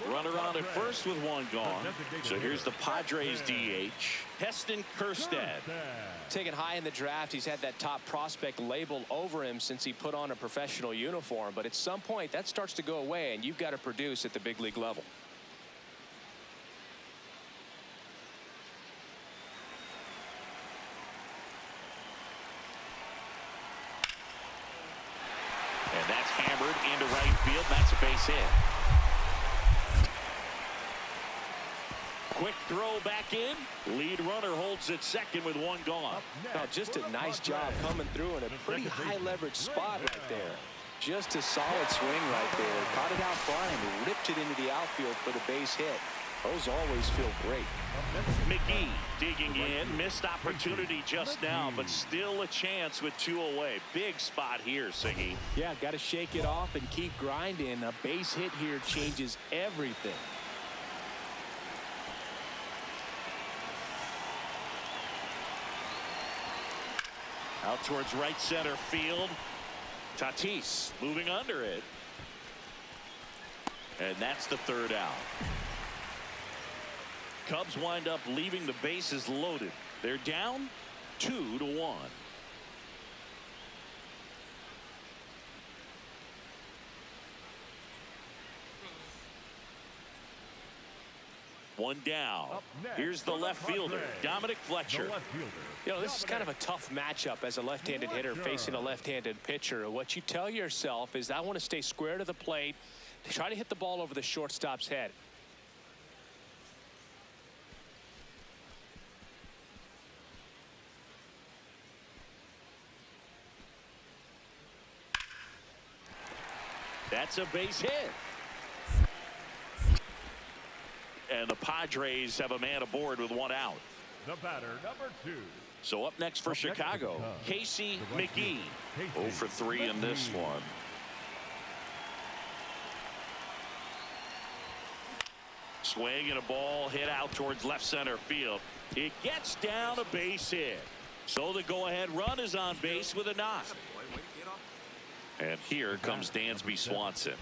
Runner on at first with 1 gone. So here's the Padres DH, Heston Kjerstad. Taken high in the draft, he's had that top prospect label over him since he put on a professional uniform. But at some point, that starts to go away, and you've got to produce at the big league level. And that's hammered into right field. That's a base hit. Quick throw back in. Lead runner holds at second with 1 gone. Now, just a nice job coming through in a pretty high leverage spot right there. Just a solid swing right there. Caught it out front and ripped it into the outfield for the base hit. Those always feel great. McGee digging in. Missed opportunity just now, but still a chance with 2 away. Big spot here, Singy. Yeah, got to shake it off and keep grinding. A base hit here changes everything. Out towards right center field. Tatis moving under it. And that's the 3rd out. Cubs wind up leaving the bases loaded. They're down 2-1. One down. Here's the left fielder, Dominic Fletcher. You know, this is kind of a tough matchup as a left-handed hitter facing a left-handed pitcher. What you tell yourself is, I want to stay square to the plate, try to hit the ball over the shortstop's head. That's a base hit. And the Padres have a man aboard with 1 out. The batter, number 2. So up next for Chicago, Casey McGee. 0 for 3 in this one. Swing and a ball hit out towards left center field. It gets down, a base hit. So the go-ahead run is on base with a knock. And here comes Dansby Swanson.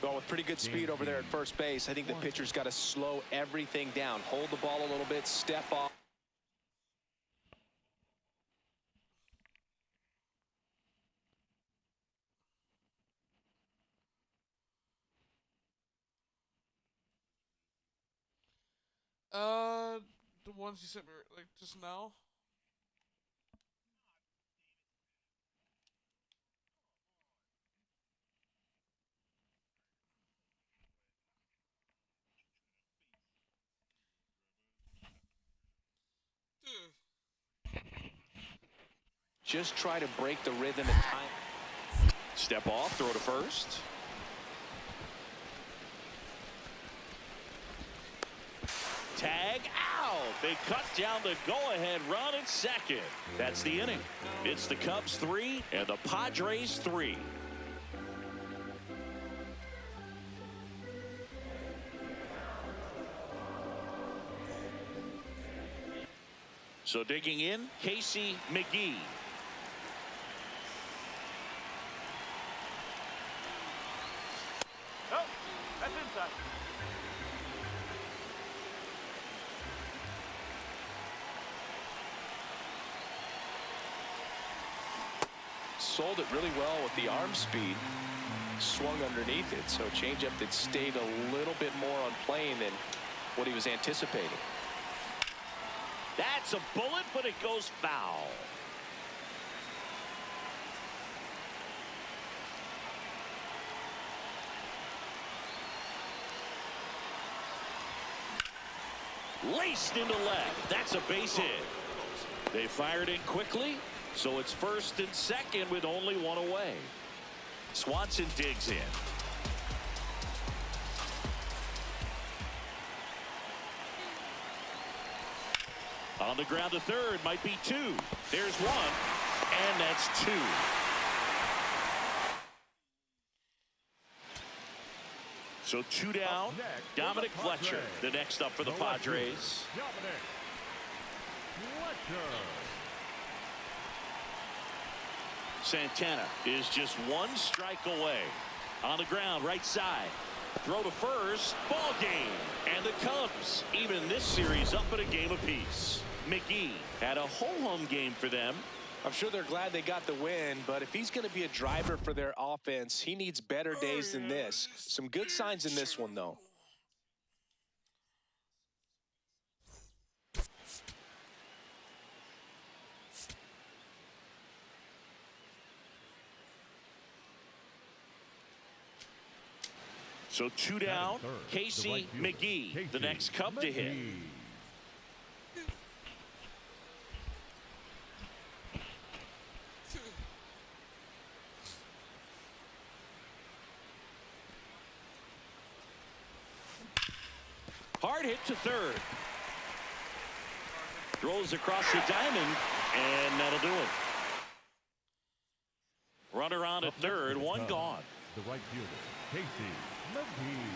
Well, with pretty good speed over there at first base, I think the pitcher's got to slow everything down. Hold the ball a little bit, step off. The ones you sent me like just now. Just try to break the rhythm and time. Step off, throw to first. Tag out. They cut down the go-ahead run at second. That's the inning. It's the Cubs 3 and the Padres 3. So digging in, Casey McGee. Oh, that's inside. Sold it really well with the arm speed. Swung underneath it, so changeup that stayed a little bit more on plane than what he was anticipating. That's a bullet, but it goes foul. Laced into left. That's a base hit. They fired in quickly, so it's first and second with only one away. Swanson digs in. On the ground to third, might be two. There's one, and that's two. So two down. Dominic Fletcher, the next up for the Padres. Dominic Fletcher. Santana is just one strike away. On the ground, right side. Throw to first. Ball game. And the Cubs even this series up at a game apiece. McGee had a ho-hum game for them. I'm sure they're glad they got the win, but if he's going to be a driver for their offense, he needs better days than this. Some good signs in this one, though. So two down. Casey McGee, the next Cub to hit. Hard hit to third. Throws across the diamond, and that'll do it. Runner on at third, one gone. The right fielder, Casey McGee.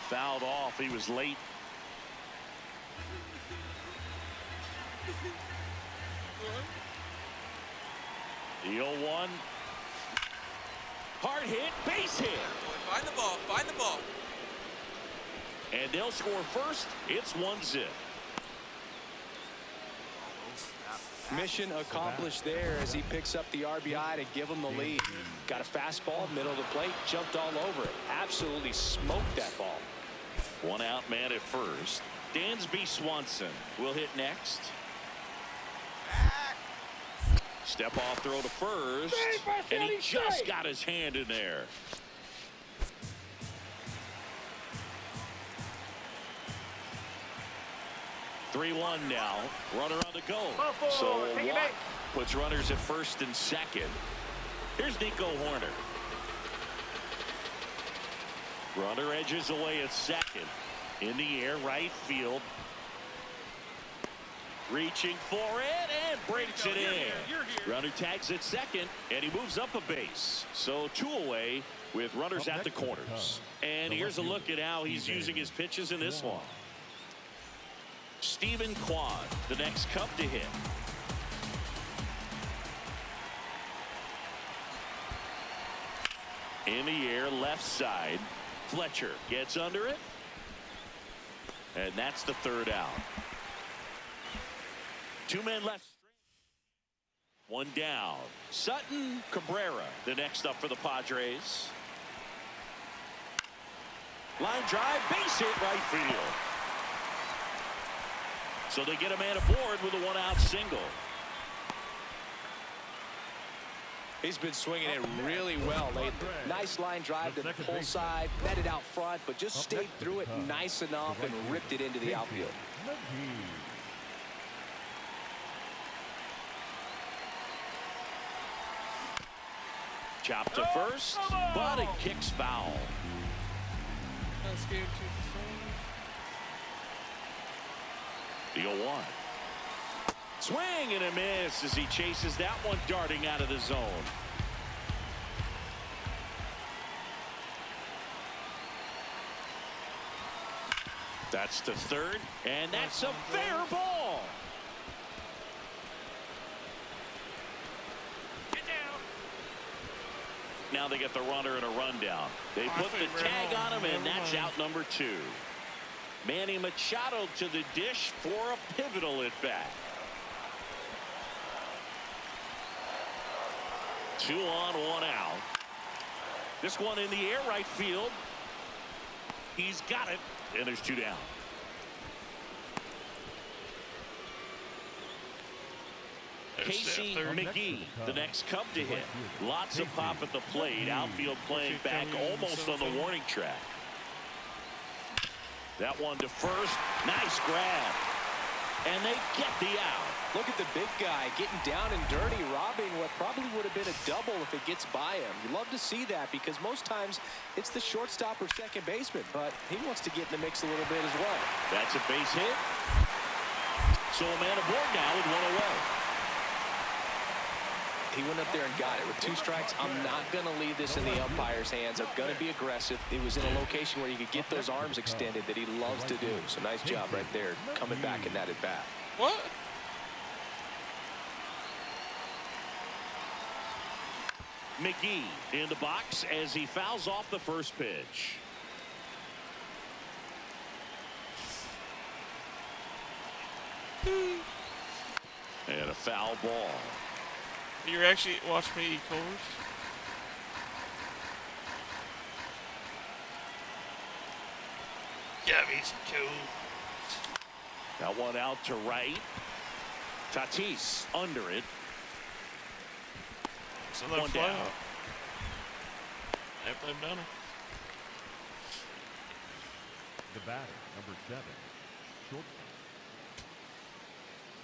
Fouled off. He was late. The 0-1. Hard hit, base hit. Find the ball. Find the ball. And they'll score first. It's 1-0. Mission accomplished there as he picks up the RBI to give him the lead. Got a fastball, middle of the plate, jumped all over it. Absolutely smoked that ball. One out man at first. Dansby Swanson will hit next. Step off throw to first. And he just got his hand in there. (3-1) now. Runner on the go. So a walk puts runners at first and second. Here's Nico Horner. Runner edges away at second. In the air, right field. Reaching for it and breaks it in. Runner tags at second, and he moves up a base. So two away with runners at the corners. And here's a look at how he's using his pitches in this one. Stephen Kwan, the next Cub to hit. In the air, left side. Fletcher gets under it. And that's the third out. Two men left. One down. Sutton Cabrera, the next up for the Padres. Line drive, base hit, right field. So they get a man aboard with a one-out single. He's been swinging it really well lately. Nice line drive to the pull side, netted out front, but just stayed through it nice enough and ripped it into the outfield. Chop to first, but it kicks foul. That's game 2 The 0-1. Swing and a miss as he chases that one darting out of the zone. That's to third, and that's a fair ball. Get down. Now they get the runner and a rundown. They put the tag on him, and that's out number 2. Manny Machado to the dish for a pivotal at bat. 2 on, 1 out. This one in the air, right field. He's got it, and there's 2 down. Casey third. McGee, the next Cub to hit. Lots of pop at the plate. Outfield playing back almost on the warning track. That one to first. Nice grab. And they get the out. Look at the big guy getting down and dirty, robbing what probably would have been a double if it gets by him. You love to see that because most times it's the shortstop or second baseman, but he wants to get in the mix a little bit as well. That's a base hit. So a man aboard now with one away. He went up there and got it with 2 strikes. I'm not going to leave this in the umpire's hands. I'm going to be aggressive. It was in a location where you could get those arms extended that he loves to do. So nice job right there coming back in that at bat. What? McGee in the box as he fouls off the first pitch. And a foul ball. You're actually watching me eat covers? Yeah, he's two. That one out to right. Tatis under it. It's another One fly down. out. After they've done it. The batter, number 7, shortstop.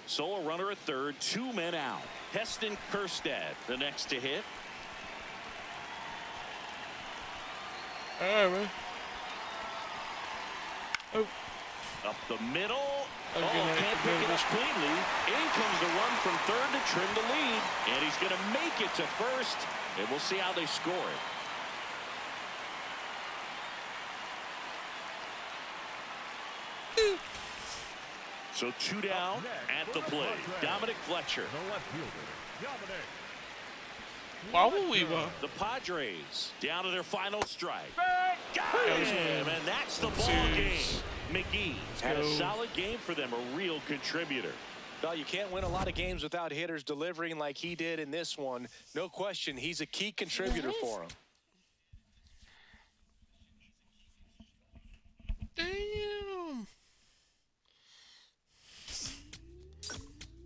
So a runner at third, 2 men out. Heston Kjerstad, the next to hit. All right, man. Oh. Up the middle. Okay, Can't pick it up cleanly. In comes the run from third to trim the lead. And he's going to make it to first. And we'll see how they score it. So 2 down at the plate. Dominic Fletcher. The left fielder, Dominic. Why will we won? The Padres down to their final strike. Got him, and that's the ball game. McGee had a solid game for them, a real contributor. Well, you can't win a lot of games without hitters delivering like he did in this one. No question, he's a key contributor for him. Damn.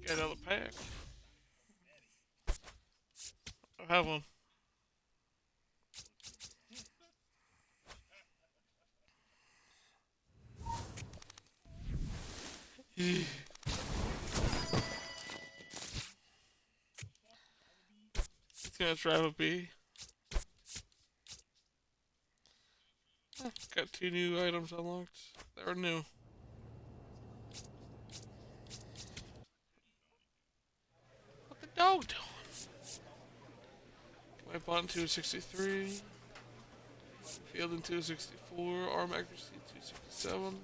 Got another pack. I have one. It's gonna drive a B. Got 2 new items unlocked. They're new. What the dog doing? My button 263. Fielding 264. Arm accuracy 267.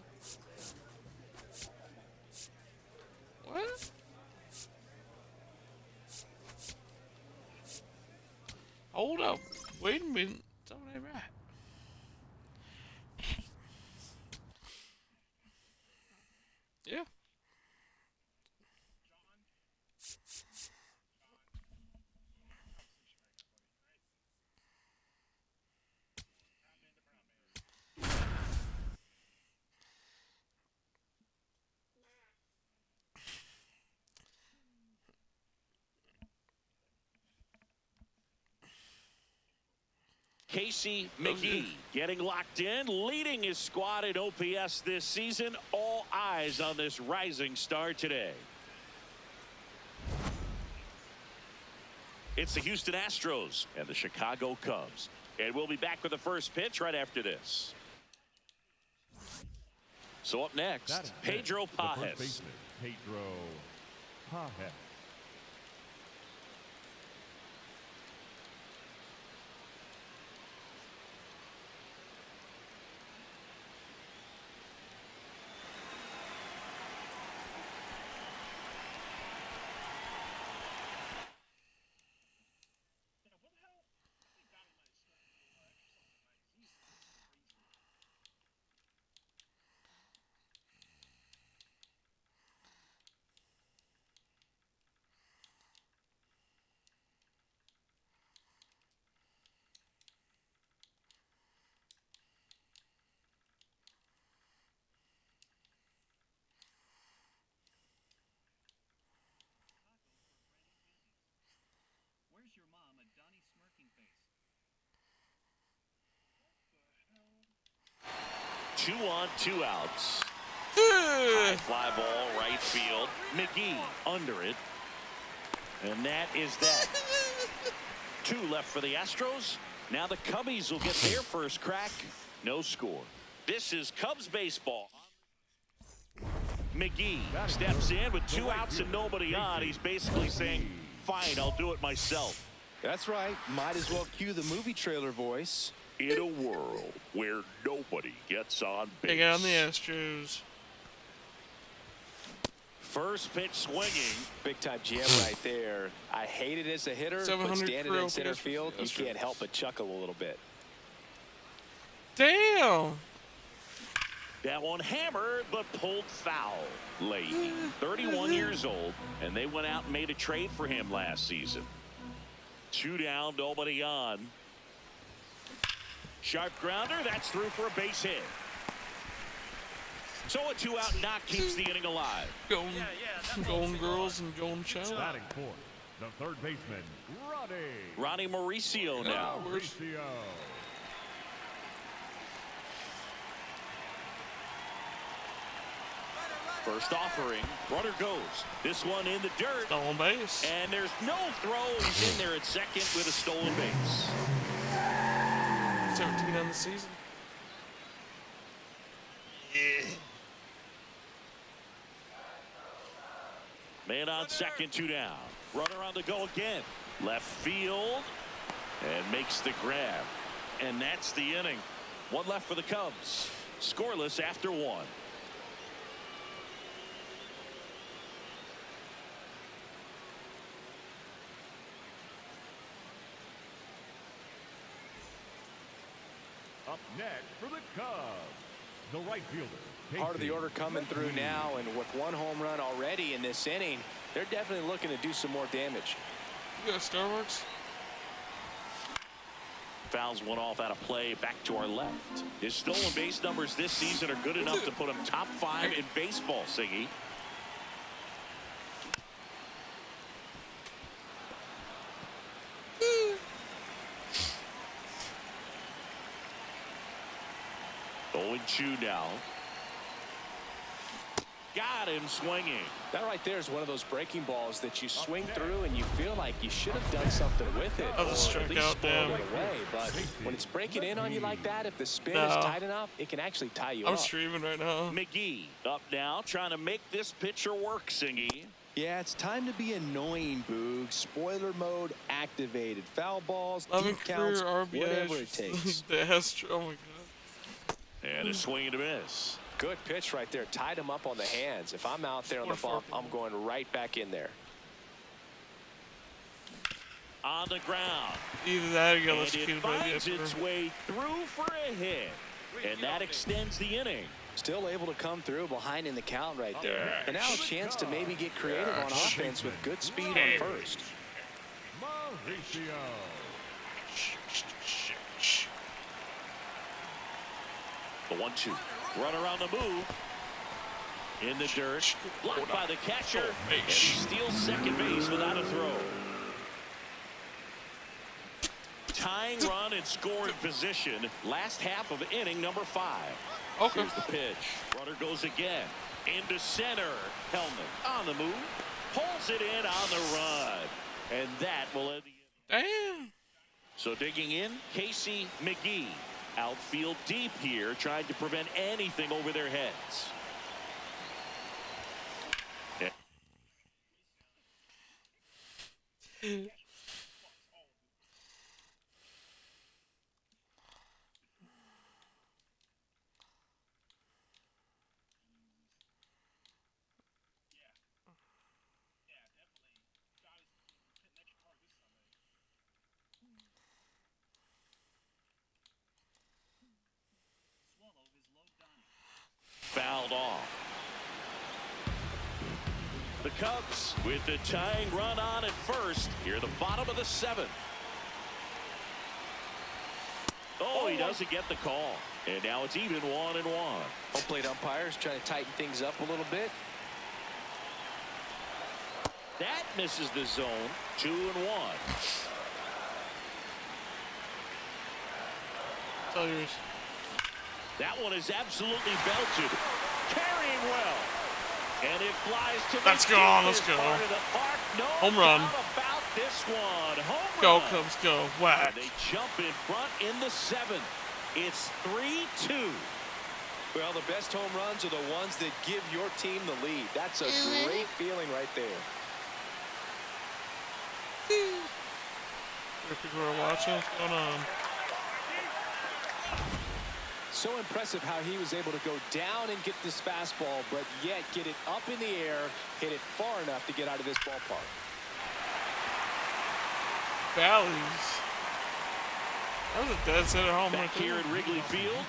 What? Hold up. Wait a minute. Something ain't right. Yeah. Casey McGee getting locked in, leading his squad in OPS this season. All eyes on this rising star today. It's the Houston Astros and the Chicago Cubs. And we'll be back with the first pitch right after this. So up next, Pedro Pages. The first baseman, Pedro Pages. 2 on, 2 outs. High fly ball, right field. McGee under it. And that is that. 2 left for the Astros. Now the Cubbies will get their first crack. No score. This is Cubs baseball. McGee steps in with 2 outs and nobody on. He's basically saying, fine, I'll do it myself. That's right. Might as well cue the movie trailer voice. In a world where nobody gets on base. Take out the Astros. First pitch swinging. Big time jam right there. I hate it as a hitter, but 700 standing in center for field, you Astros. can't help but chuckle a little bit. Damn. That one hammered, but pulled foul. Leahy, 31 years old, and they went out and made a trade for him last season. 2 down, nobody on. Sharp grounder, that's through for a base hit. So a 2-out knock keeps the inning alive. Golden girls and golden child. Batting fourth, the third baseman, Ronnie Mauricio now. Mauricio. First offering, runner goes. This one in the dirt. Stolen base. And there's no throw. He's in there at second with a stolen base. 17 on the season. Yeah. Man on second, 2 down. Runner on the go again. Left field. And makes the grab. And that's the inning. 1 left for the Cubs. Scoreless after 1. Up next for the Cubs, the right fielder. Part of the order coming through now, and with 1 home run already in this inning, they're definitely looking to do some more damage. You got Starbucks? Fouls one off out of play back to our left. His stolen base numbers this season are good enough to put him top 5 in baseball, Siggy. Going 2 now. Got him swinging. That right there is one of those breaking balls that you swing through and you feel like you should have done something with it. Oh, the or at least strikeout, spoiled damn. it away. But when it's breaking in on you like that, if the spin is tight enough, it can actually tie you I'm up. streaming right now. McGee up now, trying to make this pitcher work, Singy. Yeah, it's time to be annoying, Boog. Spoiler mode activated. Foul balls, 11 deep counts, career RBIs. whatever it takes. The Astros. Oh my god. And a swing and a miss. Good pitch right there. Tied him up on the hands. If I'm out there on the bump, I'm going right back in there. On the ground. Either that or you got And it executed by the finds its Astros. way through for a hit. And that extends the inning. Still able to come through behind in the count right there. And now a chance to maybe get creative on offense with good speed on first. Mauricio. The 1-2. Runner on the move. In the dirt. Blocked by the catcher. And he steals second base without a throw. Tying run and scoring position. Last half of inning number 5. Okay. Here's the pitch. Runner goes again. Into center. Helmet on the move. Pulls it in on the run. And that will end the inning. Damn. So digging in, Casey McGee. Outfield deep here, trying to prevent anything over their heads. Fouled off. The Cubs with the tying run on at first. Here the bottom of the 7th. Oh, he doesn't get the call. And now it's even 1-1. Home plate umpires trying to tighten things up a little bit. That misses the zone. 2-1. It's all yours. That one is absolutely belted. Carrying well. And it flies to the Let's go, let's go. part of the park. No Home run. doubt about this one. Home Go, run. Cubs, go. Whack. They jump in front in the 7th. It's 3-2. Well, the best home runs are the ones that give your team the lead. That's a great feeling right there. People are watching. What's going on? So impressive how he was able to go down and get this fastball, but yet get it up in the air, hit it far enough to get out of this ballpark. Valleys. That was a dead center home run. Back here at Wrigley Field,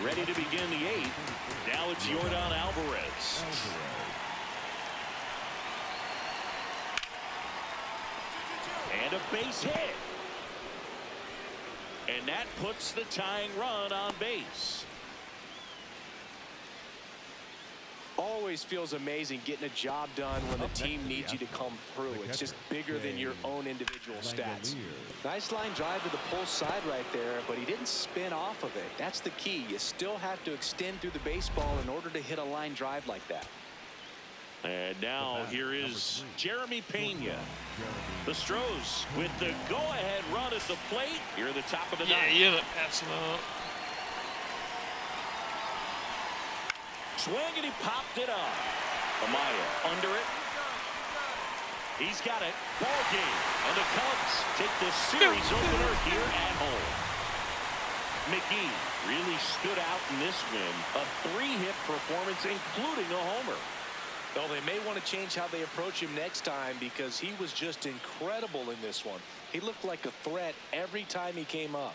ready to begin the 8th. Now it's Yordan Alvarez. And a base hit. And that puts the tying run on base. Always feels amazing getting a job done when the team needs you to come through. It's just bigger than your own individual stats. Nice line drive to the pull side right there, but he didn't spin off of it. That's the key. You still have to extend through the baseball in order to hit a line drive like that. And now here is Jeremy Pena. The Stros with the go-ahead run at the plate. Here at the top of the 9th. Yeah, you end up passing out. Swing and he popped it up. Amaya under it. He's got it. Ball game. And the Cubs take the series opener here at home. McGee really stood out in this win. A 3-hit performance, including a homer. Well, they may want to change how they approach him next time because he was just incredible in this one. He looked like a threat every time he came up.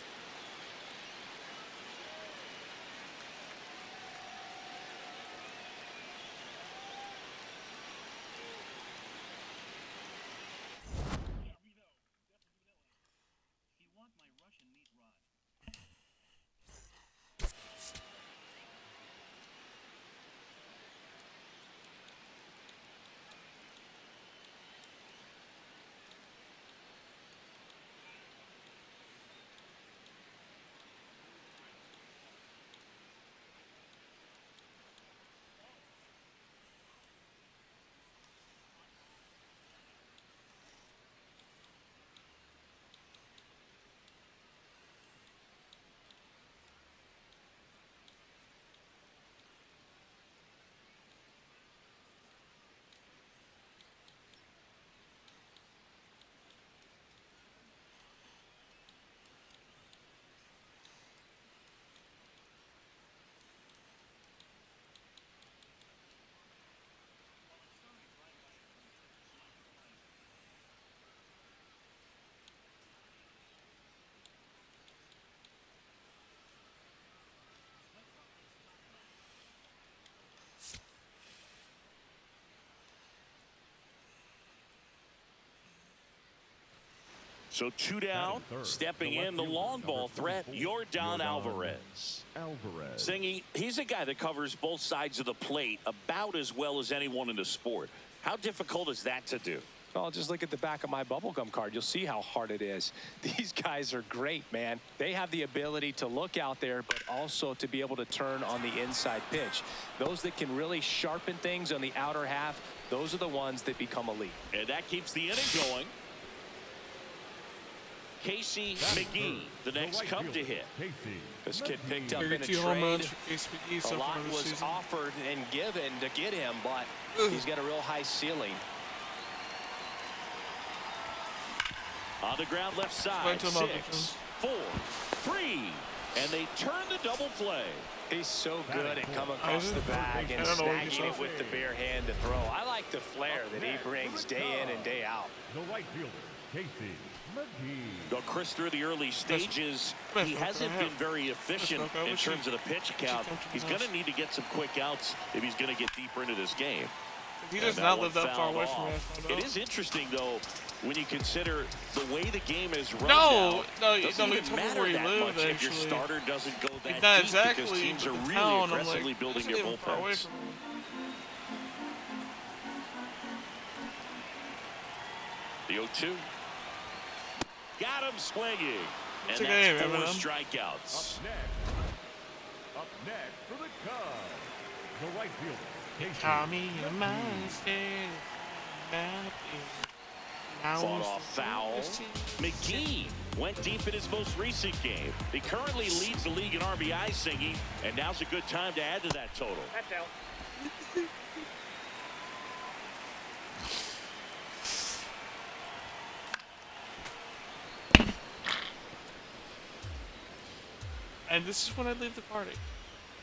So 2 down, stepping in the long ball threat, Yordan Alvarez. Singy, he's a guy that covers both sides of the plate about as well as anyone in the sport. How difficult is that to do? Oh, just look at the back of my bubblegum card. You'll see how hard it is. These guys are great, man. They have the ability to look out there, but also to be able to turn on the inside pitch. Those that can really sharpen things on the outer half, those are the ones that become elite. And that keeps the inning going. Casey McGee, the next Cub to hit. This kid picked up in a trade. A lot was offered and given to get him, but he's got a real high ceiling. On the ground left side, 6, 4, 3, and they turn the double play. He's so good at coming across the bag and snagging it with the bare hand to throw. I like the flair that he brings day in and day out. The right fielder, Casey McGee. Well, Chris, through the early stages, he hasn't been very efficient in terms of the pitch count. He's going to need to get some quick outs if he's going to get deeper into this game. He does not live that far away from me. It is interesting, though, when you consider the way the game is run no, it you doesn't don't even tell me matter where you that live, much if your actually. starter doesn't go that Not deep exactly, because teams are but the really town, aggressively like, building their bullpens. The 0-2. Got him swinging. And that's 4 strikeouts. Up next for the Cubs, the right fielder, Casey. Tommy, your monster. Fought off foul. McGee went deep in his most recent game. He currently leads the league in RBI singing, and now's a good time to add to that total. That's out. And this is when I leave the party.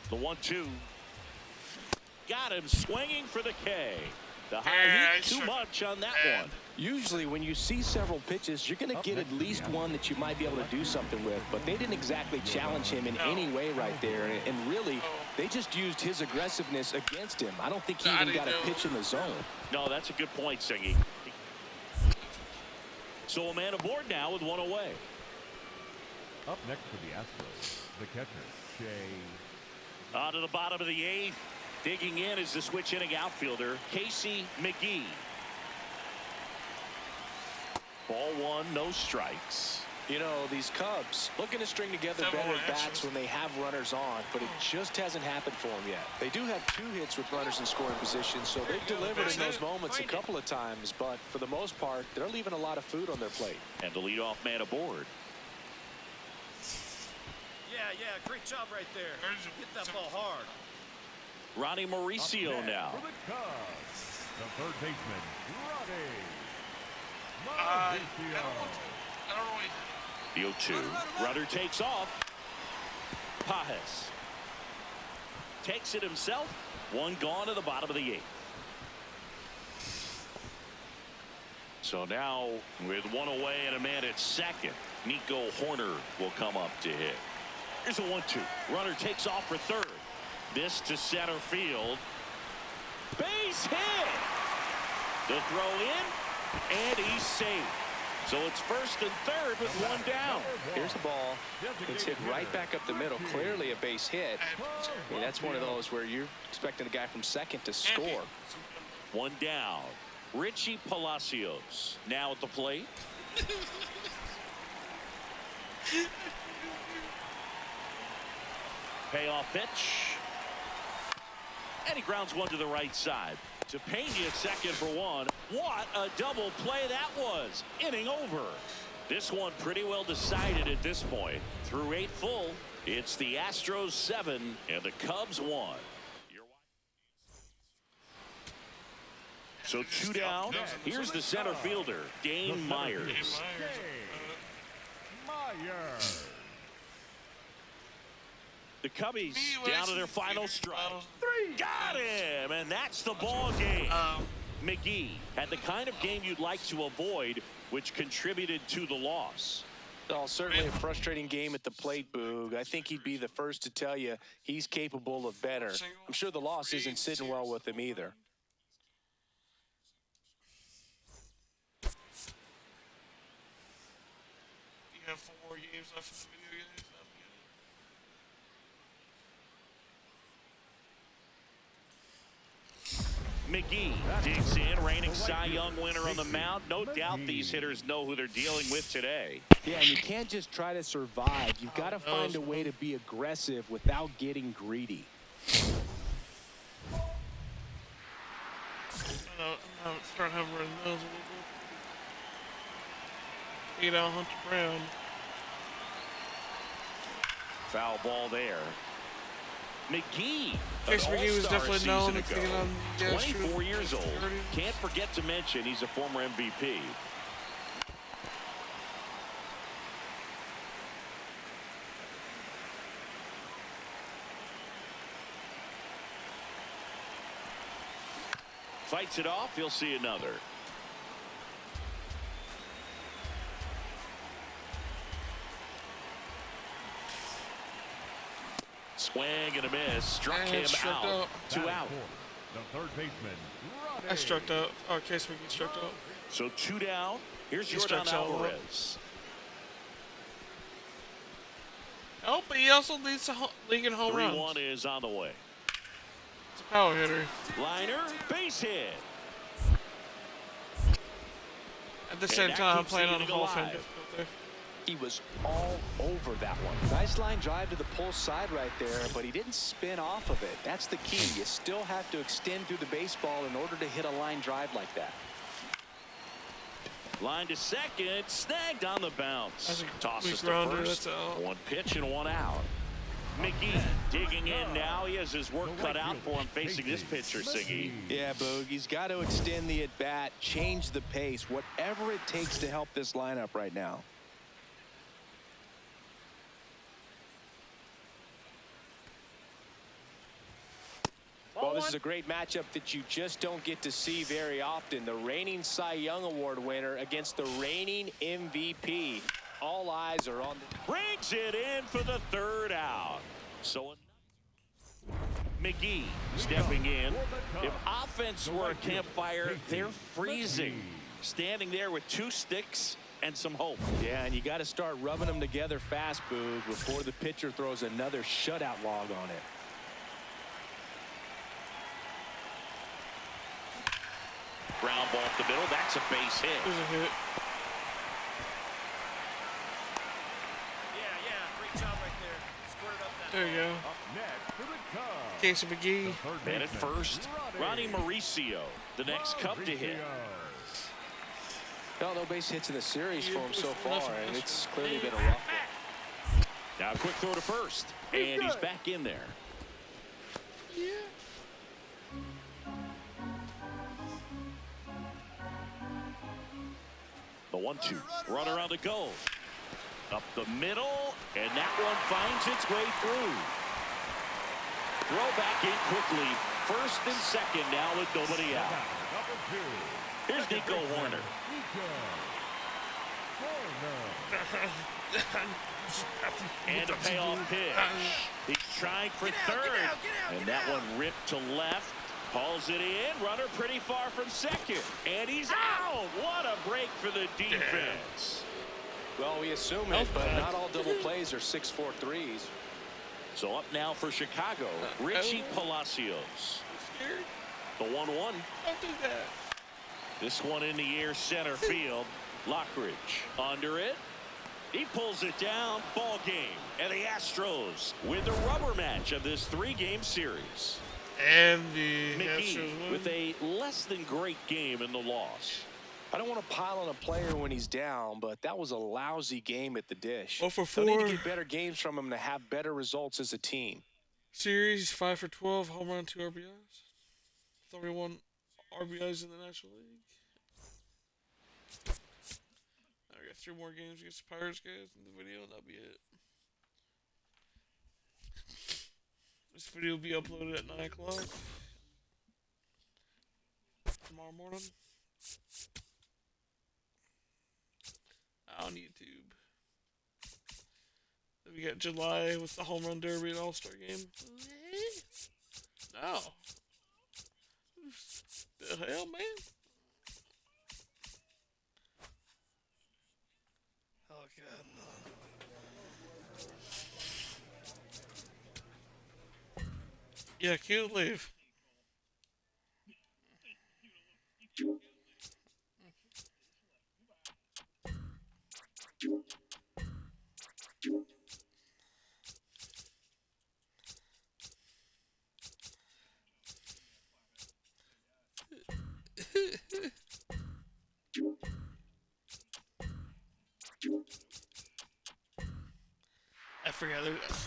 The 1-2. Got him swinging for the K. The high heat too much on that one. Usually when you see several pitches, you're going to get at least one that you might be able to do something with, but they didn't exactly challenge him in any way right there, and really they just used his aggressiveness against him. I don't think he even got a pitch in the zone. No, that's a good point, Singy. So a man aboard now with one away. Up next for the Astros, the catcher, Shea. On to the bottom of the 8th. Digging in is the switch inning outfielder, Casey McGee. Ball 1, no strikes. You know, these Cubs looking to string together better bats when they have runners on, but it just hasn't happened for them yet. They do have 2 hits with runners in scoring position, so they've delivered in those moments a couple of times, but for the most part, they're leaving a lot of food on their plate. And the leadoff man aboard. Yeah, great job right there. Hit that ball hard. Ronnie Mauricio now. For the Cubs, the third baseman, Ronnie I Mauricio. don't know. The 0-2. Runner takes off. Pajes takes it himself. One gone to the bottom of the 8th. So now with one away and a man at second, Nico Horner will come up to hit. Here's a 1-2. Runner takes off for third. This to center field. Base hit. The throw in, and he's safe. So it's first and third with one down. Here's the ball. It's hit right back up the middle. Clearly a base hit. I mean, that's one of those where you're expecting a guy from second to score. One down. Richie Palacios now at the plate. Payoff pitch. And he grounds one to the right side. To Pena at second for one. What a double play that was. Inning over. This one pretty well decided at this point. Through 8 full, it's the Astros 7 and the Cubs 1. So 2 down. Here's the center fielder, Dane Myers. Myers. The Cubbies down to their final strike. Got him, and that's the ball game. McGee had the kind of game you'd like to avoid, which contributed to the loss. Well, certainly a frustrating game at the plate, Boog. I think he'd be the first to tell you he's capable of better. I'm sure the loss isn't sitting well with him either. You have 4 more games left in the video games. McGee digs in, reigning Cy Young winner on the mound. No doubt these hitters know who they're dealing with today. Yeah, and you can't just try to survive. You've got to find a way to be aggressive without getting greedy. I'm starting having those a little bit. Hunter Brown. Foul ball there. McGee. Chase McGee was definitely known to get on the 24 years old. Can't forget to mention he's a former MVP. Fights it off. He'll see another. Swing and a miss. Struck him out. 2 out. The third baseman, I struck out. Oh, Case McGee struck out. So 2 down. Here's Jordan Alvarez. Oh, but he also leads the league in home runs. 3-1 is on the way. It's a power hitter. Liner, base hit. At the same time, playing on a Hall of Fame difficulty. He was all over that one. Nice line drive to the pull side right there, but he didn't spin off of it. That's the key. You still have to extend through the baseball in order to hit a line drive like that. Line to second, snagged on the bounce. Tosses to grounder, first. One pitch and one out. McGee digging in now. He has his work cut out for him facing this pitcher, Siggy. Yeah, Boog. He's got to extend the at-bat, change the pace, whatever it takes to help this lineup right now. Well, this is a great matchup that you just don't get to see very often. The reigning Cy Young Award winner against the reigning MVP. All eyes are on the... Brings it in for the third out. So McGee stepping in. If offense were a campfire, they're freezing. Standing there with 2 sticks and some hope. Yeah, and you got to start rubbing them together fast, Boog, before the pitcher throws another shutout log on it. Ground ball up the middle. That's a base hit. There's a hit. Yeah, great job right there. Squared up that. There you go. Up next for the Cubs. Case of McGee. And at first, Ronnie Mauricio, the next Cub to hit. No base hits in the series for him so far, and it's clearly been a rough one. Now a quick throw to first, and he's back in there. The 1-2, runner on the go. Up the middle, and that one finds its way through. Throw back in quickly. First and second now with nobody out. Here's Nico Warner. And a payoff pitch. He's trying for third. And that one ripped to left. Hauls it in. Runner pretty far from second. And he's out. What a break for the defense. Well, we assume it, but not all double plays are 6-4 threes. So up now for Chicago, Richie Palacios. The 1-1. Don't do that. This one in the air, center field. Lockridge under it. He pulls it down. Ball game. And the Astros win the rubber match of this 3-game series. And the McGee with a less than great game in the loss. I don't want to pile on a player when he's down, but that was a lousy game at the dish. 0 for 4. They'll need to get better games from him to have better results as a team. Series 5 for 12, home run, 2 RBIs. 31 RBIs in the National League. Now we got 3 more games against the Pirates, guys, in the video, and that'll be it. This video will be uploaded at 9 o'clock tomorrow morning on YouTube. Then we got July with the Home Run Derby and All-Star Game. No. The hell, man? Oh, God, no. Yeah, cue the leave.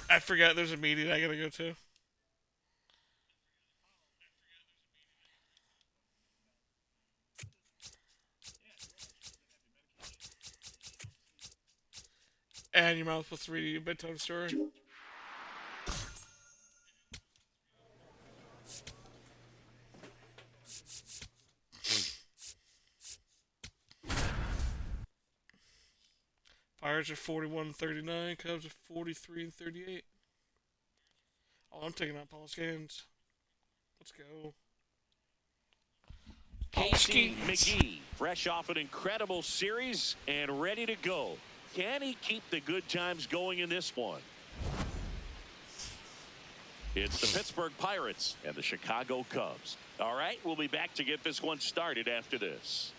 I forgot there's a meeting I gotta go to. And your mouth with 3D bedtime story. Pirates are 41-39, Cubs are 43-38. Oh, I'm taking out Paul Skins. Let's go. Casey McGee, fresh off an incredible series and ready to go. Can he keep the good times going in this one? It's the Pittsburgh Pirates and the Chicago Cubs. All right, we'll be back to get this one started after this.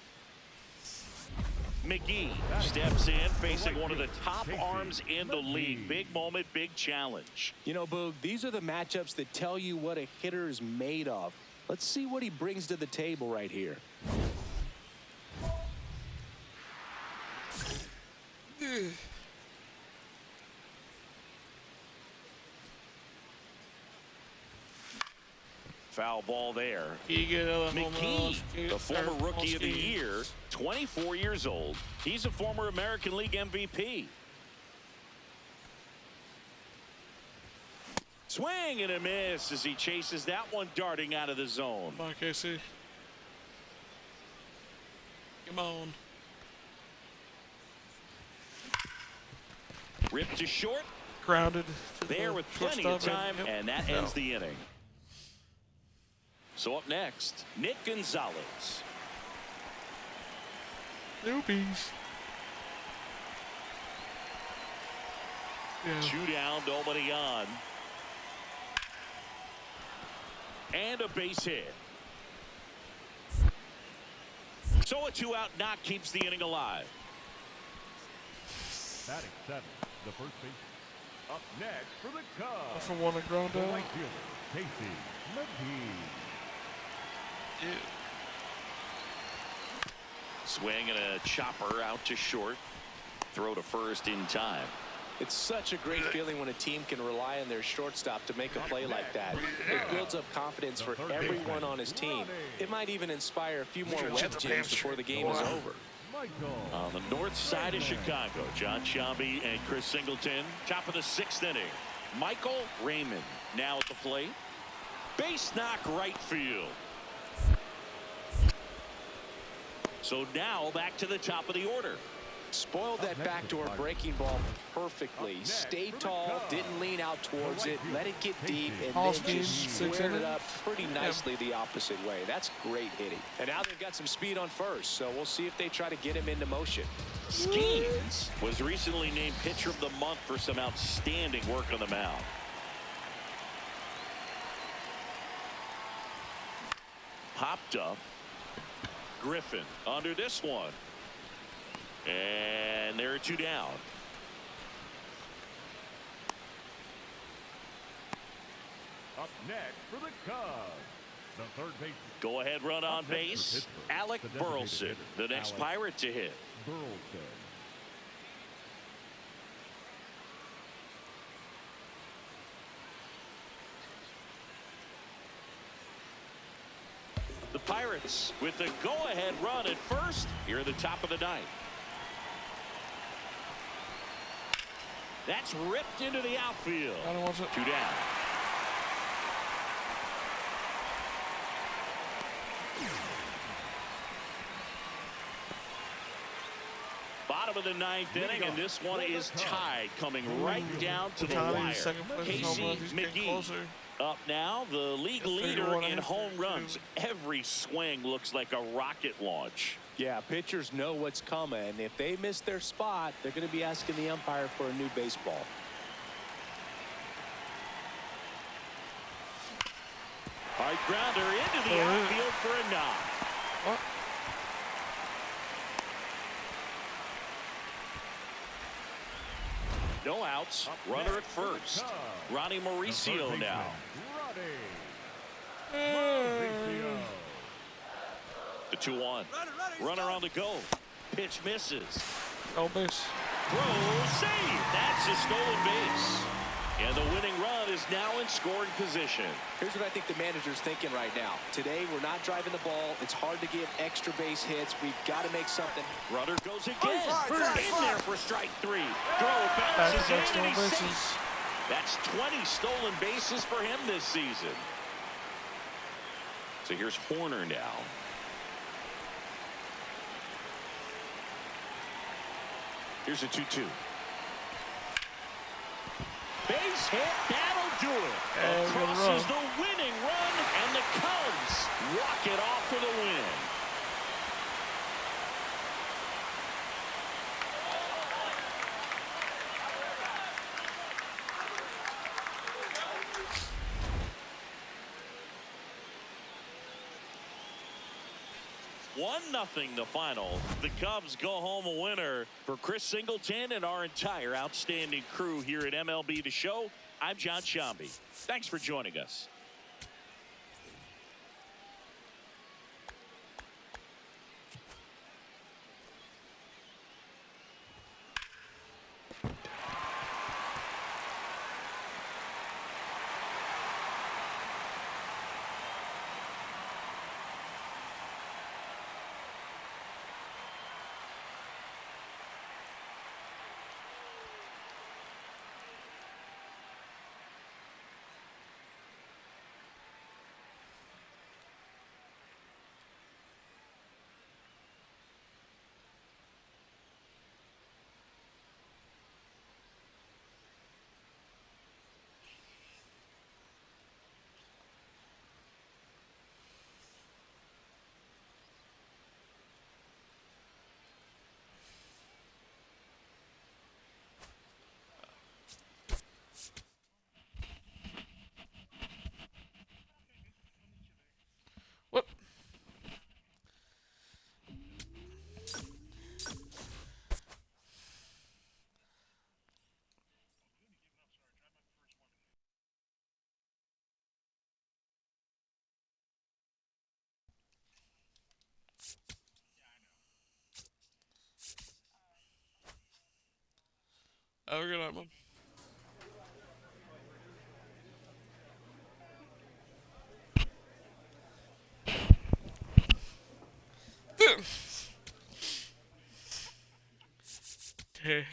McGee steps in, facing one of the top arms in the league. Big moment, big challenge. You know, Boog, these are the matchups that tell you what a hitter is made of. Let's see what he brings to the table right here. Foul ball there. McGee, the former Rookie of the Year, 24 years old. He's a former American League MVP. Swing and a miss as he chases that one darting out of the zone. Come on, Casey. Come on. Ripped to short. Grounded. There with plenty of time, and that ends the inning. So up next, Nick Gonzalez. Newbies. Yeah. 2 down, nobody on. And a base hit. So a 2-out knock keeps the inning alive. Batting 7, the first baseman. Up next for the Cubs. From one to ground The out. right fielder, Casey McGee. Yeah. Swing and a chopper out to short. Throw to first in time. It's such a great feeling when a team can rely on their shortstop to make a play like that. It builds up confidence for everyone on his team. It might even inspire a few more web jams before the game is over. On the north side of Chicago, John Sciambi and Chris Singleton. Top of the 6th inning. Michael Raymond now at the plate. Base knock right field. So now back to the top of the order. Spoiled that backdoor breaking ball perfectly. Stayed tall, didn't lean out towards it, let it get deep, and then just squared it up pretty nicely the opposite way. That's great hitting. And now they've got some speed on first, so we'll see if they try to get him into motion. Skeens was recently named Pitcher of the Month for some outstanding work on the mound. Popped up. Griffin under this one. And there are 2 down. Up next for the Cubs. The third baseman. Go ahead run on base. Alec Burleson, the next Pirate to hit. Burleson. The Pirates with the go-ahead run at first here at the top of the 9th. That's ripped into the outfield. I don't want it. 2 down. Bottom of the 9th inning, and this one is tied, coming right down to the wire. Casey McGee up now, the league leader in home runs. Every swing looks like a rocket launch. Yeah, pitchers know what's coming. If they miss their spot, they're going to be asking the umpire for a new baseball. Hard grounder into the outfield for a knock. What? No outs. Runner at first. Ronnie Mauricio now. The 2-1. Runner on the go. Pitch misses. Oh, base. Throw, save. That's a stolen base. And the winning run is now in scoring position. Here's what I think the manager's thinking right now. Today, we're not driving the ball. It's hard to get extra base hits. We've got to make something. Runner goes again. In there for strike 3. Throw bounces in and he's safe. That's 20 stolen bases for him this season. So here's Horner now. Here's a 2-2. Base hit, that'll do it. Crosses the winning run, and the Cubs walk it off for the win. 1-0 the final. The Cubs go home a winner. For Chris Singleton and our entire outstanding crew here at MLB The Show, I'm John Shambi. Thanks for joining us. What? Have a good night, Mom. Damn.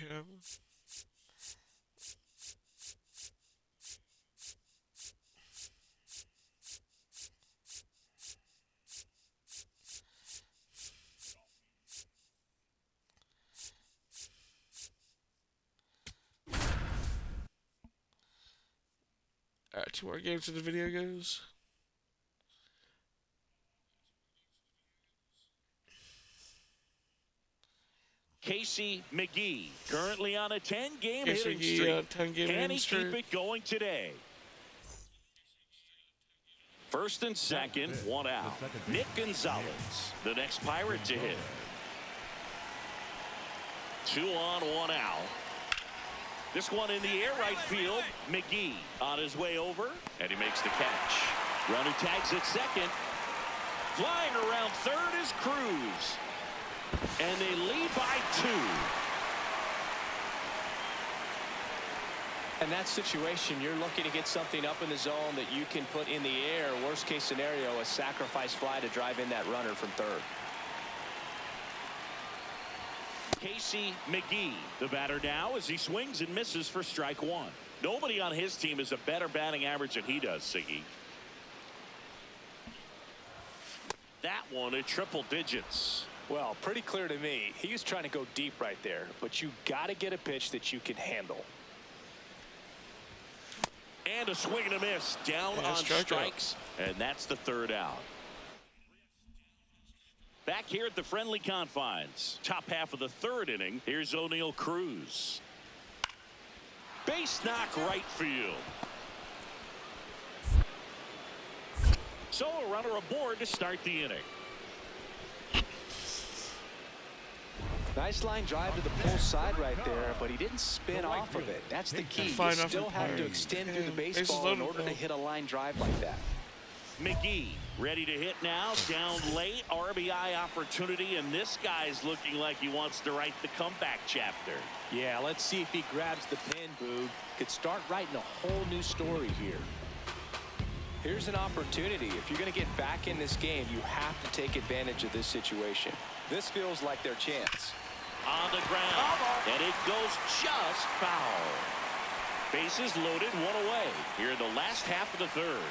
Alright, 2 more games in the video goes. Casey McGee, currently on a 10-game hitting streak. 10-game Can he streak. keep it going today? First and second, 1 out. Nick Gonzalez, the next Pirate to hit. 2 on, 1 out. This one in the air right field. McGee on his way over, and he makes the catch. Runner tags at second. Flying around third is Cruz. And they lead by 2. In that situation, you're looking to get something up in the zone that you can put in the air. Worst case scenario, a sacrifice fly to drive in that runner from third. Casey McGee, the batter now, as he swings and misses for strike 1. Nobody on his team has a better batting average than he does, Siggy. That one at triple digits. Well, pretty clear to me. He was trying to go deep right there, but you got to get a pitch that you can handle. And a swing and a miss down on strikes, and that's the 3rd out. Back here at the friendly confines, top half of the 3rd inning. Here's O'Neal Cruz. Base knock right field. So a runner aboard to start the inning. Nice line drive to the pull side right there, but he didn't spin off of it. That's the key. You still have to extend through the baseball in order to hit a line drive like that. McGee ready to hit now, down late, RBI opportunity, and this guy's looking like he wants to write the comeback chapter. Yeah, let's see if he grabs the pin, Boog. Could start writing a whole new story here. Here's an opportunity. If you're going to get back in this game, you have to take advantage of this situation. This feels like their chance. On the ground, and it goes just foul. Bases loaded, 1 away here in the last half of the 3rd.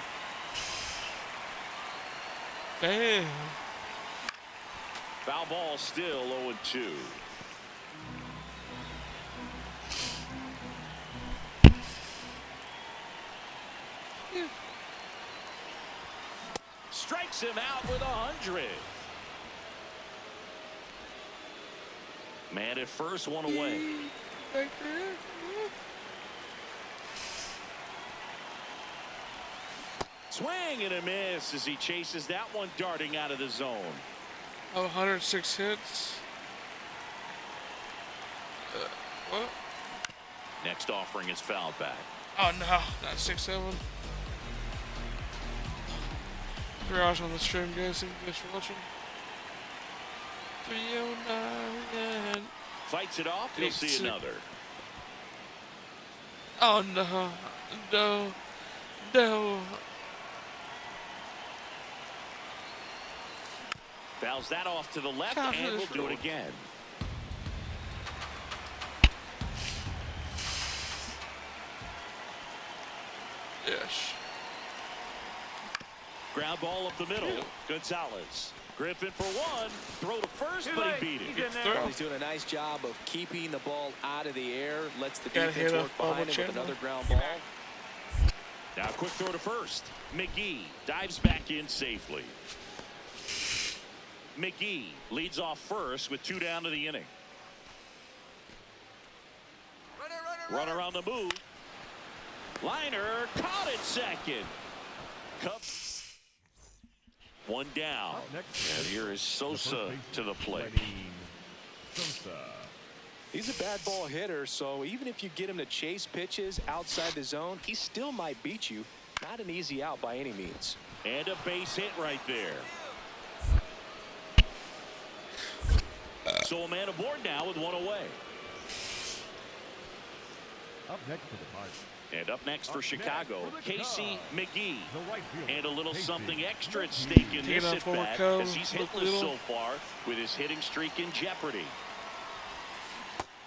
Damn. Foul ball still 0-2. Strikes him out with 100. Man at first, 1 away. Swing and a miss as he chases that one darting out of the zone. Oh, 106 hits. What? Next offering is fouled back. Oh no, not 6-7. Garage on the stream, guys. Thank you guys for watching. 309. Fights it off. You'll see another. Oh no, no, no. Fouls that off to the left, and we'll do it again. Yes. Ground ball up the middle. Gonzalez. Griffin for one. Throw to first, but he beat it. Well, he's doing a nice job of keeping the ball out of the air. Lets the defense work behind him with another ground ball. Now quick throw to first. McGee dives back in safely. McGee leads off first with 2 down to the inning. Runner on the move. Liner caught at second. Cubs 1 down. And here is Sosa to the plate. He's a bad ball hitter, so even if you get him to chase pitches outside the zone, he still might beat you. Not an easy out by any means. And a base hit right there. So a man aboard now with 1 away. Up next for the Pirates. And up next for Chicago, Casey McGee. And a little something extra at stake in this at bat as he's hitless so far with his hitting streak in jeopardy.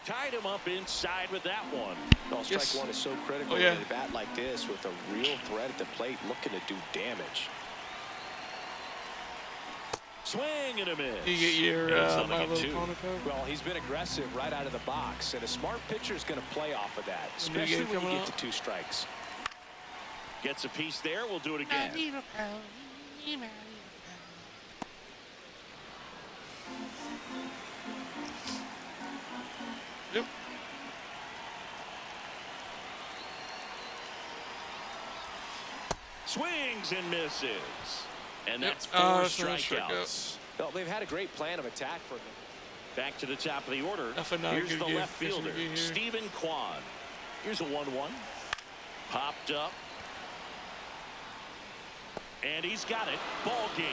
Tied him up inside with that one. Well, strike one is so critical in a bat like this with a real threat at the plate looking to do damage. Swing and a miss. You get your well, he's been aggressive right out of the box, and a smart pitcher is going to play off of that, especially when you get to 2 strikes. Gets a piece there. We'll do it again. Yep. Swings and misses. And that's 4 strikeouts. Well, they've had a great plan of attack for them. Back to the top of the order. Here's the left fielder, Stephen Kwan. Here's a 1-1. Popped up. And he's got it. Ball game.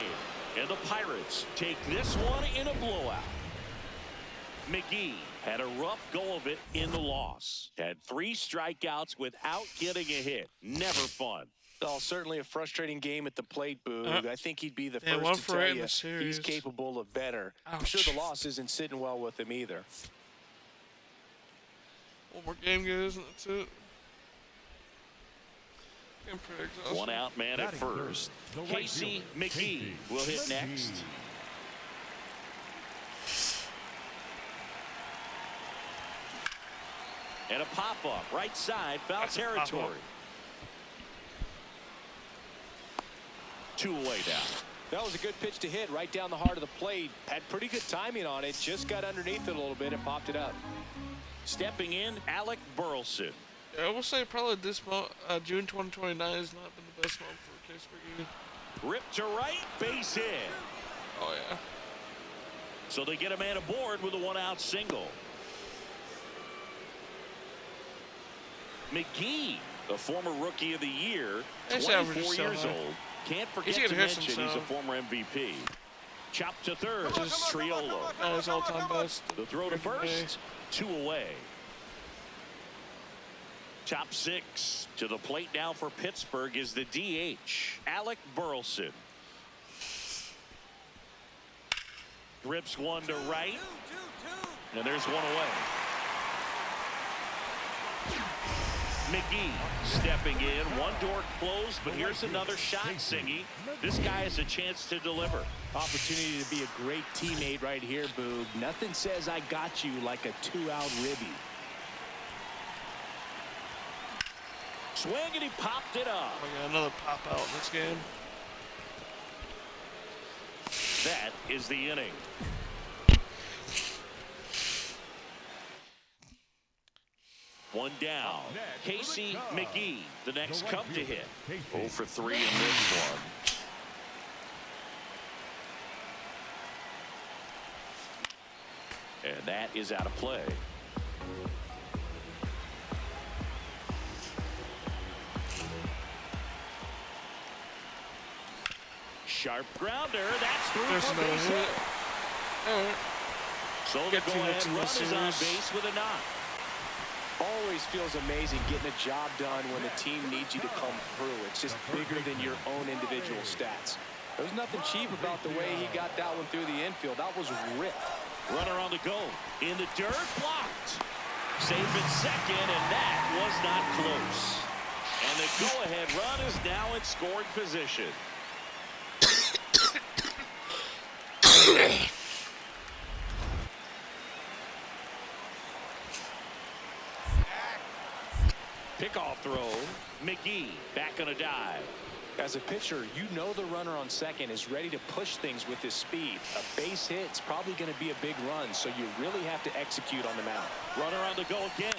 And the Pirates take this one in a blowout. McGee had a rough go of it in the loss. Had 3 strikeouts without getting a hit. Never fun. Well, certainly a frustrating game at the plate, Boog. I think he'd be the first to tell you he's capable of better. I'm sure the loss isn't sitting well with him either. One more game, guys, and that's it. I'm pretty exhausted. 1 out man at first. Casey McGee will hit next. And a pop-up, right side, foul territory. 2 away down. That was a good pitch to hit right down the heart of the plate. Had pretty good timing on it. Just got underneath it a little bit and popped it up. Stepping in, Alec Burleson. Yeah, I will say probably this month, June 2029 has not been the best month for Case McGee. Ripped to right, base hit. Oh, yeah. So they get a man aboard with a 1-out single. McGee, the former Rookie of the Year, 24 years old. Can't forget to mention he's a former MVP. Chop to third, Triolo. That was all-time best. The throw to first, 2 away. Top 6 to the plate now for Pittsburgh is the DH, Alec Burleson. Rips one to right, and there's 1 away. McGee stepping in, 1 door closed, but here's another shot, Singy. This guy has a chance to deliver. Opportunity to be a great teammate right here, Boog. Nothing says I got you like a 2-out ribby. Swing, and he popped it up. We got another pop out in this game. That is the inning. One down. Casey McGee, the next Cub to hit. 0 for 3 in this one. And that is out of play. Sharp grounder. That's through There's for another base hit. hit. Alright. So the Get two go-ahead hits in run this is on series. base with a knock. Always feels amazing getting a job done when the team needs you to come through. It's just bigger than your own individual stats. There's nothing cheap about the way he got that one through the infield. That was ripped. Runner on the go. In the dirt, blocked. Safe at second, and that was not close. And the go-ahead run is now in scoring position. Pickoff throw. McGee back on a dive. As a pitcher, you know the runner on second is ready to push things with his speed. A base hit is probably going to be a big run, so you really have to execute on the mound. Runner on the go again.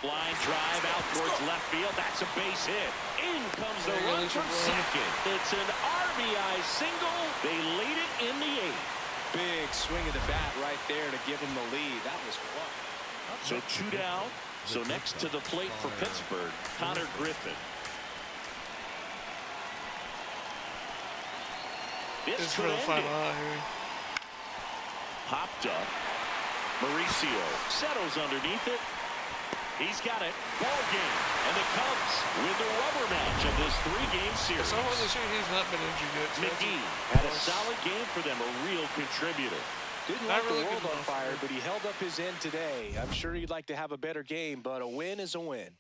Line drive out towards left field. That's a base hit. In comes the run from second. It's an RBI single. They lead it in the eighth. Big swing of the bat right there to give him the lead. That was fun. So 2 down. So next to the plate for Pittsburgh, Connor Griffin. This For could the end final it. out here. Popped up. Mauricio settles underneath it. He's got it. Ball game. And the Cubs win the rubber match of this 3-game series. Someone this year he's not been injured yet. So McGee had a solid game for them, a real contributor. Didn't Not light really the world good on enough. fire, but he held up his end today. I'm sure he'd like to have a better game, but a win is a win.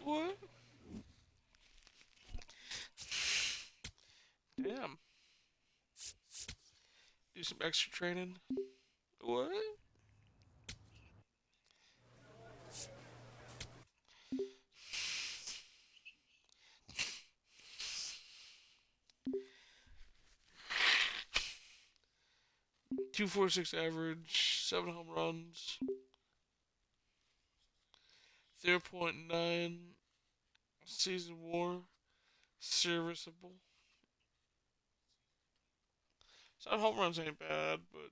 What? Damn. Do some extra training. What? .246 average, 7 home runs, 0.9 season WAR, serviceable. 7 home runs ain't bad, but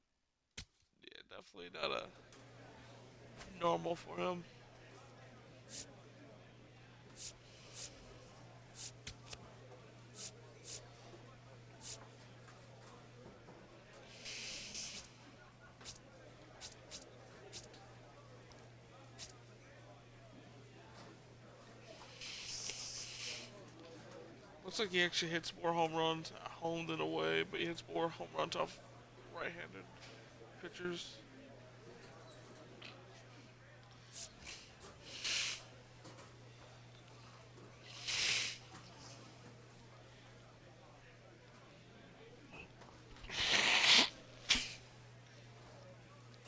yeah, definitely not a normal for him. Looks like he actually hits more home runs at home than away, but he hits more home runs off right-handed pitchers.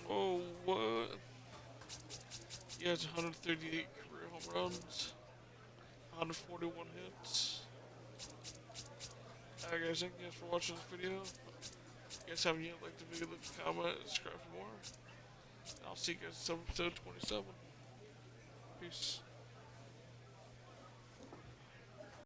Oh, what? He has 138 career home runs, 141 hits. Alright guys, thank you guys for watching this video. If you guys haven't yet liked the video, leave a comment, and subscribe for more. And I'll see you guys in episode 27. Peace.